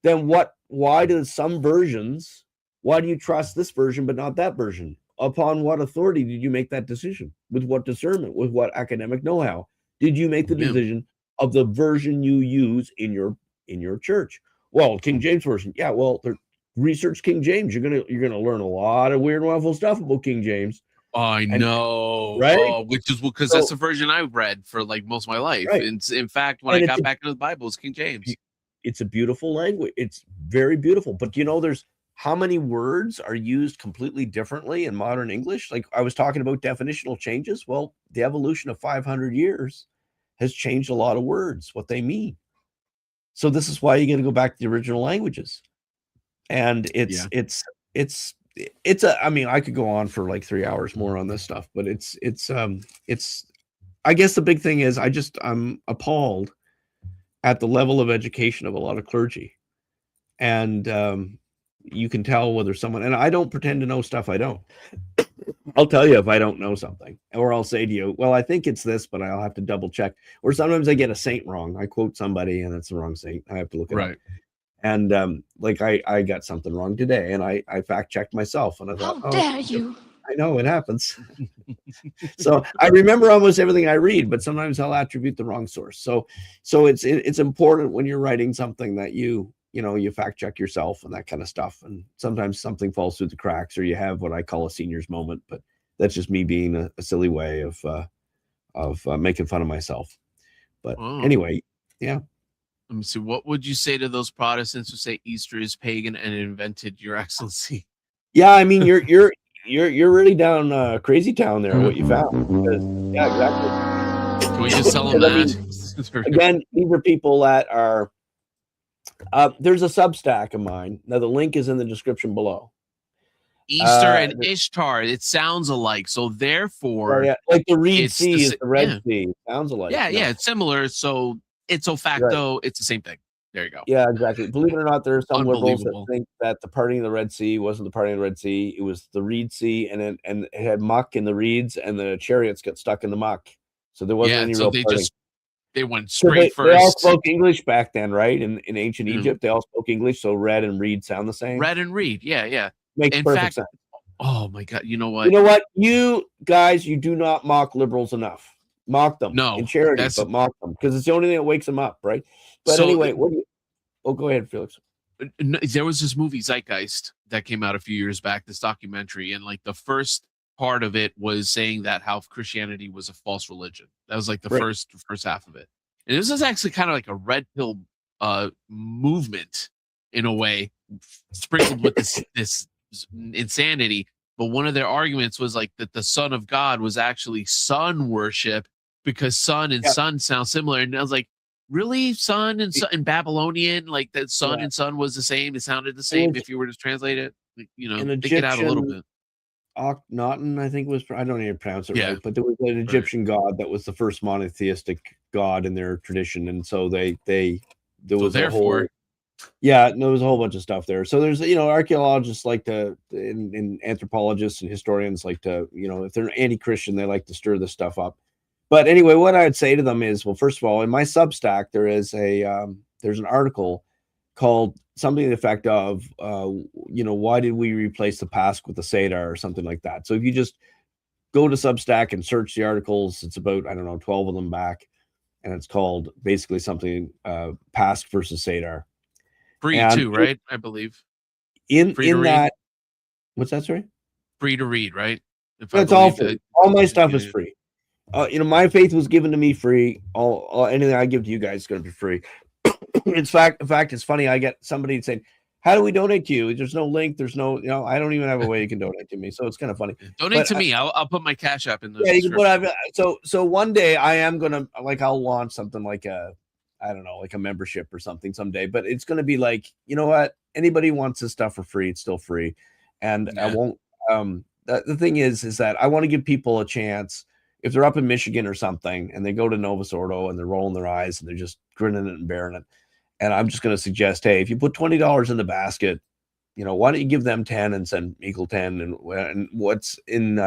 then why do some versions, why do you trust this version but not that version? Upon what authority did you make that decision? With what discernment? With what academic know-how did you make the decision of the version you use in your church? Well, King James version. Yeah, well, research King James. You're gonna learn a lot of weird, wonderful stuff about King James. I know, right? Which is because that's the version I read for like most of my life. Right. And in fact, when I got back into the Bible, it's King James. It's a beautiful language. It's very beautiful. But you know, there's how many words are used completely differently in modern English? Like I was talking about definitional changes. Well, the evolution of 500 years has changed a lot of words, what they mean. So this is why you got to go back to the original languages. And I mean, I could go on for like 3 hours more on this stuff, but it's I guess the big thing is I'm appalled at the level of education of a lot of clergy. And you can tell whether someone, and I don't pretend to know stuff I don't. I'll tell you if I don't know something, or I'll say to you, well, I think it's this, but I'll have to double check. Or sometimes I get a saint wrong. I quote somebody and it's the wrong saint. I have to look it up. And like I got something wrong today, and I fact checked myself, and I thought, how dare you? I know it happens. So I remember almost everything I read, but sometimes I'll attribute the wrong source. So it's important when you're writing something that you fact check yourself and that kind of stuff. And sometimes something falls through the cracks, or you have what I call a senior's moment, but that's just me being a silly way of making fun of myself. But Oh. anyway, yeah. Let me see. What would you say to those Protestants who say Easter is pagan and invented Your Excellency? Yeah, I mean, you're really down crazy town there. What you found? Because, yeah, exactly. Can we just tell them I mean, that? again, these are people that are. There's a Substack of mine. Now the link is in the description below. Easter and Ishtar, it sounds alike. So therefore, yeah, like the Reed it's Sea is the Red yeah. Sea. Sounds alike. Yeah, you know? yeah, it's similar. So ipso facto, it's the same thing. There you go. Yeah, exactly. Believe it or not, there are some liberals that Unbelievable. think that the parting of the Red Sea wasn't the parting of the Red Sea. It was the Reed Sea, and it had muck in the reeds, and the chariots got stuck in the muck. So there wasn't any so real they parting. they went So straight they all first. spoke English back then, right? In ancient Mm. Egypt, they all spoke English, so red and reed sound the same. Red and reed, yeah. Makes In perfect fact, sense. oh my God, you know what? You know what? You guys, you do not mock liberals enough. Mock them in charity, but mock them because it's the only thing that wakes them up, right? But so, anyway, what do you? Oh, go ahead, Felix. There was this movie Zeitgeist that came out a few years back, this documentary, and like the first part of it was saying that how Christianity was a false religion. That was like the first half of it. And this is actually kind of like a red pill movement in a way, sprinkled with this insanity. But one of their arguments was like that the Son of God was actually sun worship because sun and sun sound similar. And I was like, really, sun and sun in Babylonian, like that sun and sun was the same. It sounded the same if you were to translate it. You know, think it out a little bit. Akhenaten, I think was, I don't even pronounce it right, but there was an Egyptian god that was the first monotheistic god in their tradition, and so there was a whole there was a whole bunch of stuff there. So there's archaeologists like to and anthropologists and historians like to if they're anti-Christian, they like to stir this stuff up. But anyway, what I'd say to them is, well, first of all, in my Substack there is there's an article called something to the effect of, why did we replace the Pasch with the Seder or something like that. So if you just go to Substack and search the articles, it's about, 12 of them back. And it's called basically something, Pasch versus Seder. Free too, right? I believe. In that, what's that, sorry? Free to read, right? That's all free. All my stuff is free. My faith was given to me free. All anything I give to you guys is going to be free. In fact, it's funny. I get somebody saying, "How do we donate to you?" There's no link. There's no, I don't even have a way you can donate to me. So it's kind of funny. Donate to me. I'll put my Cash App in the description. So one day I am gonna I'll launch something like a membership or something someday. But it's gonna be like, you know what? Anybody wants this stuff for free, it's still free, and I won't. The thing is that I want to give people a chance. If they're up in Michigan or something and they go to Novus Ordo and they're rolling their eyes and they're just grinning and bearing it. And I'm just going to suggest, hey, if you put $20 in the basket, why don't you give them 10 and send equal 10? And what's in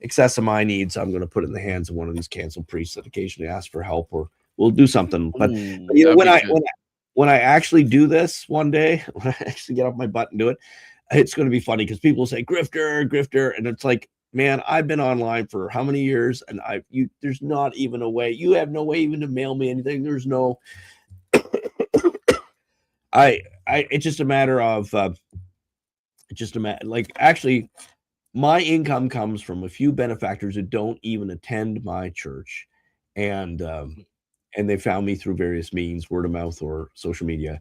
excess of my needs, I'm going to put in the hands of one of these canceled priests that occasionally ask for help, or we'll do something. But when I actually do this one day, when I actually get off my butt and do it, it's going to be funny because people say grifter. And it's like, man, I've been online for how many years, and there's not even a way. You have no way even to mail me anything. There's no. It's just a matter of. Actually, my income comes from a few benefactors who don't even attend my church, and they found me through various means, word of mouth or social media,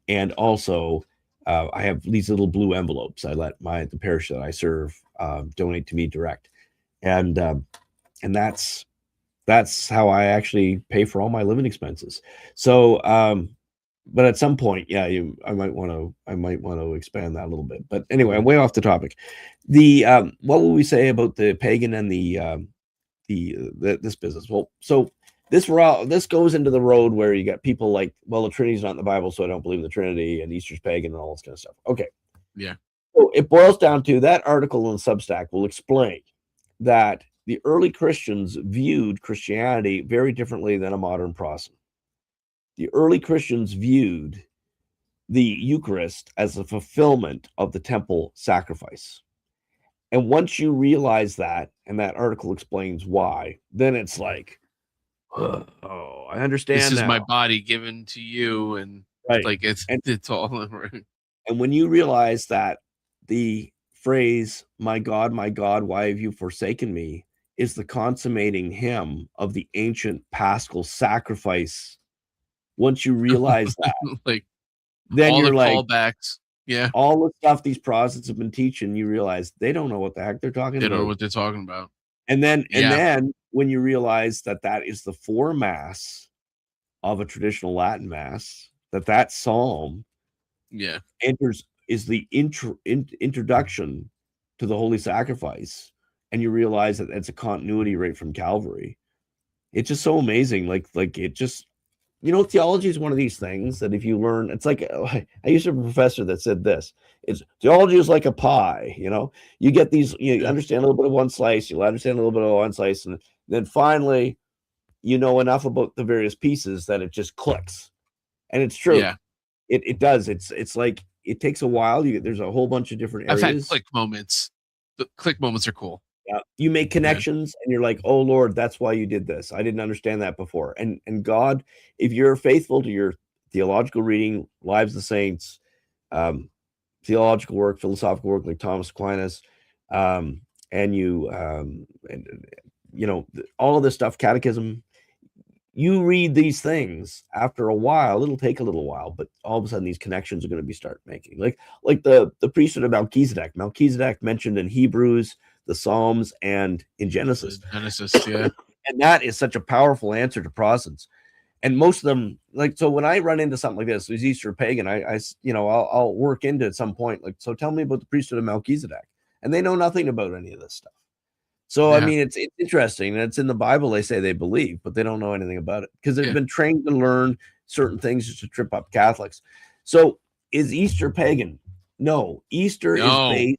and also. I have these little blue envelopes. I let the parish that I serve donate to me direct, and that's how I actually pay for all my living expenses. So, but at some point, I might want to expand that a little bit. But anyway, I'm way off the topic. What will we say about the pagan and this business? Well, so. This goes into the road where you got people like, well, the Trinity's not in the Bible, so I don't believe in the Trinity, and Easter's pagan and all this kind of stuff. Okay. Yeah. So it boils down to that article in Substack will explain that the early Christians viewed Christianity very differently than a modern Protestant. The early Christians viewed the Eucharist as a fulfillment of the temple sacrifice. And once you realize that, and that article explains why, then it's like, oh, I understand. This is now. My body given to you, and like it's all right. And when you realize that the phrase "My God, why have you forsaken me" is the consummating hymn of the ancient paschal sacrifice. Once you realize that, Like then all the you're like, callbacks. Yeah. all the stuff these Protestants have been teaching, you realize they don't know what the heck they're talking They about. don't know what they're talking about. And then Yeah. when you realize that that is the foremass of a traditional Latin mass, that psalm Yeah. is the introduction to the holy sacrifice, and you realize that it's a continuity right from Calvary. It's just so amazing. Like it just, theology is one of these things that if you learn, it's like, I used to have a professor that said this: it's theology is like a pie. You get these, you understand a little bit of one slice, you'll understand a little bit of one slice, and then finally you know enough about the various pieces that it just clicks. And it's true. Yeah. It does. It's like it takes a while. There's a whole bunch of different I've had areas. click moments. The click moments are cool. Yeah. You make connections and you're like, oh Lord, that's why you did this. I didn't understand that before. And God, if you're faithful to your theological reading, Lives of the Saints, theological work, philosophical work like Thomas Aquinas, and you all of this stuff, catechism, you read these things, after a while, it'll take a little while, but all of a sudden these connections are going to be start making. Like the priesthood of Melchizedek. Melchizedek mentioned in Hebrews, the Psalms, and in Genesis. Yeah. And that is such a powerful answer to Protestants. And most of them, so when I run into something like this, who's Easter pagan, I'll work into at some point, like, so tell me about the priesthood of Melchizedek. And they know nothing about any of this stuff. So, I mean, it's interesting. And it's in the Bible, they say they believe, but they don't know anything about it because they've been trained to learn certain things just to trip up Catholics. So is Easter pagan? No, Easter is based,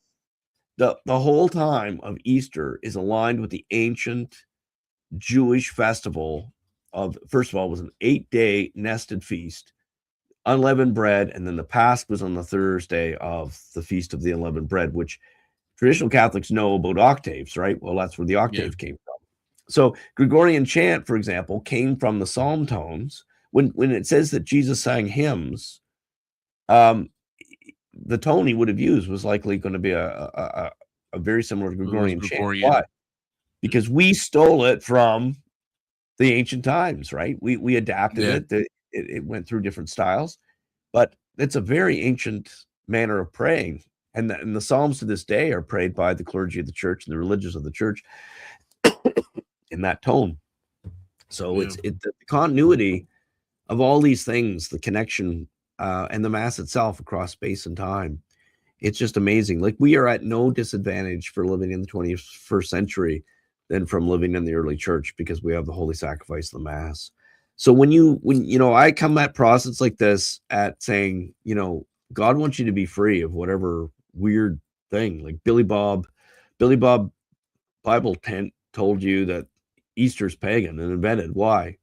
the whole time of Easter is aligned with the ancient Jewish festival of, first of all, it was an 8-day nested feast, unleavened bread, and then the Pasch was on the Thursday of the Feast of the Unleavened Bread, which traditional Catholics know about octaves, right? Well, that's where the octave came from. So Gregorian chant, for example, came from the psalm tones. When it says that Jesus sang hymns, the tone he would have used was likely going to be a very similar to Gregorian chant. Why? Because we stole it from the ancient times, right? We adapted it. It went through different styles, but it's a very ancient manner of praying. And the Psalms to this day are prayed by the clergy of the church and the religious of the church in that tone. So it's the continuity of all these things, the connection, and the Mass itself across space and time. It's just amazing. Like, we are at no disadvantage for living in the 21st century than from living in the early church, because we have the holy sacrifice of the Mass. So when I come at Protestants like this at saying, God wants you to be free of whatever weird thing, like Billy Bob Bible tent told you that Easter's pagan and invented. Why?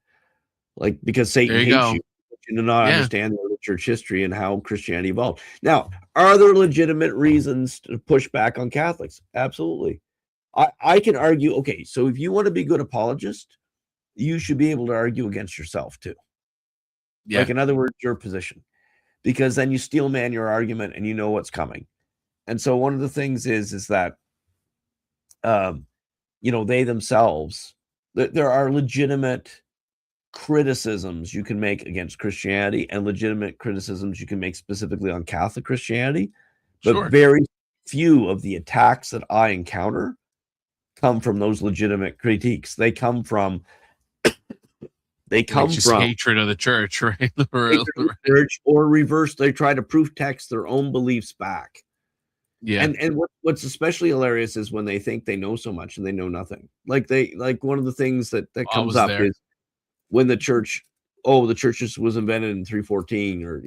Like, because Satan hates you. You do not understand the church history and how Christianity evolved. Now, are there legitimate reasons to push back on Catholics? Absolutely. I can argue, okay, so if you want to be a good apologist, you should be able to argue against yourself too. Like, in other words, your position, because then you steel man your argument and you know what's coming. And so one of the things is that, they themselves, there are legitimate criticisms you can make against Christianity and legitimate criticisms you can make specifically on Catholic Christianity. But very few of the attacks that I encounter come from those legitimate critiques. They come from hatred of the church, right? Church, or reverse, they try to proof text their own beliefs back. And what's especially hilarious is when they think they know so much and they know nothing. Like one of the things that comes up is when the church was invented in 314, or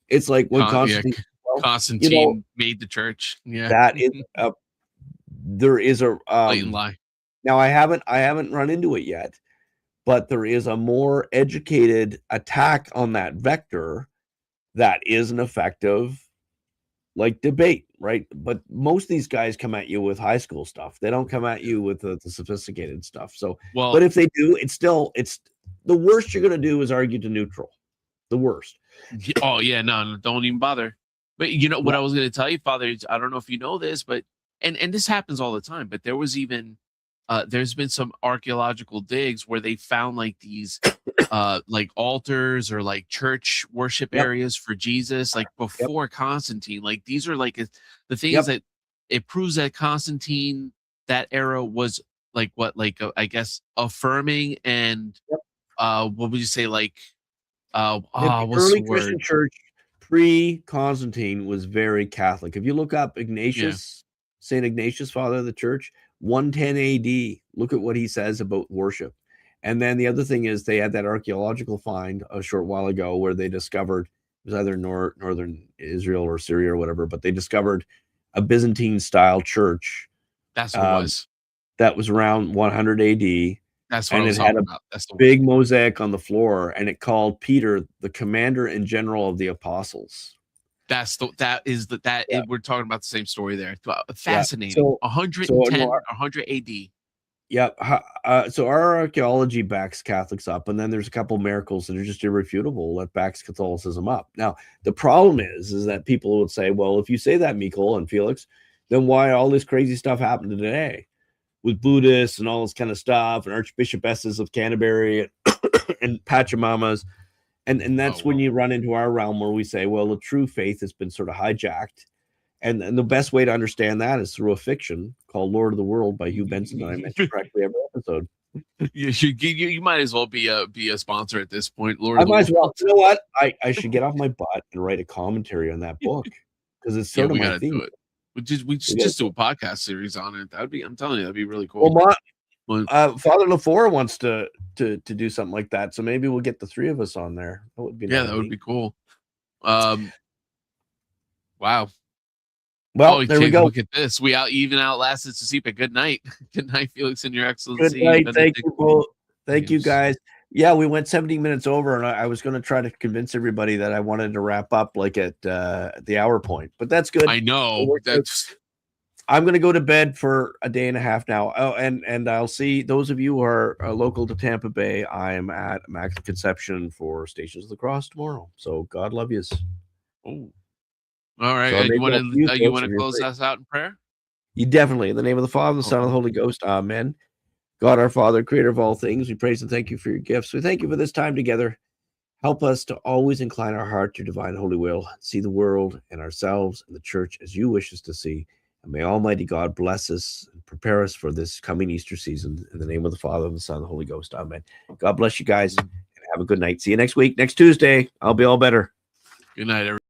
it's like when Constantine made the church. That is there is a blatant lie. Now I haven't run into it yet, but there is a more educated attack on that vector that is an effective, like, debate, right? But most of these guys come at you with high school stuff. They don't come at you with the sophisticated stuff. So, but if they do, it's the worst you're going to do is argue to neutral. The worst. Oh yeah, no, don't even bother. But what I was going to tell you, Father, I don't know if you know this, but and this happens all the time. But there was even there's been some archaeological digs where they found like these like altars or like church worship Yep. areas for Jesus, like Yep. before Constantine. Like these are like the things Yep. that it proves that Constantine, that era was like what, like I guess affirming and Yep. what would you say, like The what's early the Christian word? church pre-Constantine was very Catholic. If you look up Ignatius, St. Ignatius, father of the church, 110 AD, look at what he says about worship. And then the other thing is they had that archaeological find a short while ago where they discovered, it was either northern Israel or Syria or whatever, but they discovered a Byzantine-style church That's what it was. that was around 100 AD. That's what And I it was had talking a about. That's the big mosaic on the floor, and it called Peter the commander and general of the apostles. we're talking about the same story there. Fascinating. So 110 no, 100 AD. yeah. So our archaeology backs Catholics up, and then there's a couple miracles that are just irrefutable that backs Catholicism up. Now, the problem is that people would say, well, if you say that, Mikkel and Felix, then why all this crazy stuff happened today with Buddhists and all this kind of stuff, and Archbishopesses of Canterbury and Pachamamas. And that's when you run into our realm where we say, well, the true faith has been sort of hijacked. And the best way to understand that is through a fiction called Lord of the World by Hugh Benson that I mentioned correctly every episode. You might as well be a sponsor at this point. I might as well. You know what? I should get off my butt and write a commentary on that book because it's sort of my theme. Do it. We just do a podcast series on it. I'm telling you, that'd be really cool. Well, Father LaFleur wants to do something like that, so maybe we'll get the three of us on there. That would be that would be cool. Wow. Well, there we go. Look at this. We even outlasted Sasipa. Good night. Good night, Felix and Your Excellency. Good night. Thank you both. Thank you, guys. Yeah, we went 17 minutes over, and I was going to try to convince everybody that I wanted to wrap up like at the hour point, but that's good. I know. I'm going to go to bed for a day and a half now. Oh, and I'll see those of you who are local to Tampa Bay. I am at Immaculate Conception for Stations of the Cross tomorrow. So God love yous. Oh, all right. So you want to close us out in prayer? You definitely. In the name of the Father, the Son, and the Holy Ghost. Amen. God, our Father, creator of all things, we praise and thank you for your gifts. We thank you for this time together. Help us to always incline our heart to your divine holy will, see the world and ourselves and the church as you wish us to see. And may Almighty God bless us and prepare us for this coming Easter season. In the name of the Father, and the Son, and the Holy Ghost. Amen. God bless you guys, and have a good night. See you next week, next Tuesday. I'll be all better. Good night, everyone.